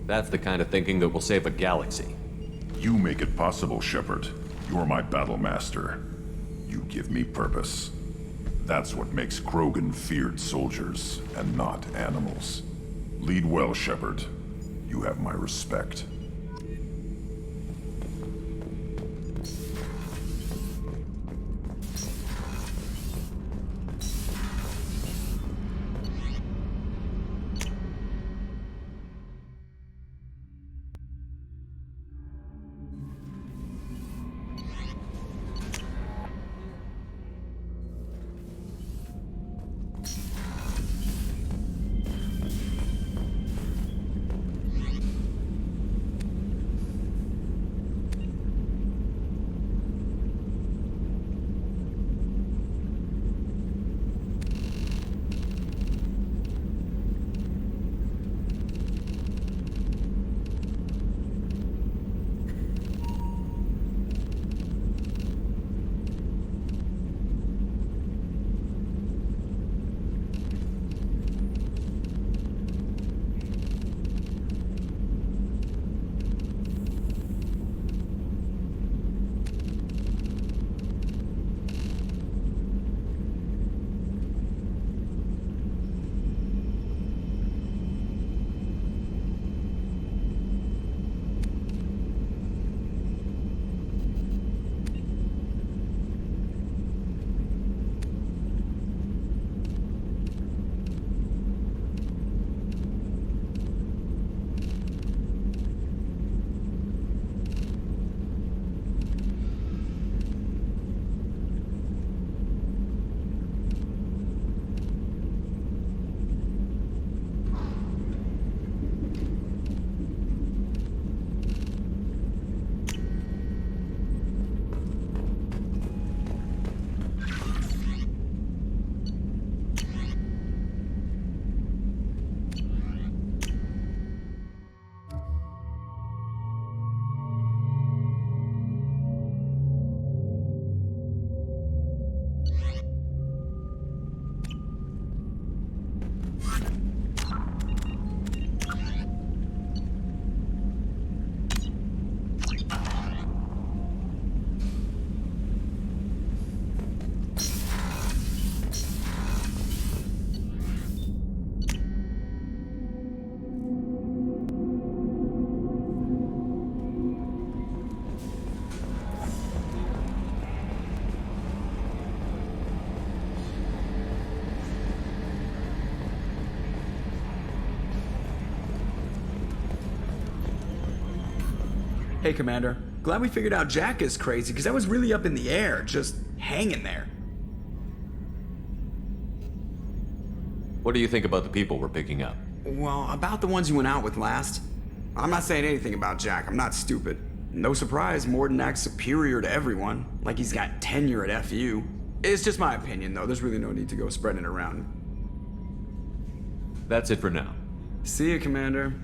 That's the kind of thinking that will save a galaxy. You make it possible, Shepard. You're my battle master. You give me purpose. That's what makes Krogan feared soldiers, and not animals. Lead well, Shepard. You have my respect. Hey, Commander. Glad we figured out Jack is crazy, because I was really up in the air, just hanging there. What do you think about the people we're picking up? Well, about the ones you went out with last. I'm not saying anything about Jack. I'm not stupid. No surprise, Morden acts superior to everyone, like he's got tenure at FU. It's just my opinion, though. There's really no need to go spreading it around. That's it for now. See you, Commander.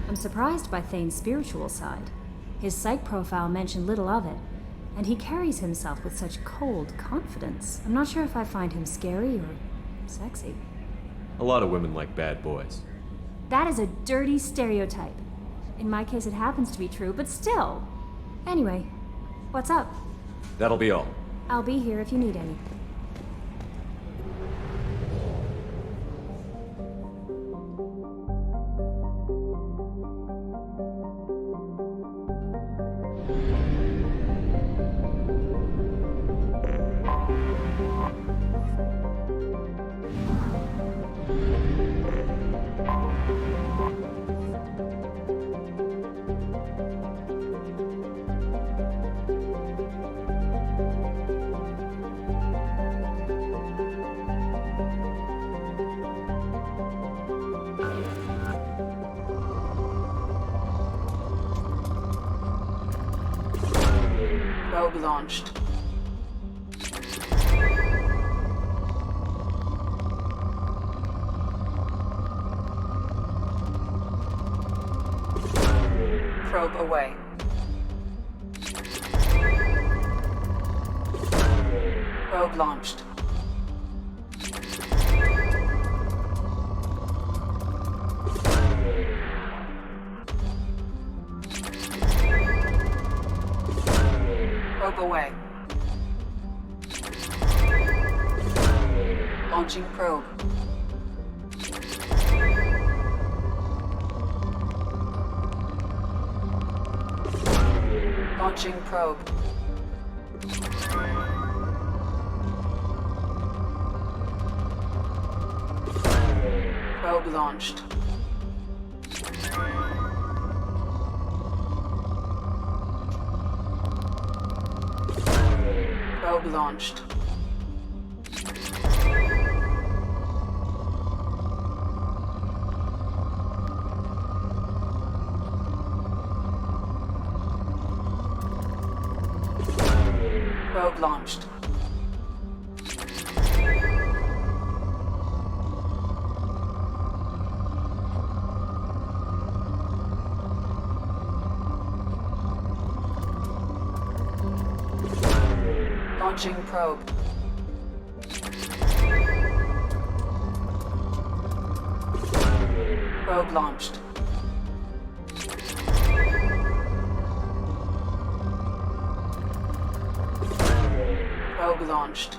I'm surprised by Thane's spiritual side. His psych profile mentioned little of it, and he carries himself with such cold confidence. I'm not sure if I find him scary or sexy. A lot of women like bad boys. That is a dirty stereotype. In my case, it happens to be true, but still. Anyway, what's up? That'll be all. I'll be here if you need any. Probe launched. Probe away. Probe launched. Probe away. Launching probe. Launching probe. Probe launched. Probe launched. Probe launched. Launching probe. Probe launched. Probe launched.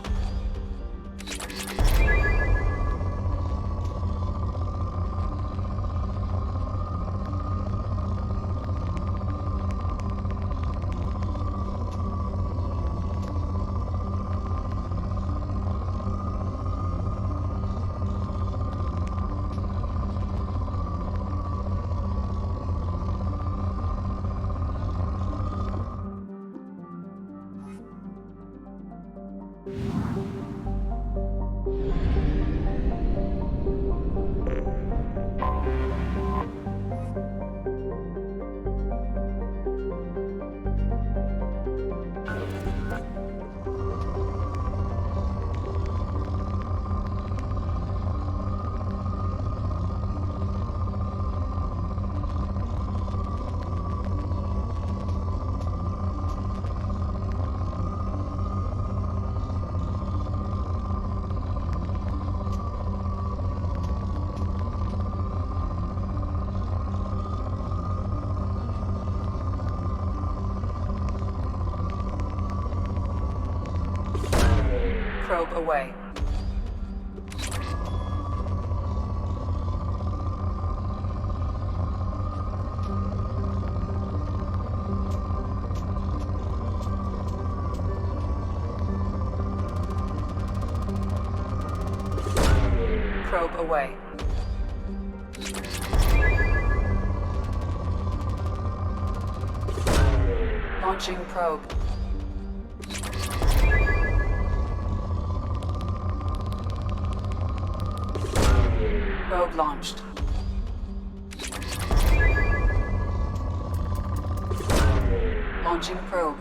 Probe away. Probe away. Launching probe. Probe launched. Launching probe.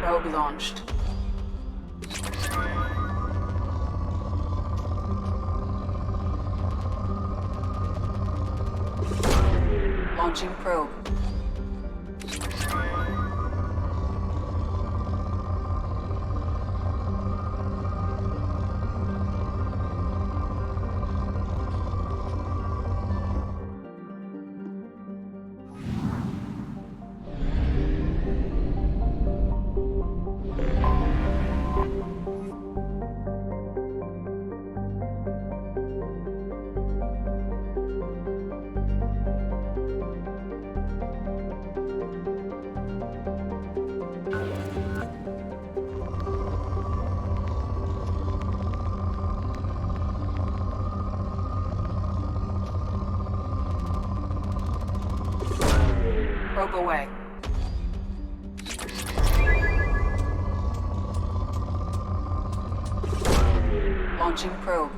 Probe launched. Launching probe. Probe away. Launching probe.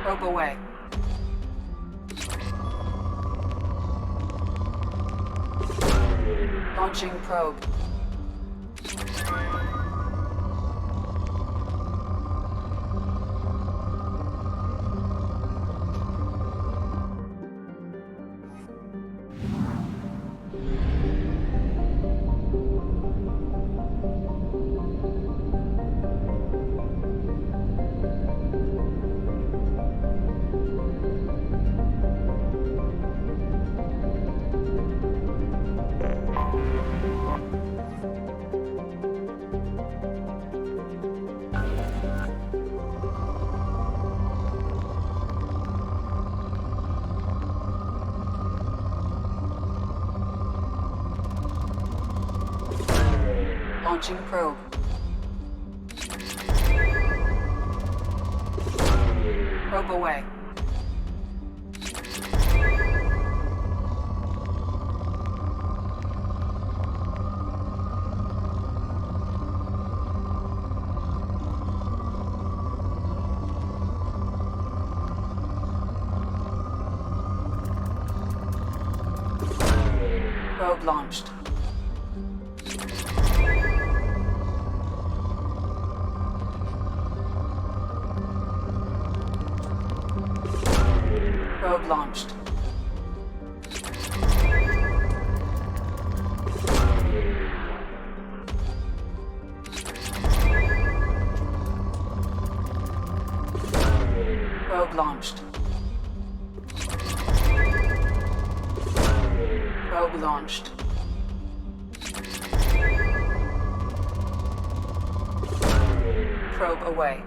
Probe away. Launching probe. Launching probe. Probe away. Probe launched. Probe launched. Probe launched. Probe launched. Probe away.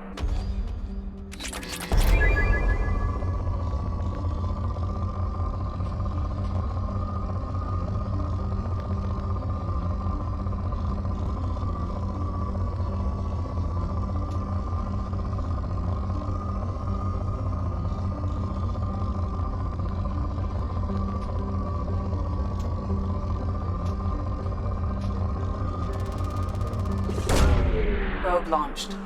Probe launched.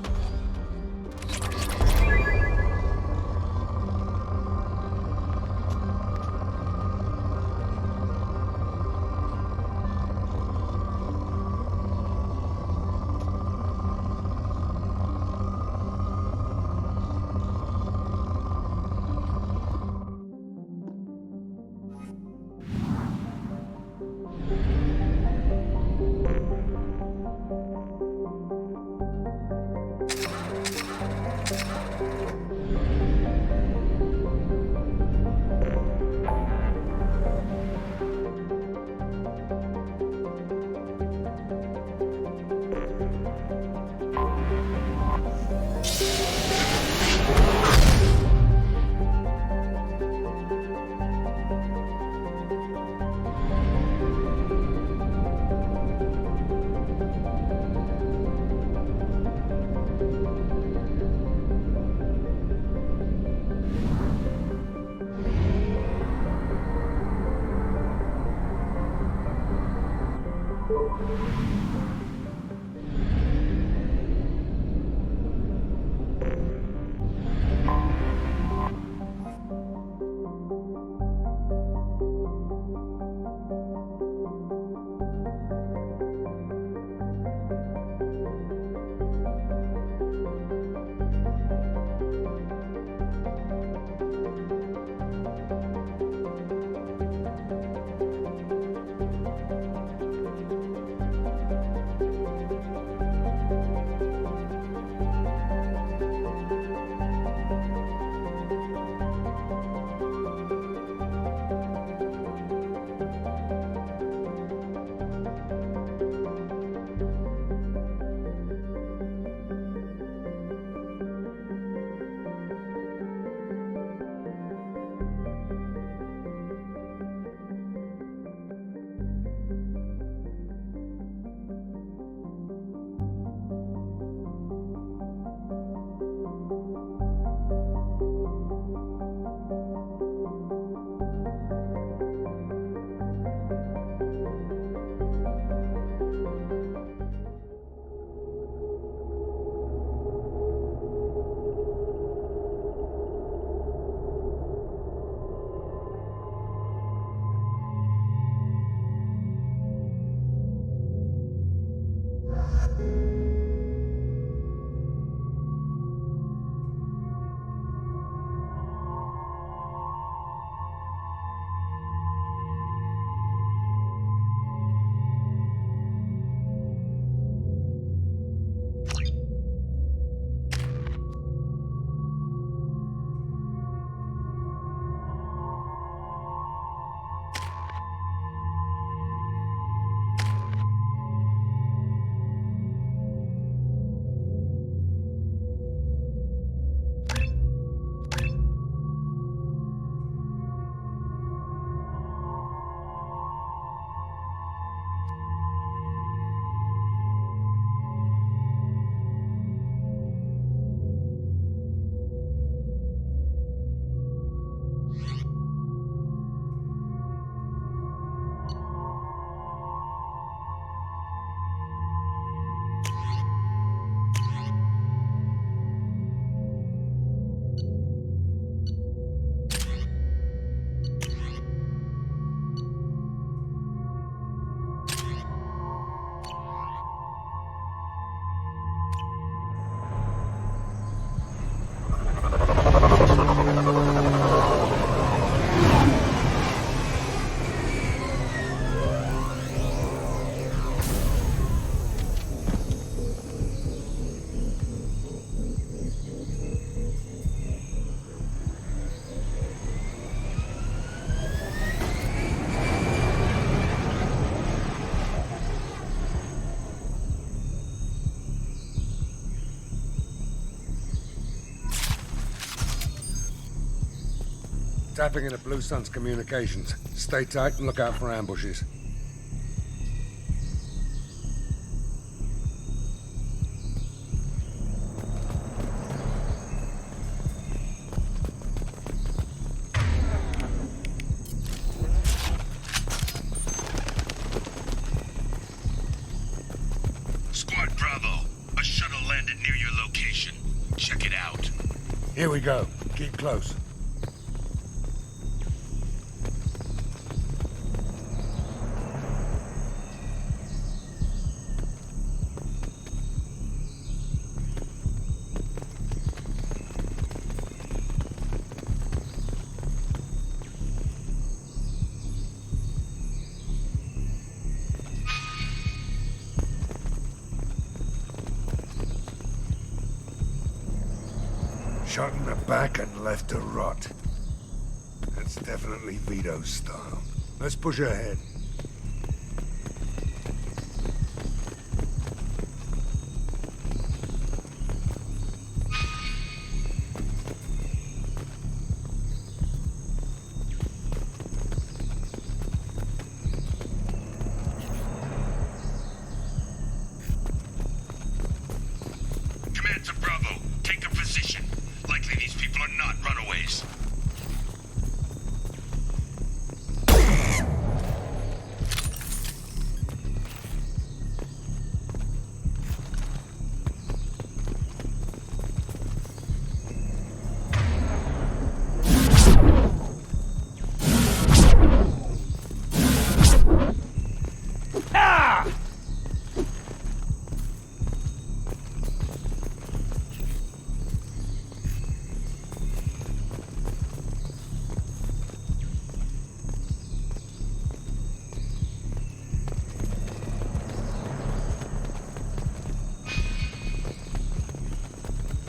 Tapping into Blue Sun's communications. Stay tight and look out for ambushes. Squad Bravo, a shuttle landed near your location. Check it out. Here we go. Keep close. Shot in the back and left to rot. That's definitely Vito's style. Let's push ahead. Command to Bravo, take a position. Likely these people are not runaways.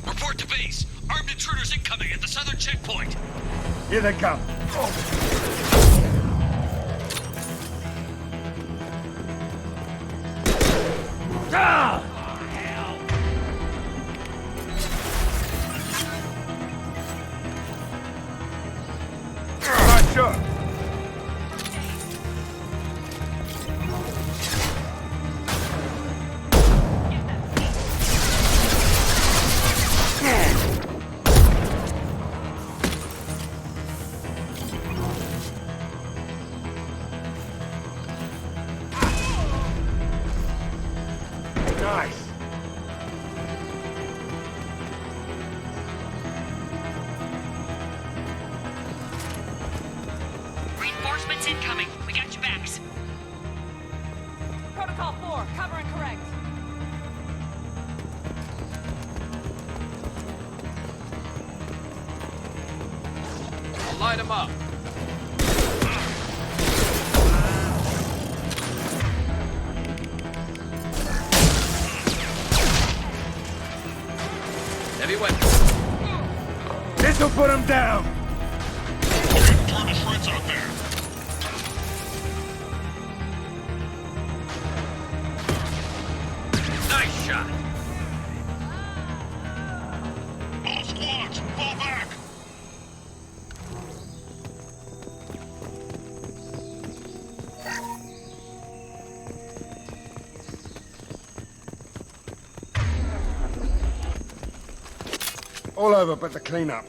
Report to base. Armed intruders incoming at the southern checkpoint. Here they come. Ah! Nice shot. Nice. Reinforcements incoming. We got your backs. Protocol 4, cover and correct. I'll light him up. Heavy weapon. This'll put him down! Turn the shreds out there! Nice shot. All squads, fall back! All over but the cleanup.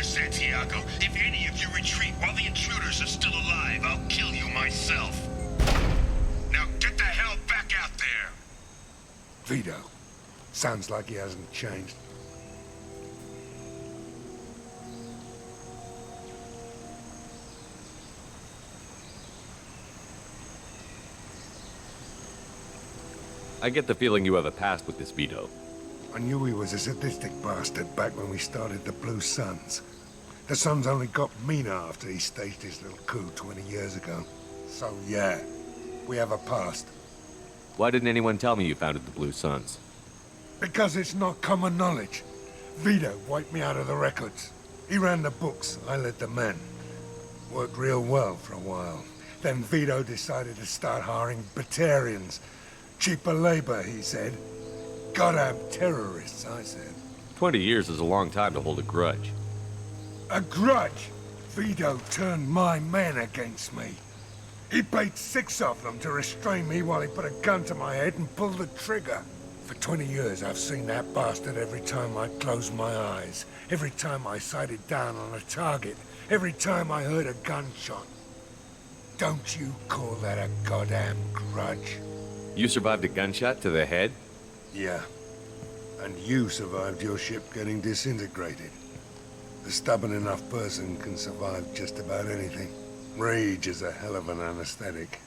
Santiago, if any of you retreat while the intruders are still alive, I'll kill you myself. Now get the hell back out there! Vito. Sounds like he hasn't changed. I get the feeling you have a past with this Vito. I knew he was a sadistic bastard back when we started the Blue Suns. The Suns only got meaner after he staged his little coup 20 years ago. So yeah, we have a past. Why didn't anyone tell me you founded the Blue Suns? Because it's not common knowledge. Vito wiped me out of the records. He ran the books, I led the men. Worked real well for a while. Then Vito decided to start hiring Batarians. Cheaper labor, he said. Goddamn terrorists, I said. 20 years is a long time to hold a grudge. A grudge? Vito turned my men against me. He paid 6 of them to restrain me while he put a gun to my head and pulled the trigger. For 20 years, I've seen that bastard every time I closed my eyes. Every time I sighted down on a target. Every time I heard a gunshot. Don't you call that a goddamn grudge? You survived a gunshot to the head? Yeah. And you survived your ship getting disintegrated. A stubborn enough person can survive just about anything. Rage is a hell of an anesthetic.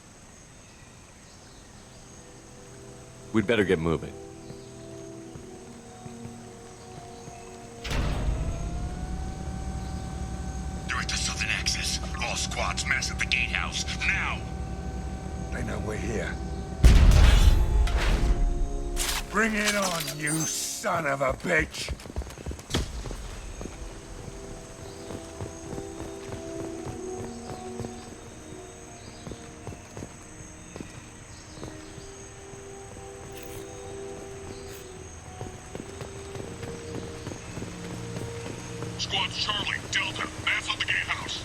We'd better get moving. They're at the southern axis. All squads mass at the gatehouse, now! They know we're here. Bring it on, you son of a bitch! Squad's Charlie, Delta, mass at the gatehouse.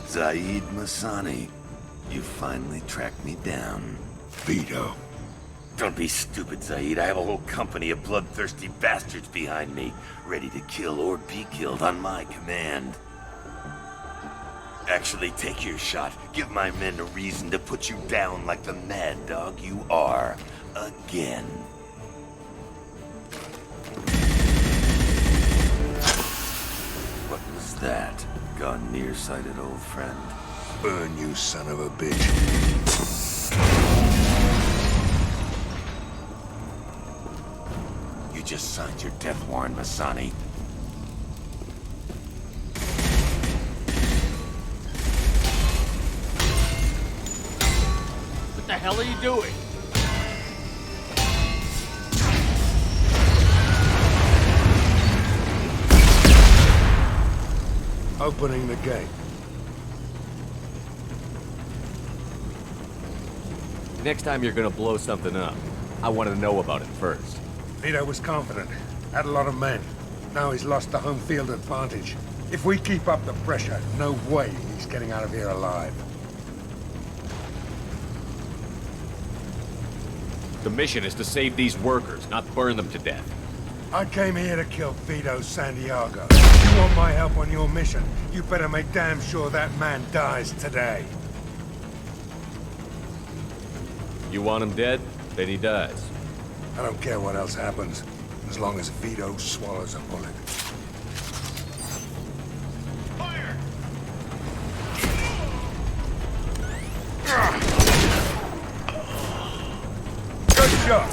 Zaid Masani, you finally tracked me down. Vito. Don't be stupid, Zaid. I have a whole company of bloodthirsty bastards behind me, ready to kill or be killed on my command. Actually, take your shot. Give my men a reason to put you down like the mad dog you are. Again. How's that? Gone nearsighted, old friend. Burn, you son of a bitch. You just signed your death warrant, Masani. What the hell are you doing? Opening the gate. Next time you're gonna blow something up, I want to know about it first. Vito was confident. Had a lot of men. Now he's lost the home field advantage. If we keep up the pressure, no way he's getting out of here alive. The mission is to save these workers, not burn them to death. I came here to kill Vito Santiago. If you want my help on your mission, you better make damn sure that man dies today. You want him dead? Then he dies. I don't care what else happens, as long as Vito swallows a bullet. Good shot!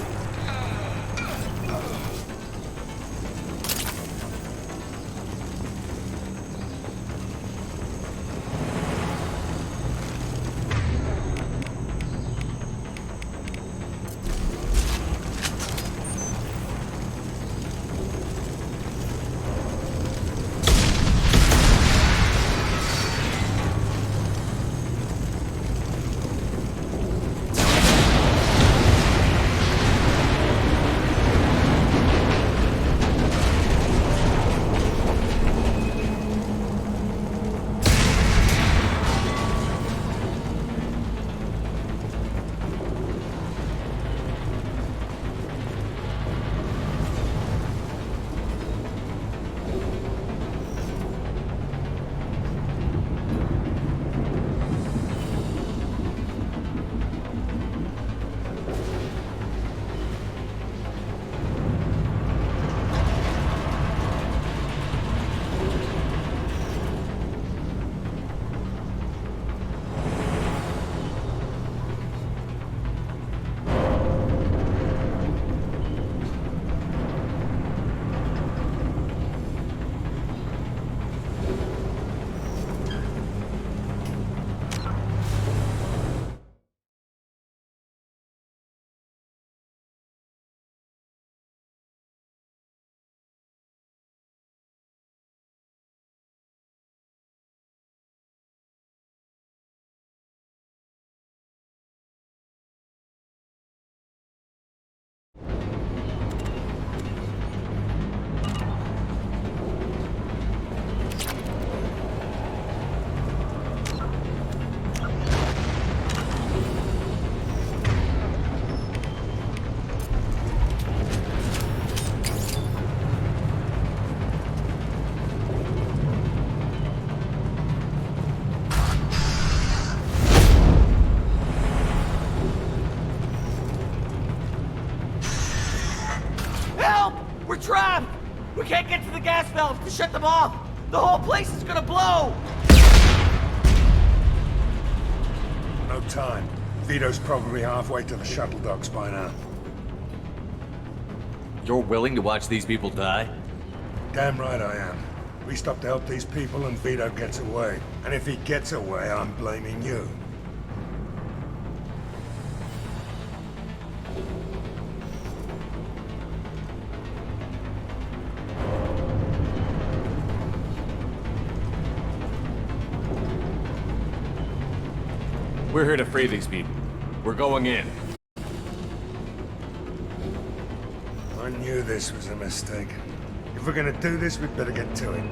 We're trapped! We can't get to the gas valves to shut them off! The whole place is gonna blow! No time. Vito's probably halfway to the shuttle docks by now. You're willing to watch these people die? Damn right I am. We stop to help these people and Vito gets away. And if he gets away, I'm blaming you. We're here to free these people. We're going in. I knew this was a mistake. If we're gonna do this, we'd better get to it.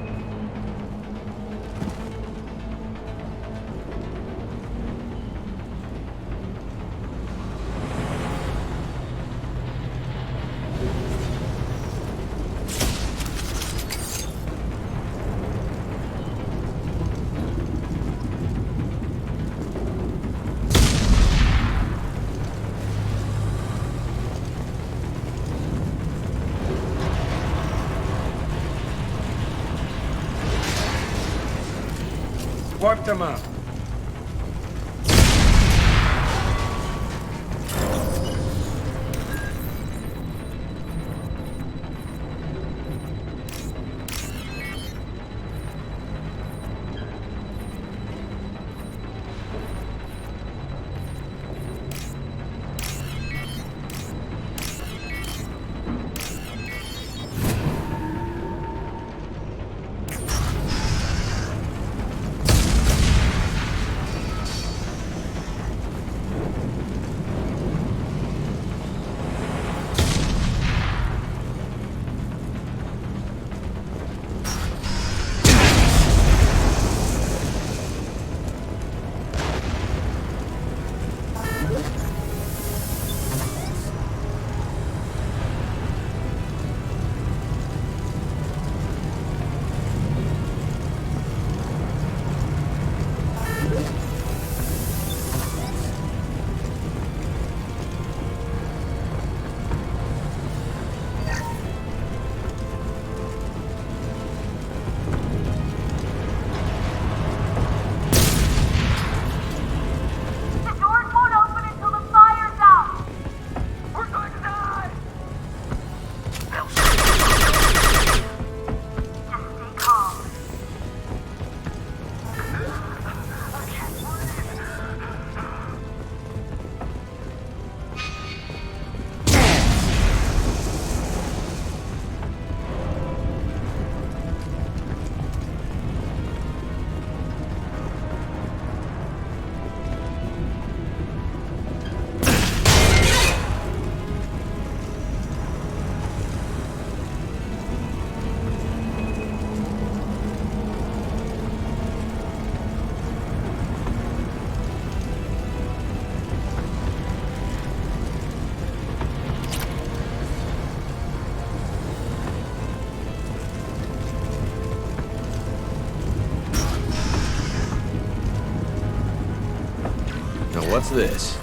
Wiped them up. What's this?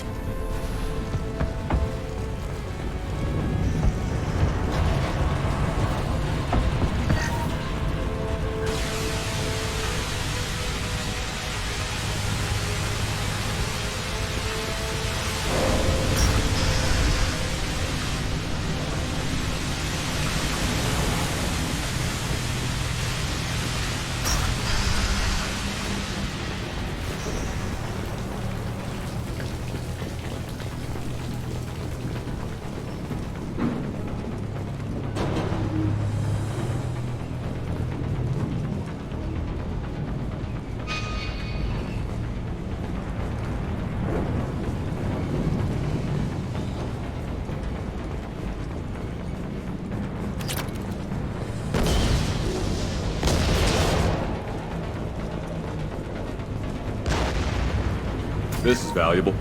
This is valuable.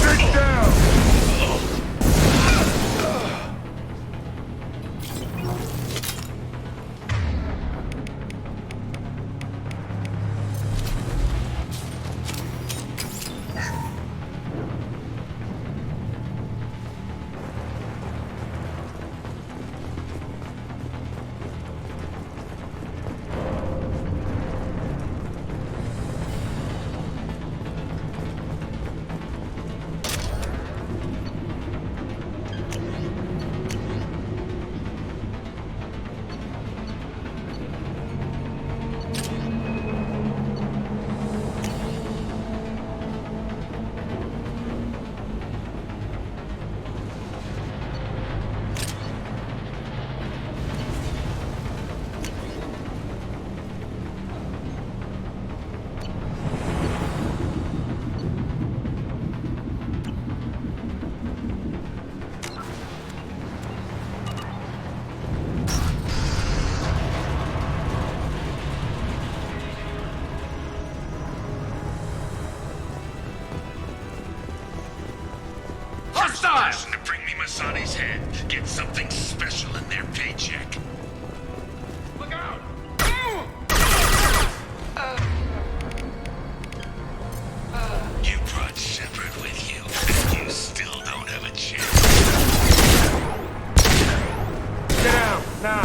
Sit down! head get something special in their paycheck. Look out! You brought Shepard with you, and you still don't have a chance. Get out, now!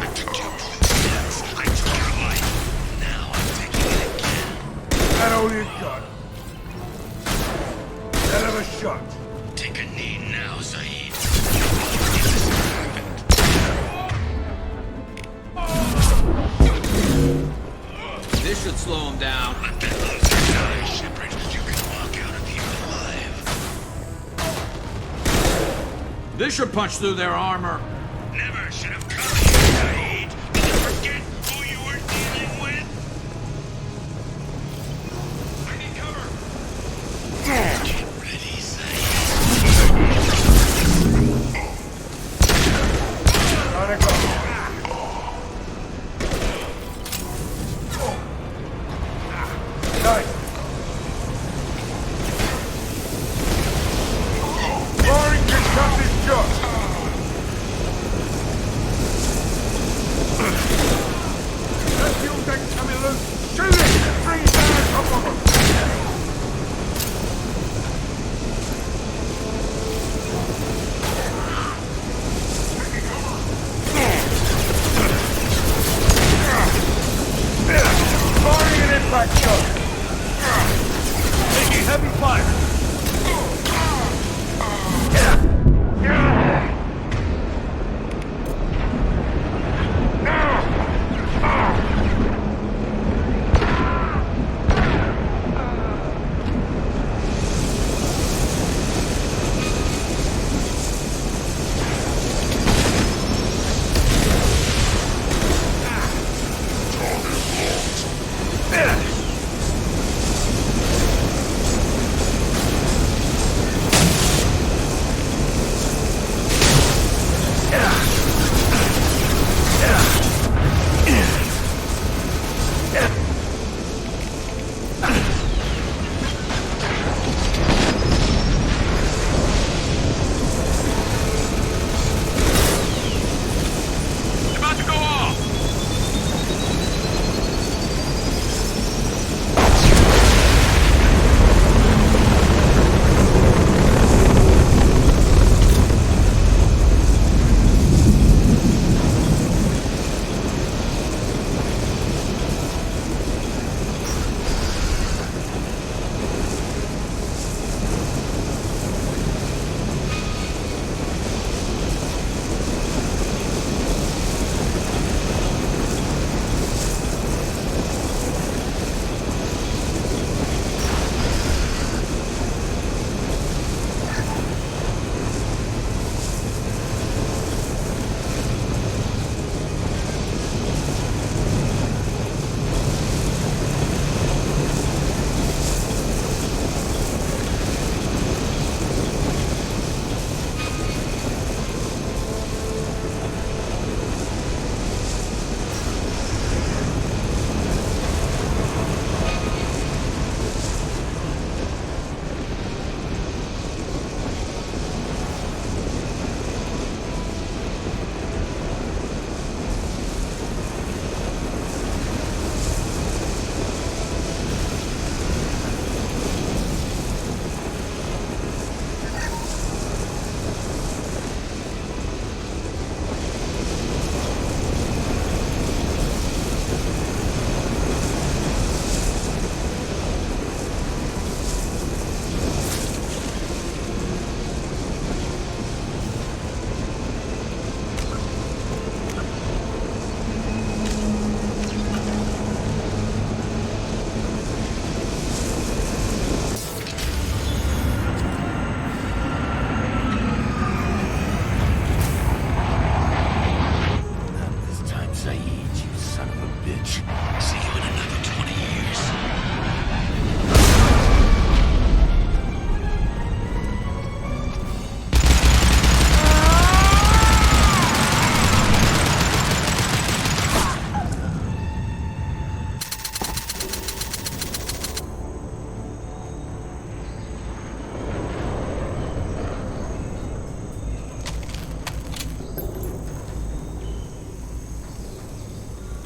I took your princess. I took your life. Now I'm taking it again. That all you got? Hell of a shot. Take a knee now, Zaid. This should slow him down. Let that loser die, Shepard. You can walk out of here alive. This should punch through their armor. Never should have come here, Zaid. Did you forget who you were dealing with? I need cover. Get ready, Zaid. Gotta go. Nice. Firing concussive shot. That fuel tank's coming loose. Shoot it! Freeze down on top of them. Firing an impact shot.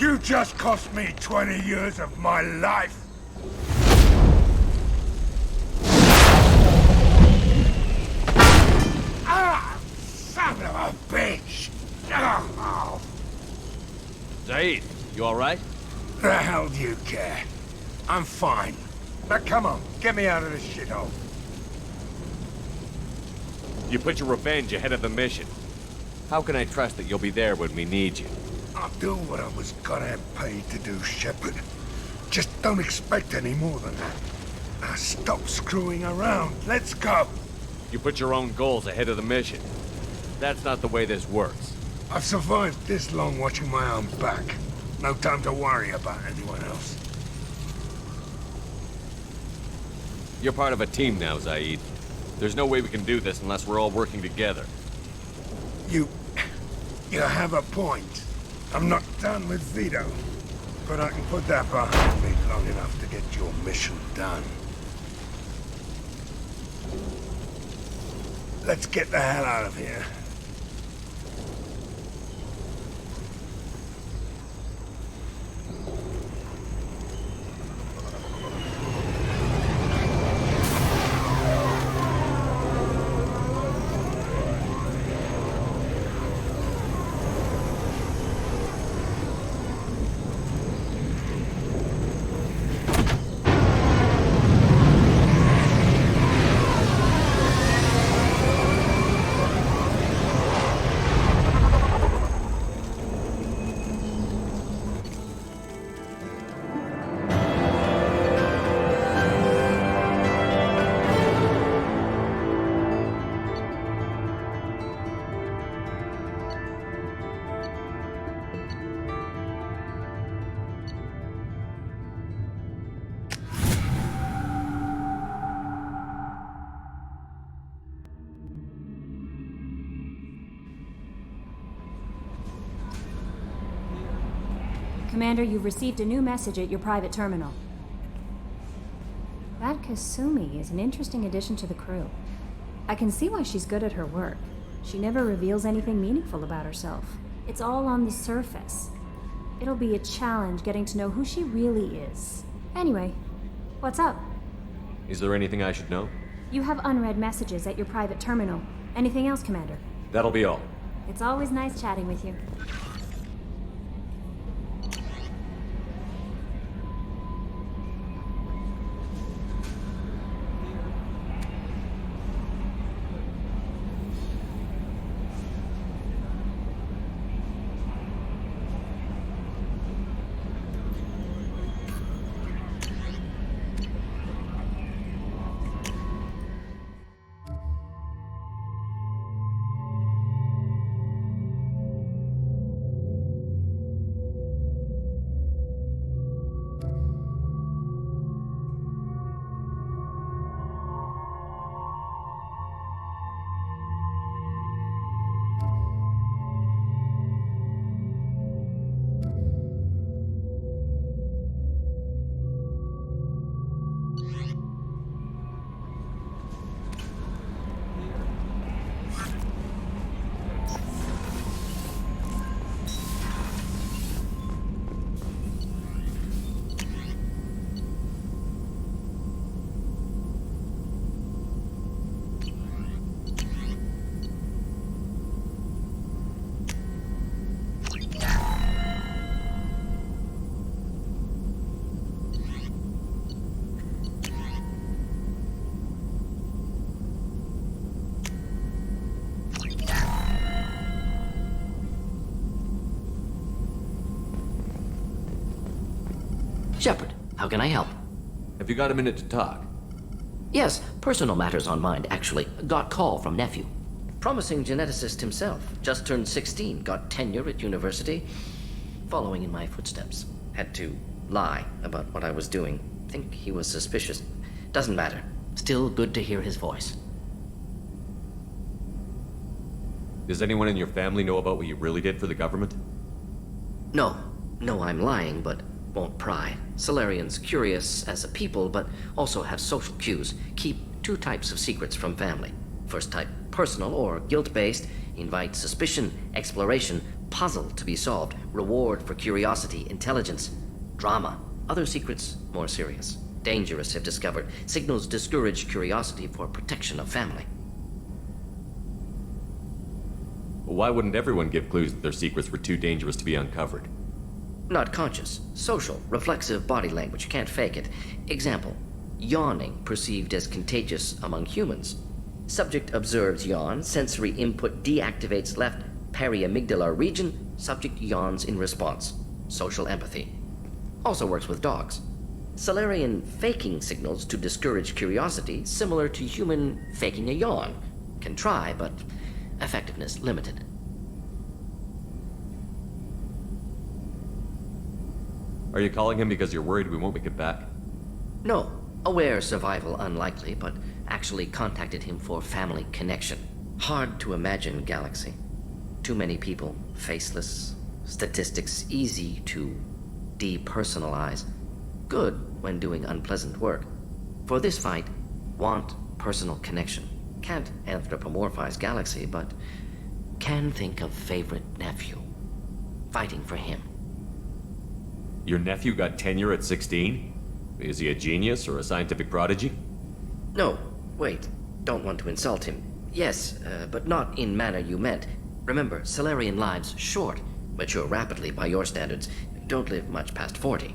You just cost me 20 years of my life. Ah! Son of a bitch! Oh. Zaid, you alright? The hell do you care? I'm fine. Now come on, get me out of this shithole. You put your revenge ahead of the mission. How can I trust that you'll be there when we need you? I'll do what I was gonna have paid to do, Shepard. Just don't expect any more than that. Now stop screwing around. Let's go. You put your own goals ahead of the mission. That's not the way this works. I've survived this long watching my own back. No time to worry about anyone else. You're part of a team now, Zaid. There's no way we can do this unless we're all working together. You have a point. I'm not done with Vito. But I can put that behind me long enough to get your mission done. Let's get the hell out of here. Commander, you've received a new message at your private terminal. That Kasumi is an interesting addition to the crew. I can see why she's good at her work. She never reveals anything meaningful about herself. It's all on the surface. It'll be a challenge getting to know who she really is. Anyway, what's up? Is there anything I should know? You have unread messages at your private terminal. Anything else, Commander? That'll be all. It's always nice chatting with you. Shepard, how can I help? Have you got a minute to talk? Yes, personal matters on mind, actually. Got call from nephew. Promising geneticist himself. Just turned 16, got tenure at university. Following in my footsteps. Had to lie about what I was doing. Think he was suspicious. Doesn't matter. Still good to hear his voice. Does anyone in your family know about what you really did for the government? No. No, I'm lying, but won't pry. Solarians curious as a people, but also have social cues. Keep two types of secrets from family. First type, personal or guilt-based, invite suspicion, exploration, Puzzle to be solved. Reward for curiosity, intelligence. Drama. Other secrets, more serious. Dangerous if discovered. Signals discourage curiosity for protection of family. Why wouldn't everyone give clues that their secrets were too dangerous to be uncovered? Not conscious. Social. Reflexive body language. Can't fake it. Example. Yawning perceived as contagious among humans. Subject observes yawn. Sensory input deactivates left periamygdalar region. Subject yawns in response. Social empathy. Also works with dogs. Salarian faking signals to discourage curiosity, similar to human faking a yawn. Can try, but effectiveness limited. Are you calling him because you're worried we won't make it back? No. Aware survival unlikely, but actually contacted him for family connection. Hard to imagine galaxy. Too many people, faceless, statistics easy to depersonalize. Good when doing unpleasant work. For this fight, want personal connection. Can't anthropomorphize galaxy, but can think of favorite nephew. Fighting for him. Your nephew got tenure at 16? Is he a genius or a scientific prodigy? No, wait. Don't want to insult him. Yes, but not in manner you meant. Remember, Salarian lives short. Mature rapidly by your standards. Don't live much past 40.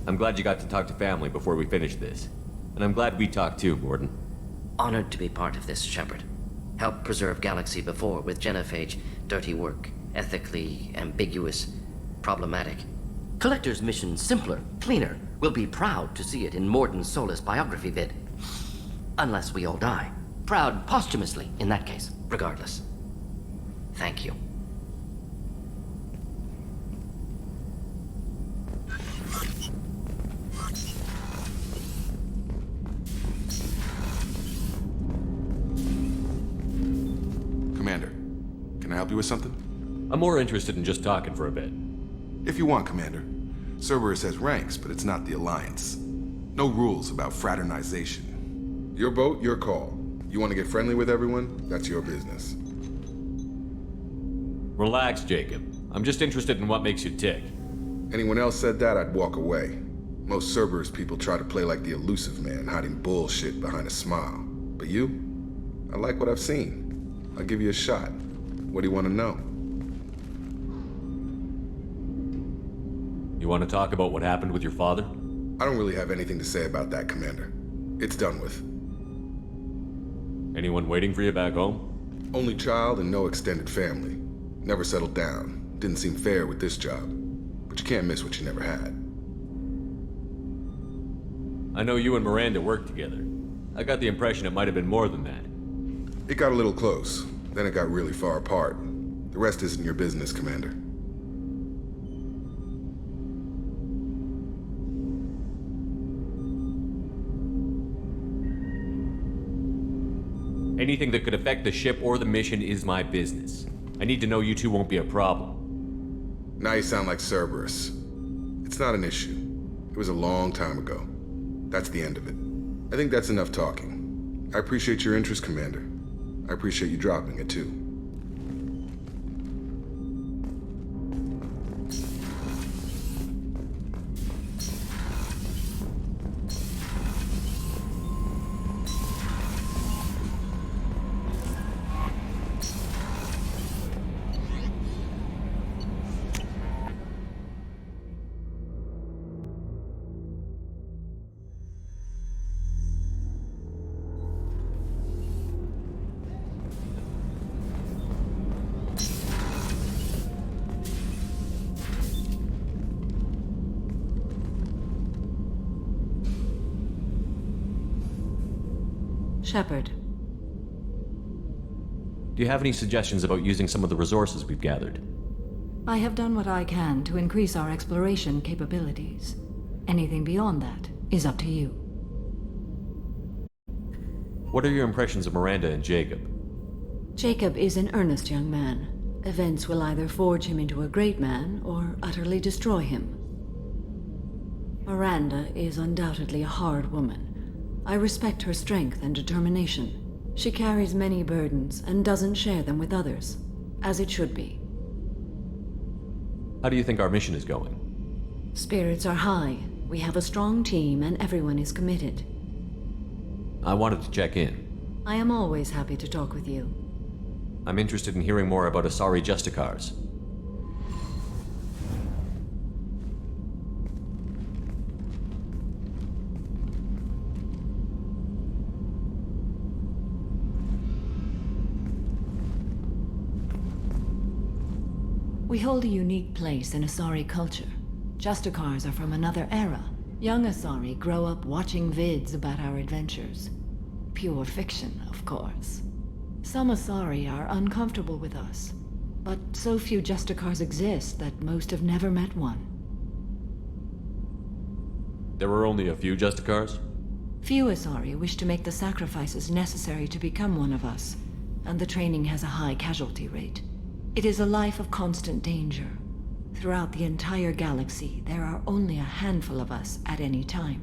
I'm glad you got to talk to family before we finish this. And I'm glad we talked too, Gordon. Honored to be part of this, Shepard. Helped preserve Galaxy before with genophage. Dirty work. Ethically ambiguous. Problematic. Collector's mission simpler, cleaner. We'll be proud to see it in Morden Solus biography vid. Unless we all die. Proud posthumously, in that case. Regardless. Thank you. Commander, can I help you with something? I'm more interested in just talking for a bit. If you want, Commander. Cerberus has ranks, but it's not the Alliance. No rules about fraternization. Your boat, your call. You want to get friendly with everyone? That's your business. Relax, Jacob. I'm just interested in what makes you tick. Anyone else said that, I'd walk away. Most Cerberus people try to play like the elusive man, hiding bullshit behind a smile. But you? I like what I've seen. I'll give you a shot. What do you want to know? You want to talk about what happened with your father? I don't really have anything to say about that, Commander. It's done with. Anyone waiting for you back home? Only child and no extended family. Never settled down. Didn't seem fair with this job. But you can't miss what you never had. I know you and Miranda worked together. I got the impression it might have been more than that. It got a little close. Then it got really far apart. The rest isn't your business, Commander. Anything that could affect the ship or the mission is my business. I need to know you two won't be a problem. Now you sound like Cerberus. It's not an issue. It was a long time ago. That's the end of it. I think that's enough talking. I appreciate your interest, Commander. I appreciate you dropping it, too. Shepard. Do you have any suggestions about using some of the resources we've gathered? I have done what I can to increase our exploration capabilities. Anything beyond that is up to you. What are your impressions of Miranda and Jacob? Jacob is an earnest young man. Events will either forge him into a great man or utterly destroy him. Miranda is undoubtedly a hard woman, I respect her strength and determination. She carries many burdens and doesn't share them with others, as it should be. How do you think our mission is going? Spirits are high. We have a strong team and everyone is committed. I wanted to check in. I am always happy to talk with you. I'm interested in hearing more about Asari Justicars. We hold a unique place in Asari culture. Justicars are from another era. Young Asari grow up watching vids about our adventures. Pure fiction, of course. Some Asari are uncomfortable with us, but so few Justicars exist that most have never met one. There were only a few Justicars? Few Asari wish to make the sacrifices necessary to become one of us, and the training has a high casualty rate. It is a life of constant danger. Throughout the entire galaxy, there are only a handful of us at any time.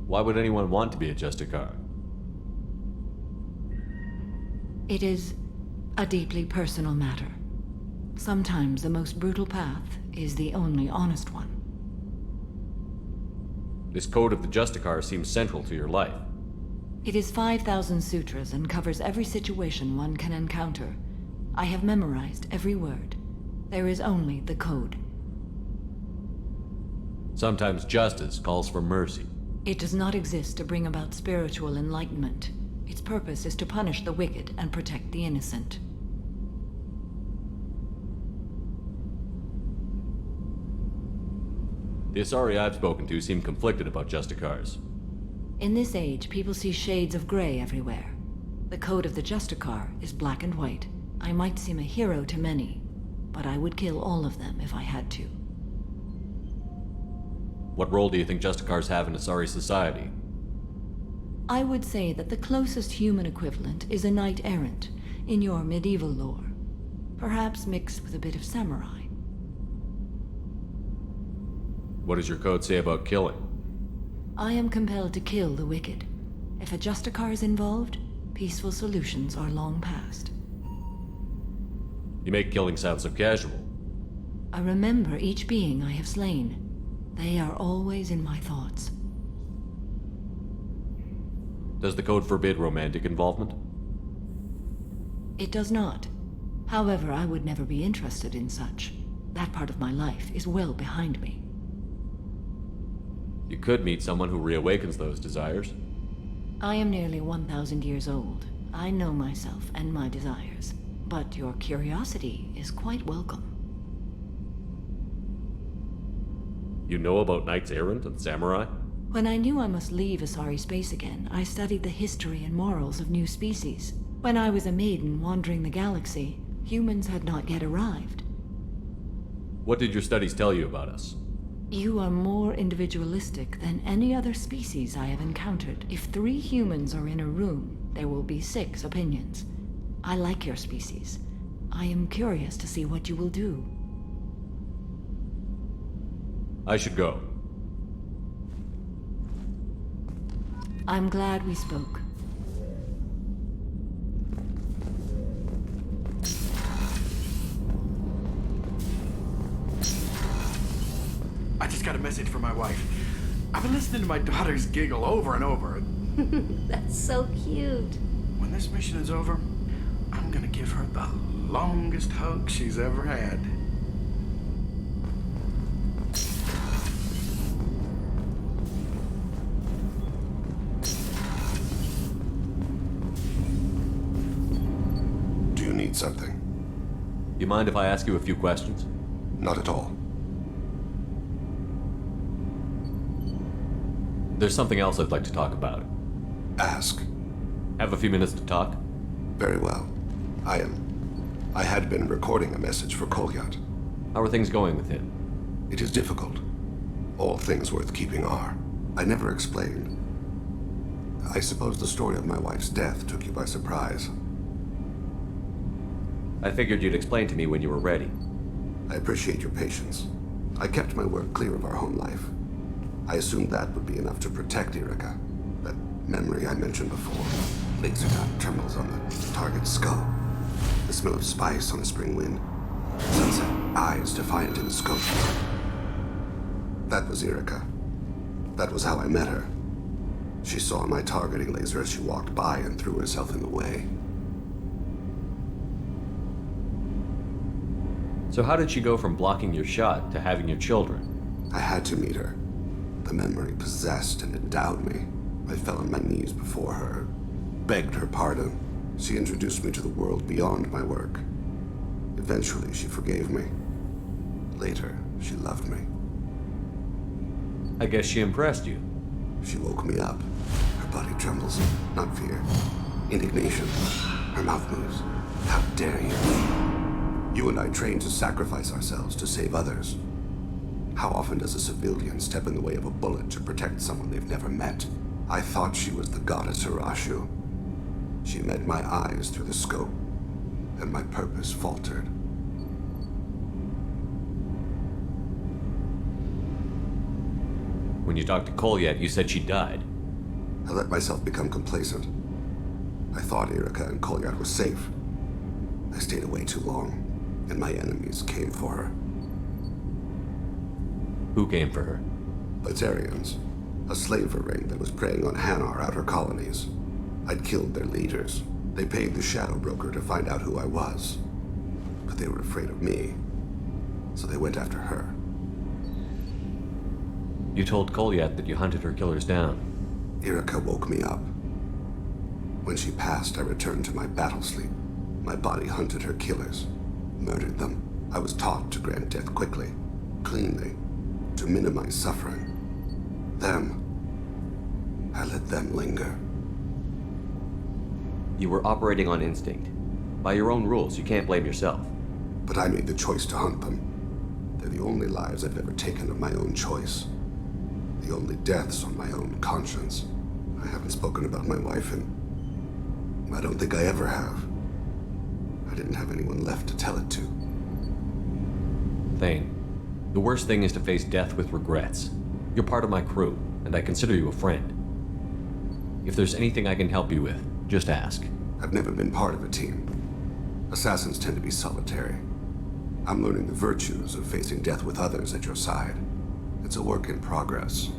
Why would anyone want to be a Justicar? It is a deeply personal matter. Sometimes the most brutal path is the only honest one. This code of the Justicar seems central to your life. It is 5,000 sutras and covers every situation one can encounter. I have memorized every word. There is only the code. Sometimes justice calls for mercy. It does not exist to bring about spiritual enlightenment. Its purpose is to punish the wicked and protect the innocent. The Asari I've spoken to seem conflicted about Justicars. In this age, people see shades of gray everywhere. The code of the Justicar is black and white. I might seem a hero to many, but I would kill all of them if I had to. What role do you think Justicars have in Asari society? I would say that the closest human equivalent is a knight-errant in your medieval lore. Perhaps mixed with a bit of samurai. What does your code say about killing? I am compelled to kill the wicked. If a Justicar is involved, peaceful solutions are long past. You make killing sound so casual. I remember each being I have slain. They are always in my thoughts. Does the code forbid romantic involvement? It does not. However, I would never be interested in such. That part of my life is well behind me. You could meet someone who reawakens those desires. I am nearly 1,000 years old. I know myself and my desires. But your curiosity is quite welcome. You know about knights errant and samurai? When I knew I must leave Asari space again, I studied the history and morals of new species. When I was a maiden wandering the galaxy, humans had not yet arrived. What did your studies tell you about us? You are more individualistic than any other species I have encountered. If 3 humans are in a room, there will be 6 opinions. I like your species. I am curious to see what you will do. I should go. I'm glad we spoke. I just got a message from my wife. I've been listening to my daughter's giggle over and over. That's so cute. When this mission is over, I'm gonna give her the longest hug she's ever had. Do you need something? You mind if I ask you a few questions? Not at all. There's something else I'd like to talk about. Ask. Have a few minutes to talk? Very well. I had been recording a message for Kolyat. How are things going with him? It is difficult. All things worth keeping are. I never explained. I suppose the story of my wife's death took you by surprise. I figured you'd explain to me when you were ready. I appreciate your patience. I kept my work clear of our home life. I assumed that would be enough to protect Erica. That memory I mentioned before. Laser dot trembles on the target's skull. The smell of spice on a spring wind. Sunset eyes defiant in the scope. That was Erica. That was how I met her. She saw my targeting laser as she walked by and threw herself in the way. So how did she go from blocking your shot to having your children? I had to meet her. The memory possessed and endowed me. I fell on my knees before her, begged her pardon. She introduced me to the world beyond my work. Eventually, she forgave me. Later, she loved me. I guess she impressed you. She woke me up. Her body trembles. Not fear. Indignation. Her mouth moves. How dare you? You and I trained to sacrifice ourselves to save others. How often does a civilian step in the way of a bullet to protect someone they've never met? I thought she was the goddess Hirashu. She met my eyes through the scope, and my purpose faltered. When you talked to Kolyat, you said she died. I let myself become complacent. I thought Erica and Kolyat were safe. I stayed away too long, and my enemies came for her. Who came for her? Batarians. A slaver ring that was preying on Hanar outer colonies. I'd killed their leaders. They paid the shadow broker to find out who I was. But they were afraid of me, so they went after her. You told Kolyat that you hunted her killers down. Erica woke me up. When she passed, I returned to my battle sleep. My body hunted her killers, murdered them. I was taught to grant death quickly, cleanly, to minimize suffering. I let them linger. You were operating on instinct. By your own rules, you can't blame yourself. But I made the choice to hunt them. They're the only lives I've ever taken of my own choice. The only deaths on my own conscience. I haven't spoken about my wife, and I don't think I ever have. I didn't have anyone left to tell it to. Thane, the worst thing is to face death with regrets. You're part of my crew, and I consider you a friend. If there's anything I can help you with, just ask. I've never been part of a team. Assassins tend to be solitary. I'm learning the virtues of facing death with others at your side. It's a work in progress.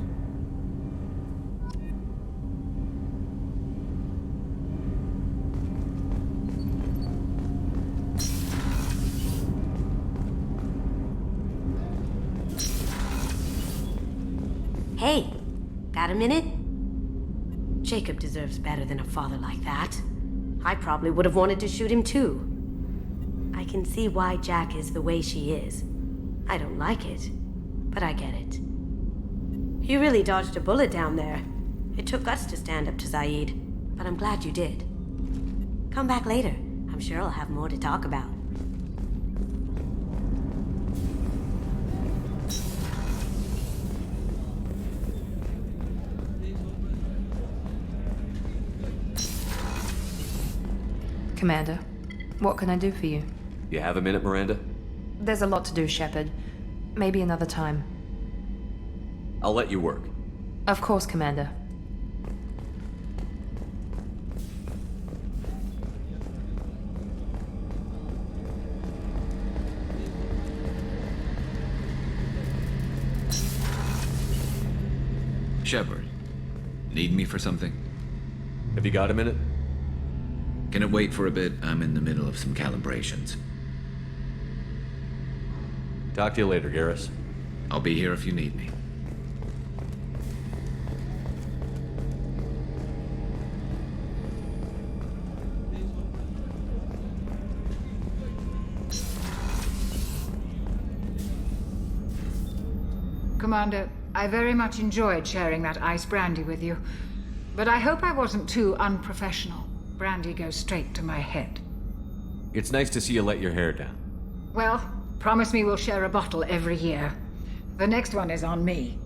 Hey, got a minute? Jacob deserves better than a father like that. I probably would have wanted to shoot him too. I can see why Jack is the way she is. I don't like it, but I get it. You really dodged a bullet down there. It took guts to stand up to Zaid, but I'm glad you did. Come back later. I'm sure I'll have more to talk about. Commander, what can I do for you? You have a minute, Miranda? There's a lot to do, Shepard. Maybe another time. I'll let you work. Of course, Commander. Shepard, need me for something? Have you got a minute? Can it wait for a bit? I'm in the middle of some calibrations. Talk to you later, Garrus. I'll be here if you need me. Commander, I very much enjoyed sharing that ice brandy with you, but I hope I wasn't too unprofessional. Brandy goes straight to my head. It's nice to see you let your hair down. Well, promise me we'll share a bottle every year. The next one is on me.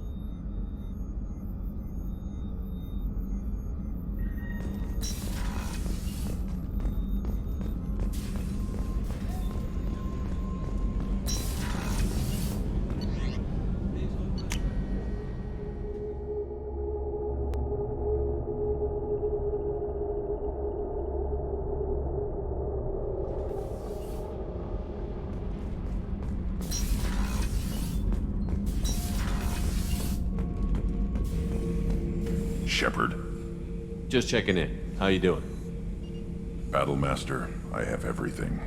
Shepard. Just checking in. How you doing? Battlemaster, I have everything.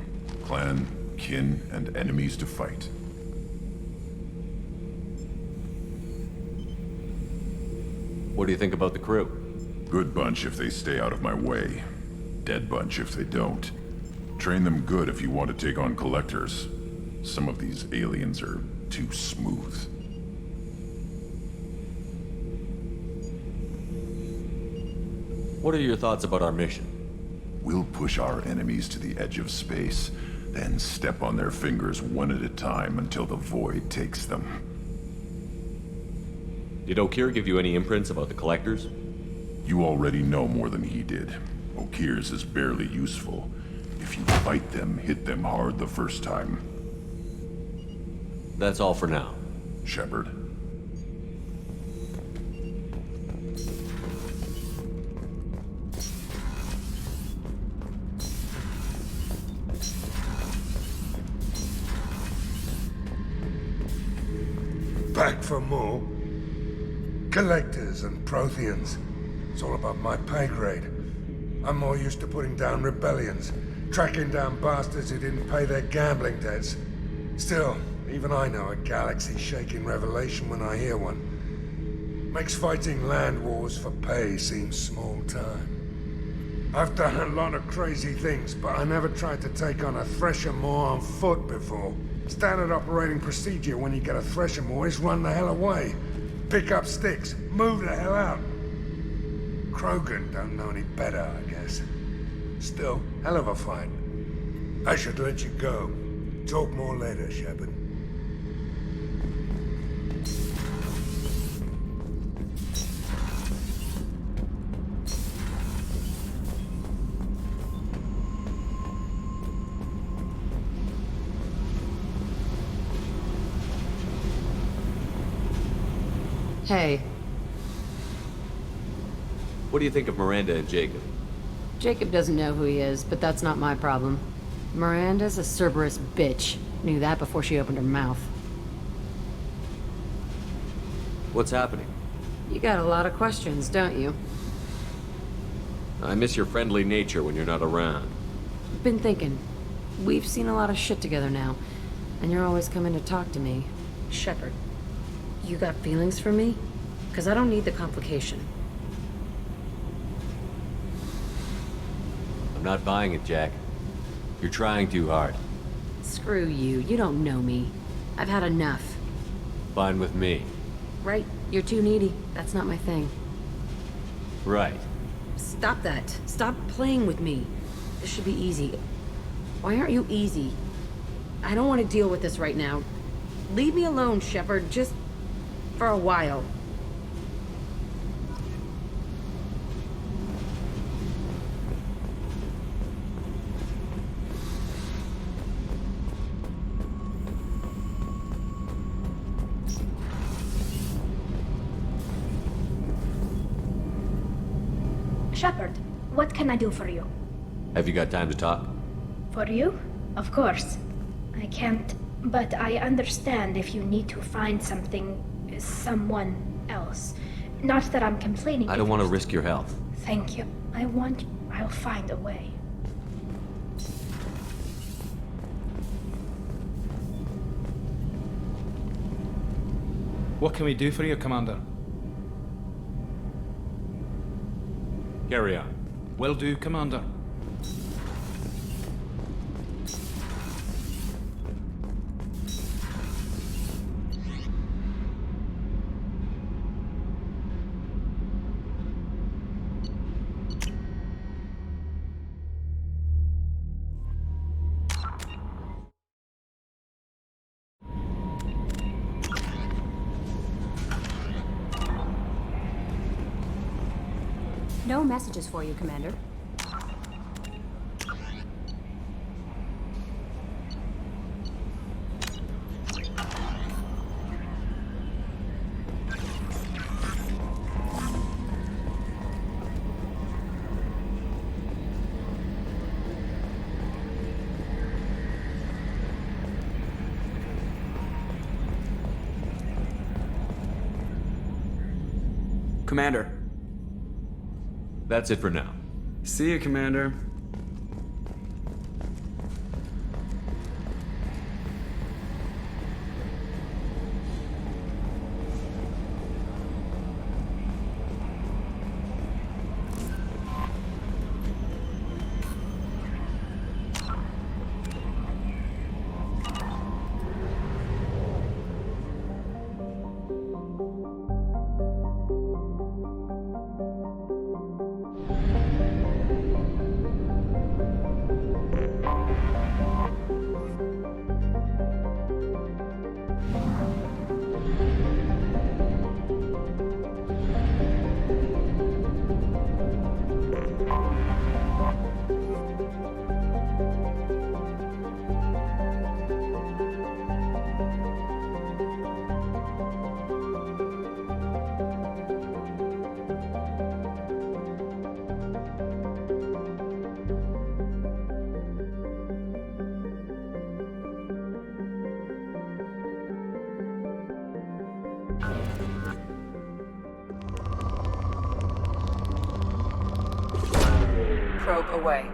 Clan, kin, and enemies to fight. What do you think about the crew? Good bunch if they stay out of my way. Dead bunch if they don't. Train them good if you want to take on collectors. Some of these aliens are too smooth. What are your thoughts about our mission? We'll push our enemies to the edge of space, then step on their fingers one at a time until the void takes them. Did Okir give you any imprints about the collectors? You already know more than he did. Okir's is barely useful. If you fight them, hit them hard the first time. That's all for now. Shepard. Back for more? Collectors and Protheans. It's all above my pay grade. I'm more used to putting down rebellions, tracking down bastards who didn't pay their gambling debts. Still, even I know a galaxy-shaking revelation when I hear one. Makes fighting land wars for pay seem small time. I've done a lot of crazy things, but I never tried to take on a Thresher Maw on foot before. Standard operating procedure when you get a Thresher Maw is run the hell away. Pick up sticks, move the hell out. Krogan don't know any better, I guess. Still, hell of a fight. I should let you go. Talk more later, Shepard. Hey, What do you think of Miranda and Jacob? Jacob doesn't know who he is, but that's not my problem. Miranda's a Cerberus bitch. Knew that before she opened her mouth. What's happening? You got a lot of questions, don't you? I miss your friendly nature when you're not around. Been thinking. We've seen a lot of shit together now, and you're always coming to talk to me. Shepard, you got feelings for me? Because I don't need the complication. I'm not buying it, Jack. You're trying too hard. Screw you. You don't know me. I've had enough. Fine with me. Right? You're too needy. That's not my thing. Right. Stop that. Stop playing with me. This should be easy. Why aren't you easy? I don't want to deal with this right now. Leave me alone, Shepard. Just for a while. Shepard, what can I do for you? Have you got time to talk? For you? Of course. I can't, but I understand if you need to find someone else. Not that I'm complaining. I don't want to risk your health. Thank you. I'll find a way. What can we do for you, Commander? Carry on. Will do, Commander. No messages for you, Commander. Commander, That's it for now. See you, Commander. Probe away.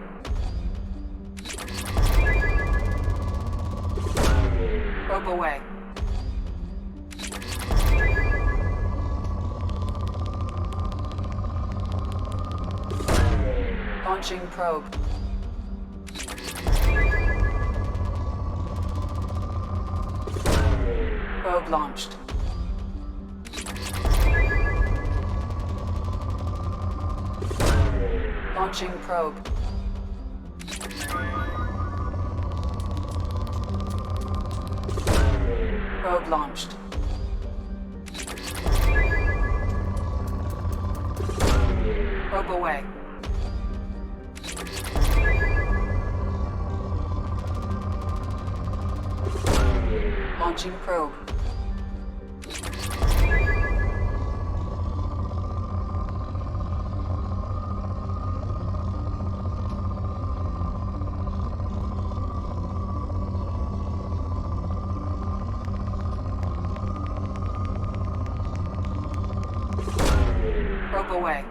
Probe away. Launching probe. Probe launched. Launching probe. Probe launched. Probe away. Launching probe. Probe away.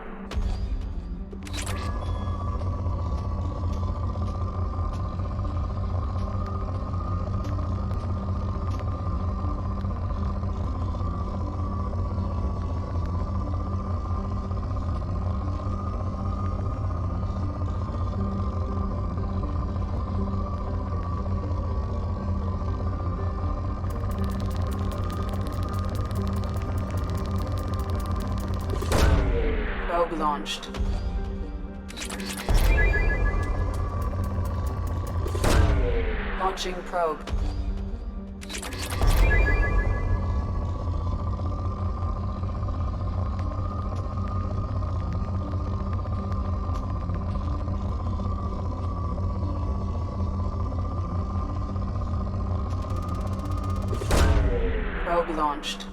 Probe launched. Launching probe. Probe launched.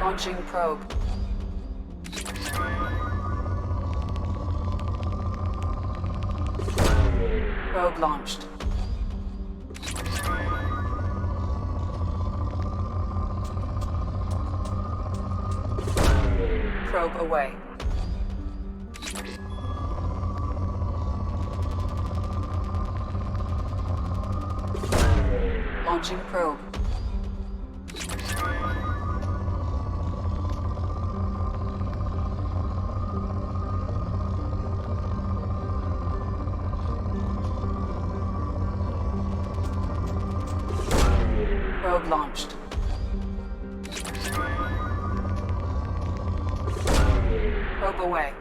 Launching probe. Probe launched. Probe away. Launching probe. Probe launched. Probe away.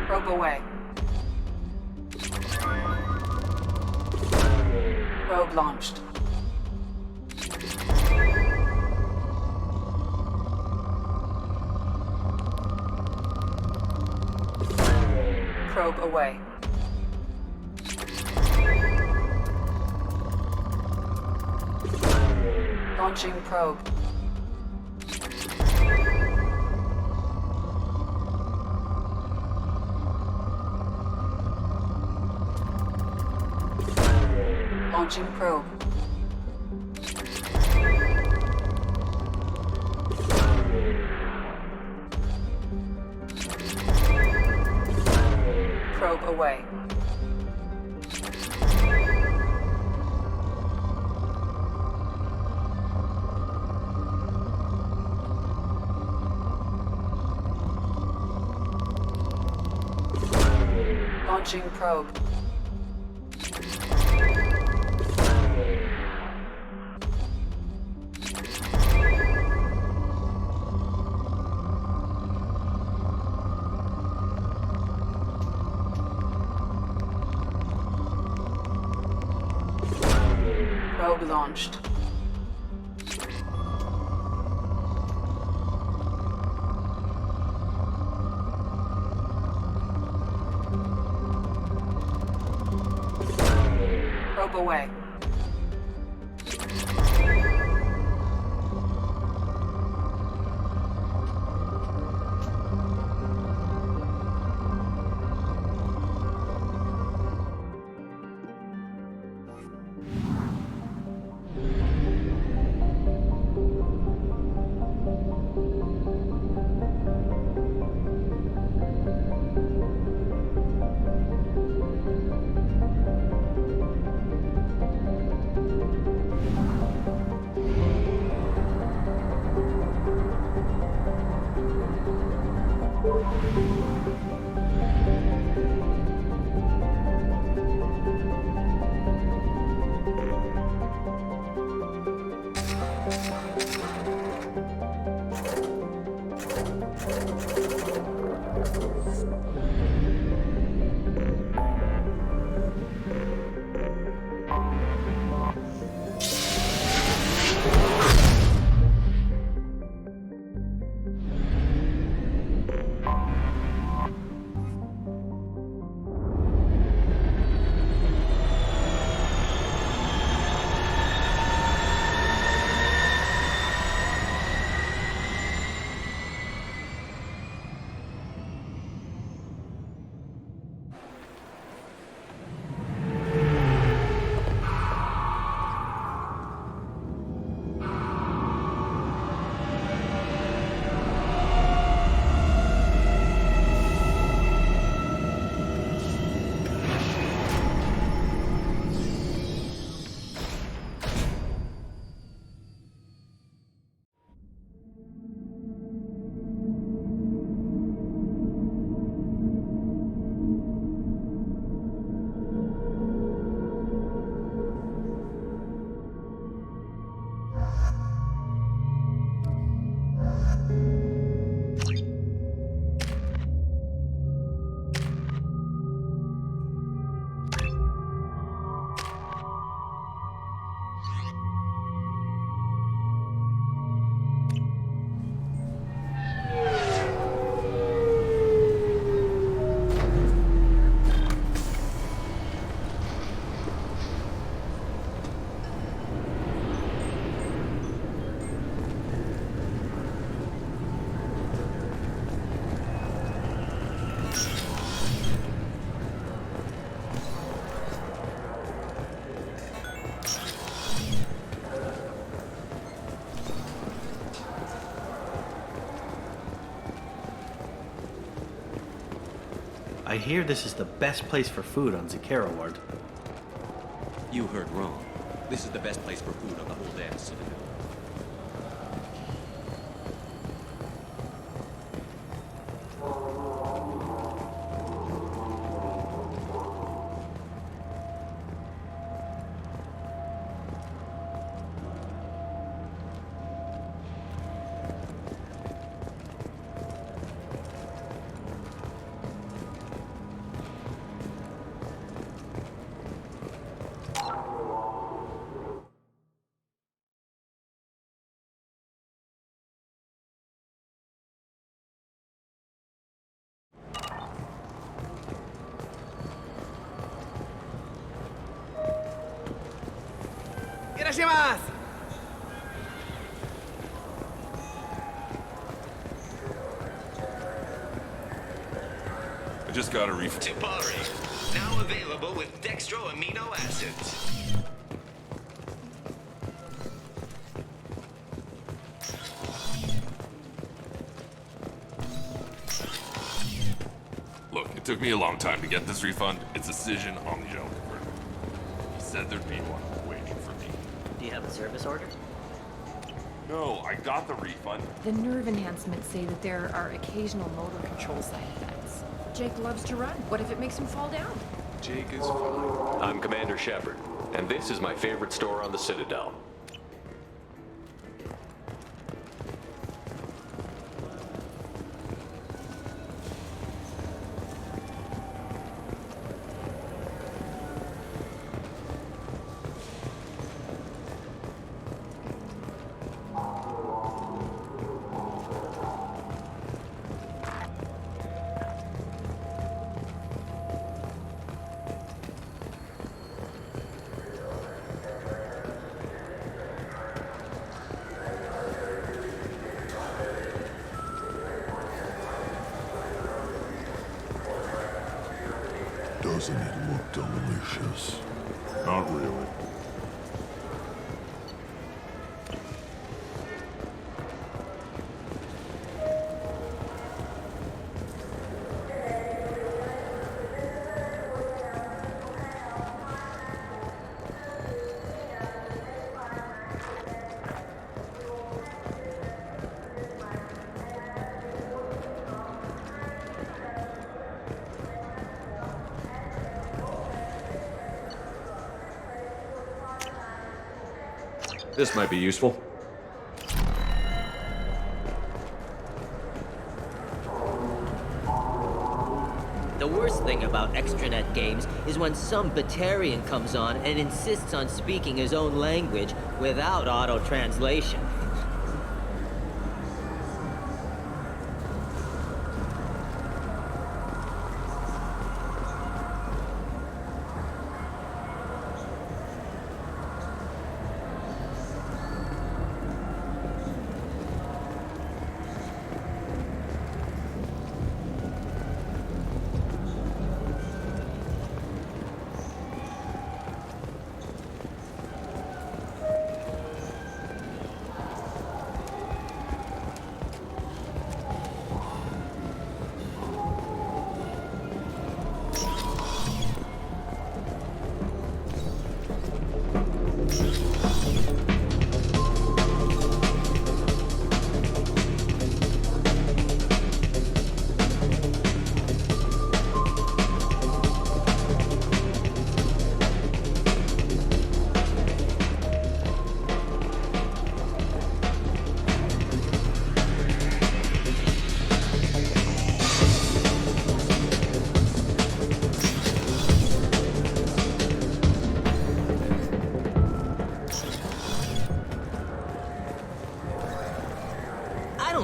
Probe away. Probe launched. Probe away. Launching probe. Launching probe. Probe away. Launching probe. Probe launched. Probe away. I hear this is the best place for food on Zakera Ward. You heard wrong. This is the best place for food on the whole damn Citadel. I just got a refund. Tipari, now available with dextro amino acids. Look, it took me a long time to get this refund. It's a decision on the Elder. He said there'd be one waiting for me. Do you have a service order? No, I got the refund. The nerve enhancements say that there are occasional motor control side effects. Jake loves to run. What if it makes him fall down? Jake is fine. I'm Commander Shepard, and this is my favorite store on the Citadel. Doesn't it look delicious? Not really. This might be useful. The worst thing about extranet games is when some Batarian comes on and insists on speaking his own language without auto-translation.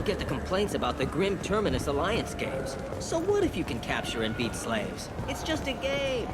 Get the complaints about the Grim Terminus Alliance games. So what if you can capture and beat slaves? It's just a game.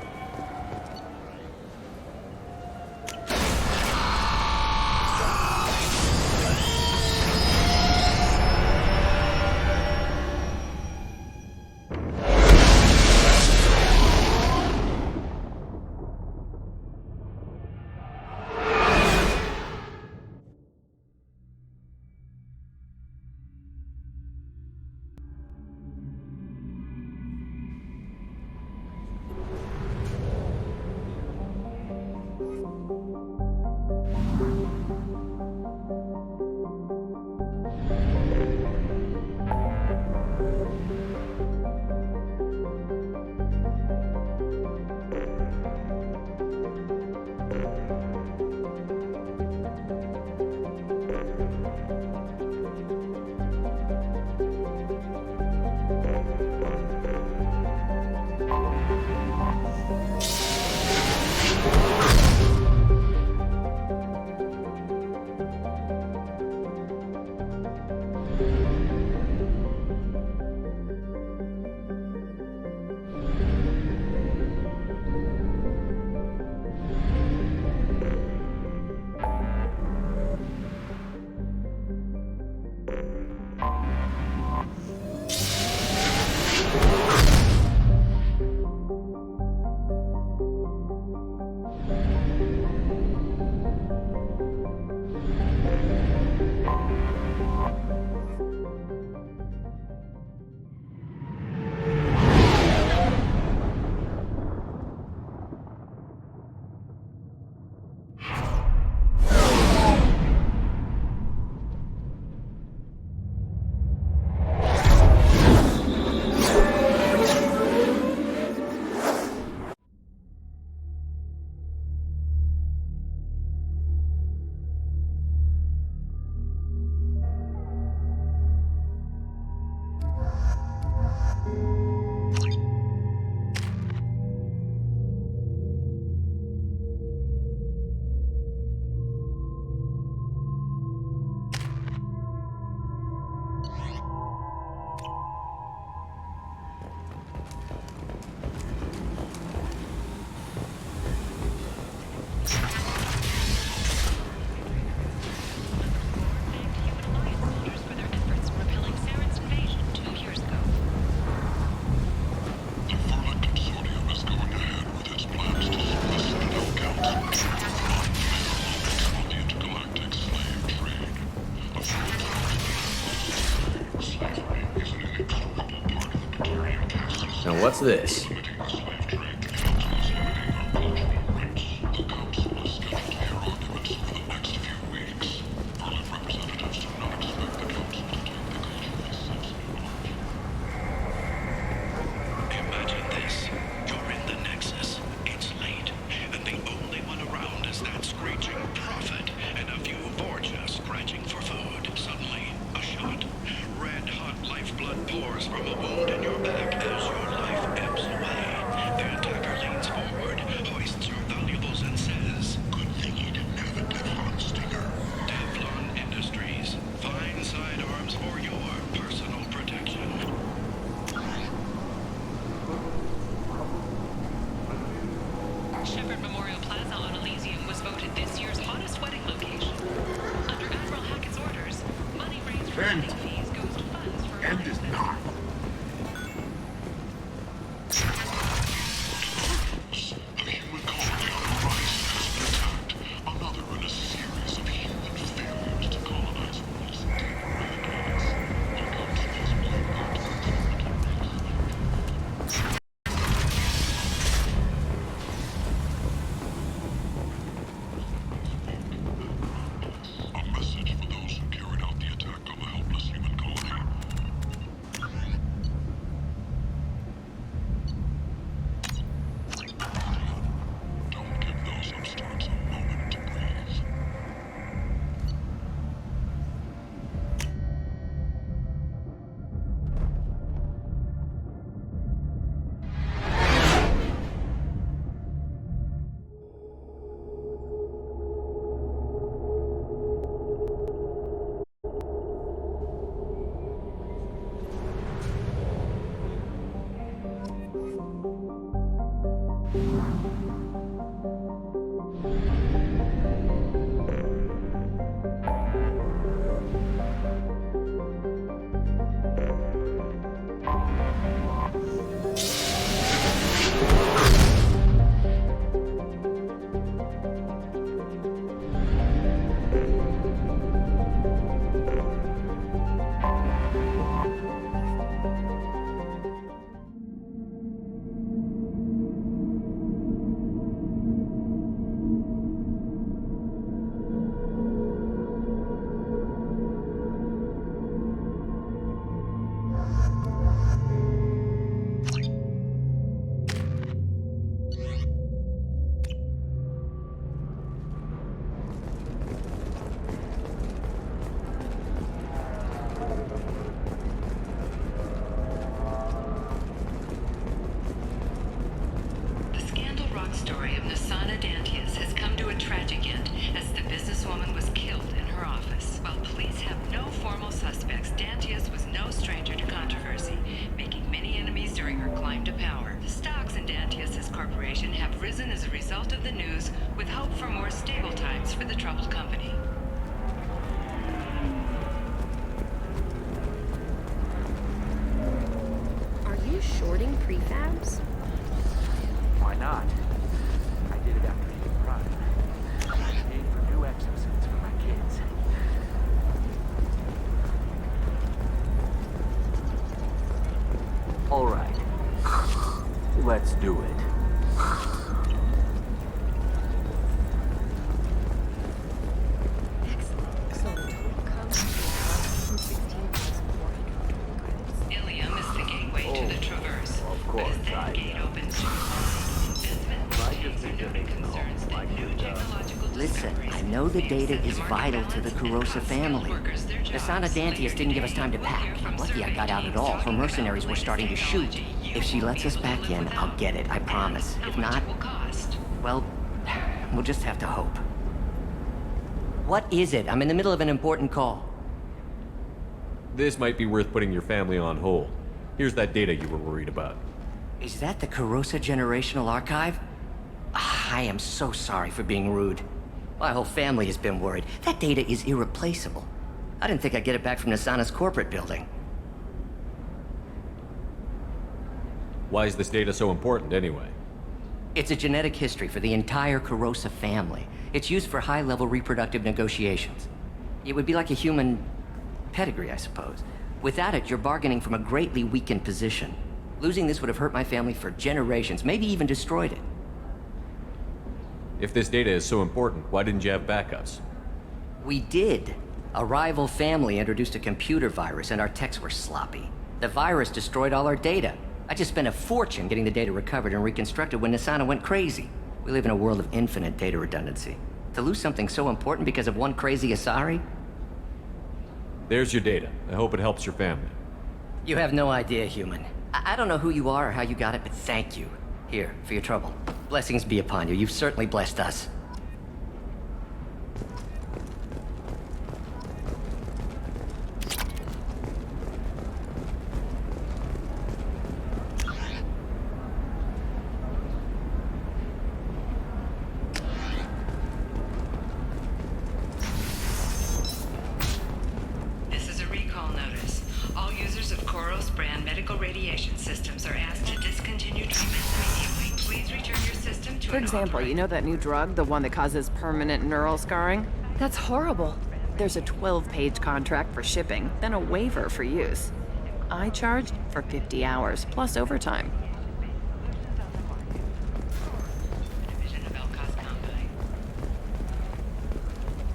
Now what's this? Imagine this. You're in the Nexus. It's late, and the only one around is that screeching prophet and a few Borgia scratching for food. Suddenly, a shot. Red-hot lifeblood pours from a wound in your back as your life ebbs away. The attacker leans forward, hoists your valuables, and says, "Good thing you didn't have a Teflon stinger." Teflon Industries. Fine sidearms for your personal protection. Shepard Memorial Plaza on Elysium was voted this year's hottest wedding location. Under Admiral Hackett's orders, money raised from wedding fees goes to funds for... End is not. A human colony on the horizon has been attacked. Another in a series of human failures to colonize worlds and temporary planets. Look out for those blackbirds. A message for those who carried out the attack on the helpless human colony. Don't give those upstarts a moment to breathe. The scandal wrought story of Nasana Dantius has come to a tragic end as the businesswoman was killed in her office. While police have no formal suspects, Dantius was no stranger to controversy, making many enemies during her climb to power. The stocks in Dantius's corporation have risen as a result of the news, with hope for more stable times for the troubled company. Are you shorting prefabs? Why not? I did it after eating Prime. I paid for new exosuits for my kids. All right. Let's do it. Ilium is the gateway to the Traverse. Of course, As that gate opens to Listen, I know the data is vital to the Kurosa family. Nasana Dantius didn't give us time to pack. I'm lucky I got out at all. Her mercenaries were starting to shoot. If she lets us back in, I'll get it, I promise. If not, well, we'll just have to hope. What is it? I'm in the middle of an important call. This might be worth putting your family on hold. Here's that data you were worried about. Is that the Kurosa Generational Archive? I am so sorry for being rude. My whole family has been worried. That data is irreplaceable. I didn't think I'd get it back from Nasana's corporate building. Why is this data so important, anyway? It's a genetic history for the entire Kurosa family. It's used for high-level reproductive negotiations. It would be like a human pedigree, I suppose. Without it, you're bargaining from a greatly weakened position. Losing this would have hurt my family for generations, maybe even destroyed it. If this data is so important, why didn't you have backups? We did. A rival family introduced a computer virus and our techs were sloppy. The virus destroyed all our data. I just spent a fortune getting the data recovered and reconstructed when Nasana went crazy. We live in a world of infinite data redundancy. To lose something so important because of one crazy Asari? There's your data. I hope it helps your family. You have no idea, human. I don't know who you are or how you got it, but thank you. Here, for your trouble. Blessings be upon you. You've certainly blessed us. This is a recall notice. All users of Koros brand medical radiation systems are asked to discontinue treatment immediately. Please return your system to For example, you know that new drug, the one that causes permanent neural scarring? That's horrible. There's a 12-page contract for shipping, then a waiver for use. I charged for 50 hours, plus overtime.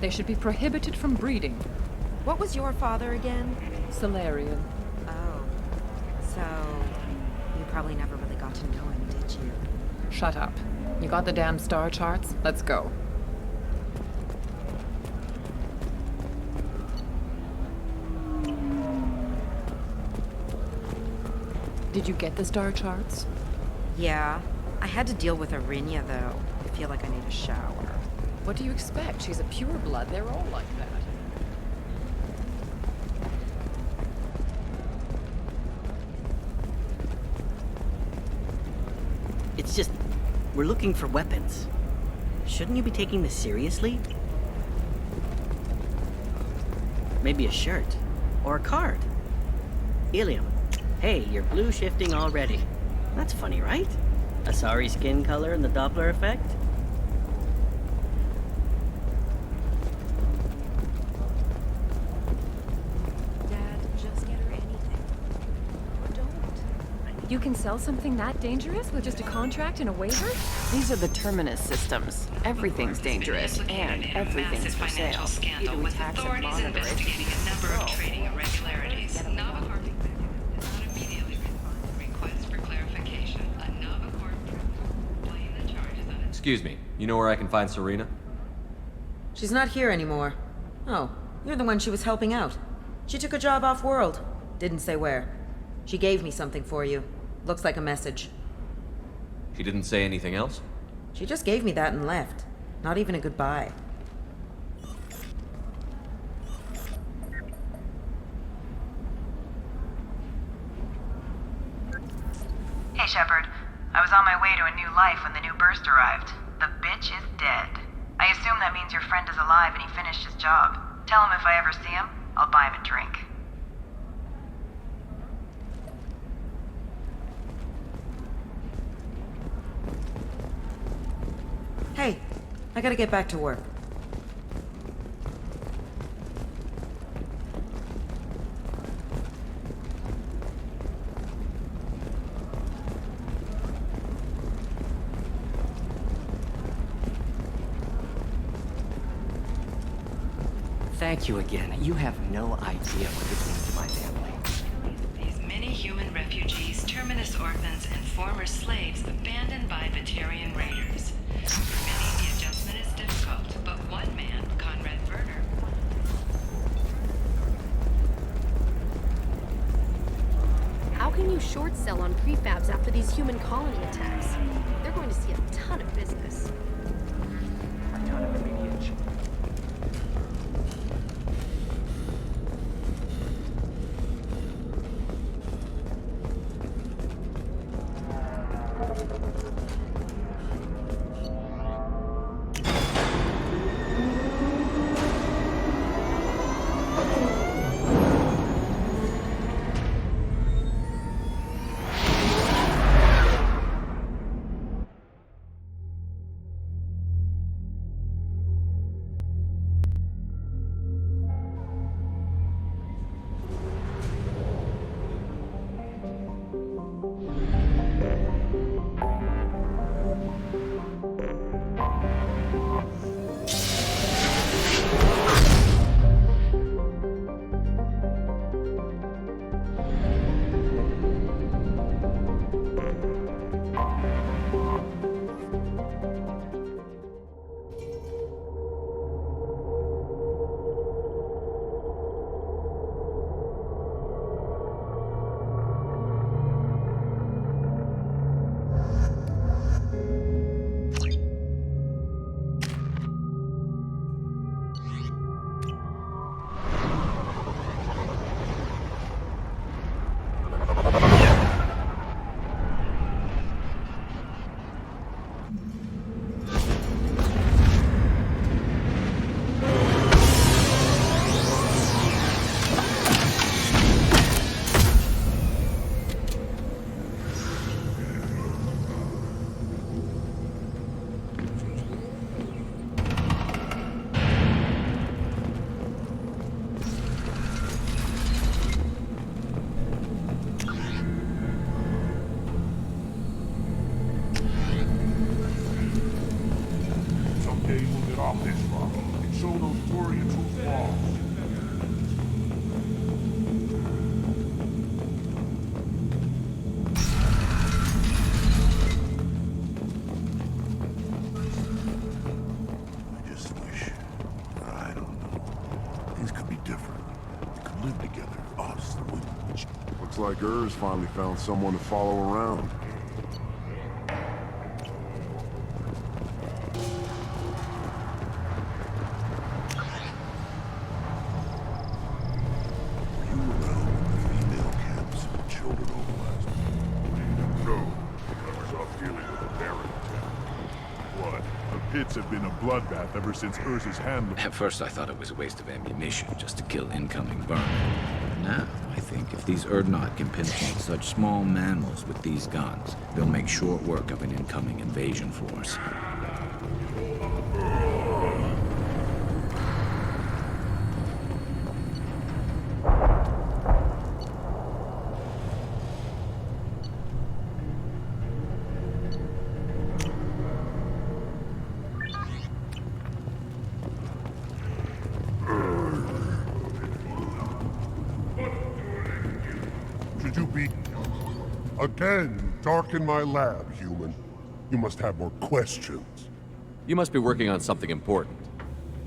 They should be prohibited from breeding. What was your father again? Solarian. Oh. So, you probably never really got to know him, did you? Shut up. You got the damn star charts? Let's go. Did you get the star charts? Yeah. I had to deal with Arinya, though. I feel like I need a shower. What do you expect? She's a pureblood. They're all like that. It's just, we're looking for weapons. Shouldn't you be taking this seriously? Maybe a shirt. Or a card. Ilium. Hey, you're blue shifting already. That's funny, right? Asari skin color and the Doppler effect? Dad, just get her anything. Don't. You can sell something that dangerous with just a contract and a waiver? These are the Terminus systems. Everything's dangerous, and everything's for sale. Scandal Either we with tax and authorities monitor it. investigating a number of trading irregularities. Navacorp does not immediately respond to requests for clarification. A Navacorp laying the charges on its Excuse me, you know where I can find Serena? She's not here anymore. Oh, you're the one she was helping out. She took a job off-world. Didn't say where. She gave me something for you. Looks like a message. She didn't say anything else? She just gave me that and left. Not even a goodbye. Hey, Shepard. I was on my way to a new life when the new burst arrived. The bitch is dead. I assume that means your friend is alive and he finished his job. Tell him if I ever see him, I'll buy him a drink. Hey, I gotta get back to work. Thank you again. You have no idea what this means to my family. These many human refugees, Terminus orphans, and former slaves abandoned by Batarian raiders. For many, the adjustment is difficult, but one man, Conrad Werner, How can you short sell on prefabs after these human colony attacks? They're going to see a ton of business. A ton of immediate change. Stop this, Rock. And show those Turians who's lost. I just wish. I don't know. Things could be different. We could live together, us, the women. Looks like Urs finally found someone to follow around. Have been a bloodbath ever since Urs's handler. At first I thought it was a waste of ammunition just to kill incoming vermin. Now, I think if these Urdnot can pinpoint such small mammals with these guns, they'll make short work of an incoming invasion force. Again, darken my lab, human. You must have more questions. You must be working on something important.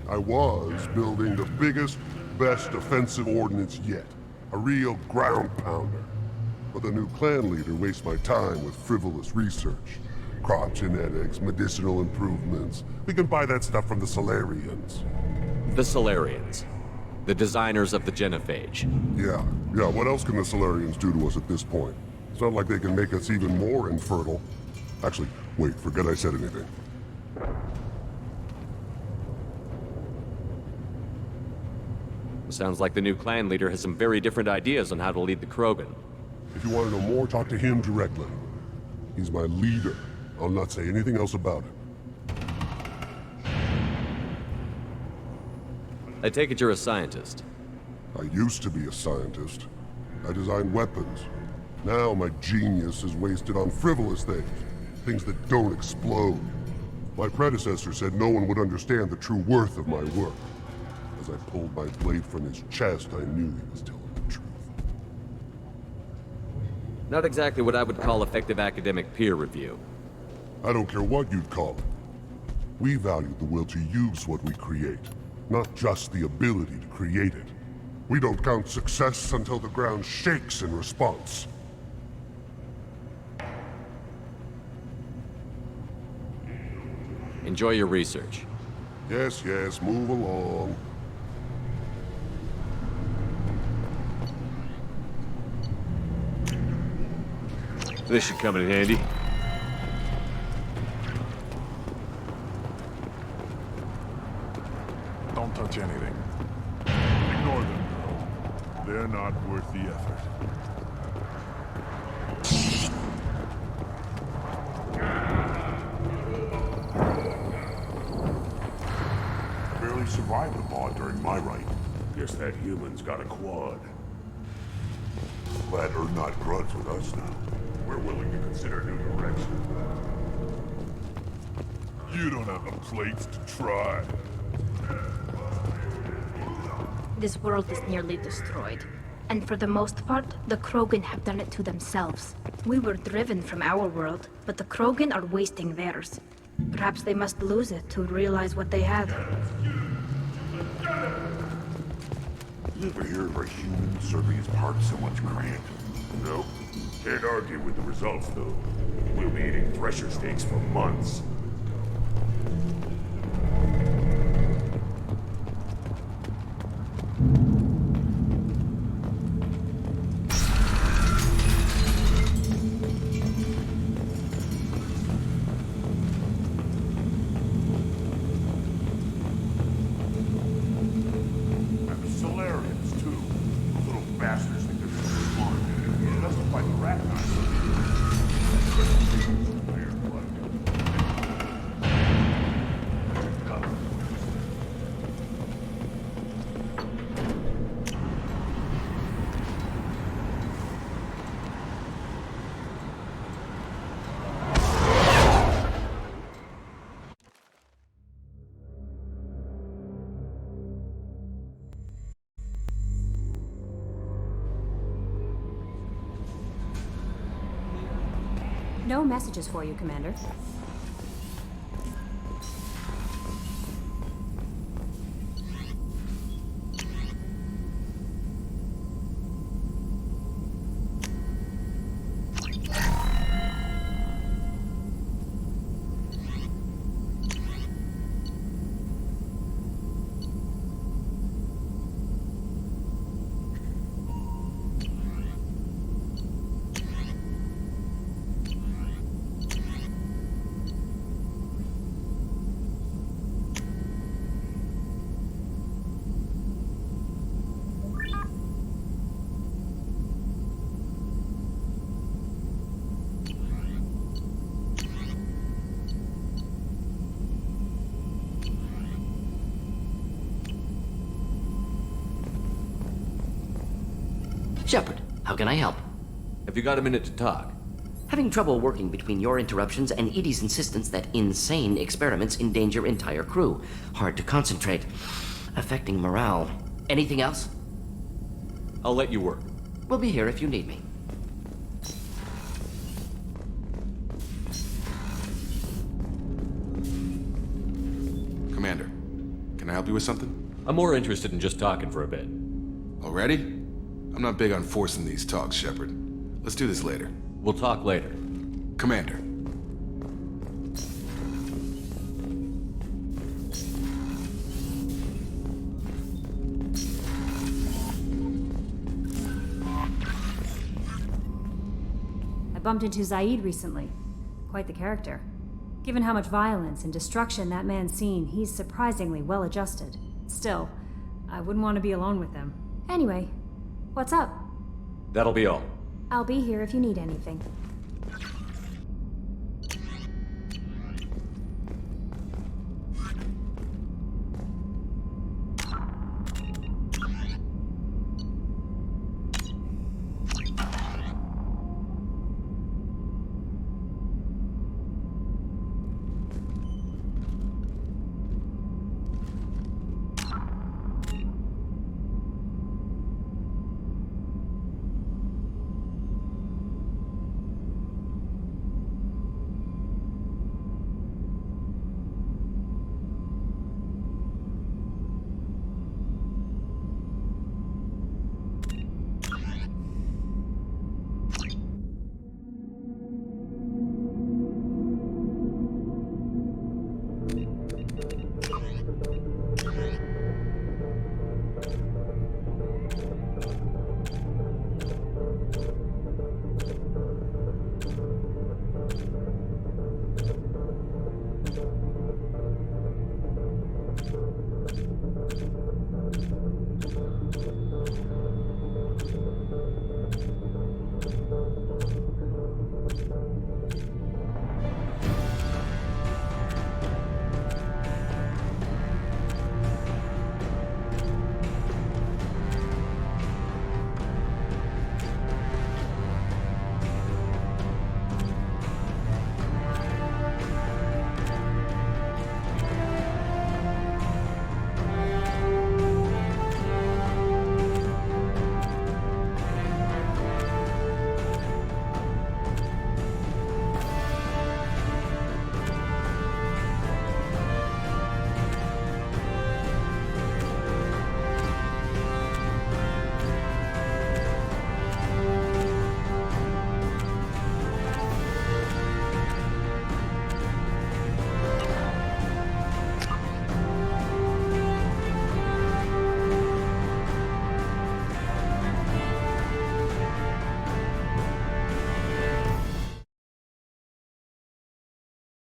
I was building the biggest, best offensive ordnance yet. A real ground pounder. But the new clan leader wastes my time with frivolous research. Crop genetics, medicinal improvements. We can buy that stuff from the Solarians. The Solarians. The designers of the genophage. Yeah. What else can the Solarians do to us at this point? It's not like they can make us even more infertile. Actually, wait, forget I said anything. Sounds like the new clan leader has some very different ideas on how to lead the Krogan. If you want to know more, talk to him directly. He's my leader. I'll not say anything else about it. I take it you're a scientist. I used to be a scientist. I designed weapons. Now my genius is wasted on frivolous things. Things that don't explode. My predecessor said no one would understand the true worth of my work. As I pulled my blade from his chest, I knew he was telling the truth. Not exactly what I would call effective academic peer review. I don't care what you'd call it. We value the will to use what we create, not just the ability to create it. We don't count success until the ground shakes in response. Enjoy your research. Yes, move along. This should come in handy. Don't touch anything. Ignore them, though. They're not worth the effort. Barely survived the pod during my ride. Guess that human's got a quad. Glad Urdnot gruds with us now. We're willing to consider new direction. You don't have the plates to try. This world is nearly destroyed. And for the most part, the Krogan have done it to themselves. We were driven from our world, but the Krogan are wasting theirs. Perhaps they must lose it to realize what they have. You ever hear of a human serving his part so much grant? Nope. Can't argue with the results, though. We'll be eating thresher steaks for months. no messages for you, Commander. Shepard, how can I help? Have you got a minute to talk? Having trouble working between your interruptions and Edie's insistence that insane experiments endanger entire crew. Hard to concentrate. Affecting morale. Anything else? I'll let you work. We'll be here if you need me. Commander, can I help you with something? I'm more interested in just talking for a bit. Already? I'm not big on forcing these talks, Shepard. Let's do this later. We'll talk later. Commander. I bumped into Zaid recently. Quite the character. Given how much violence and destruction that man's seen, he's surprisingly well adjusted. Still, I wouldn't want to be alone with him. Anyway, what's up? That'll be all. I'll be here if you need anything.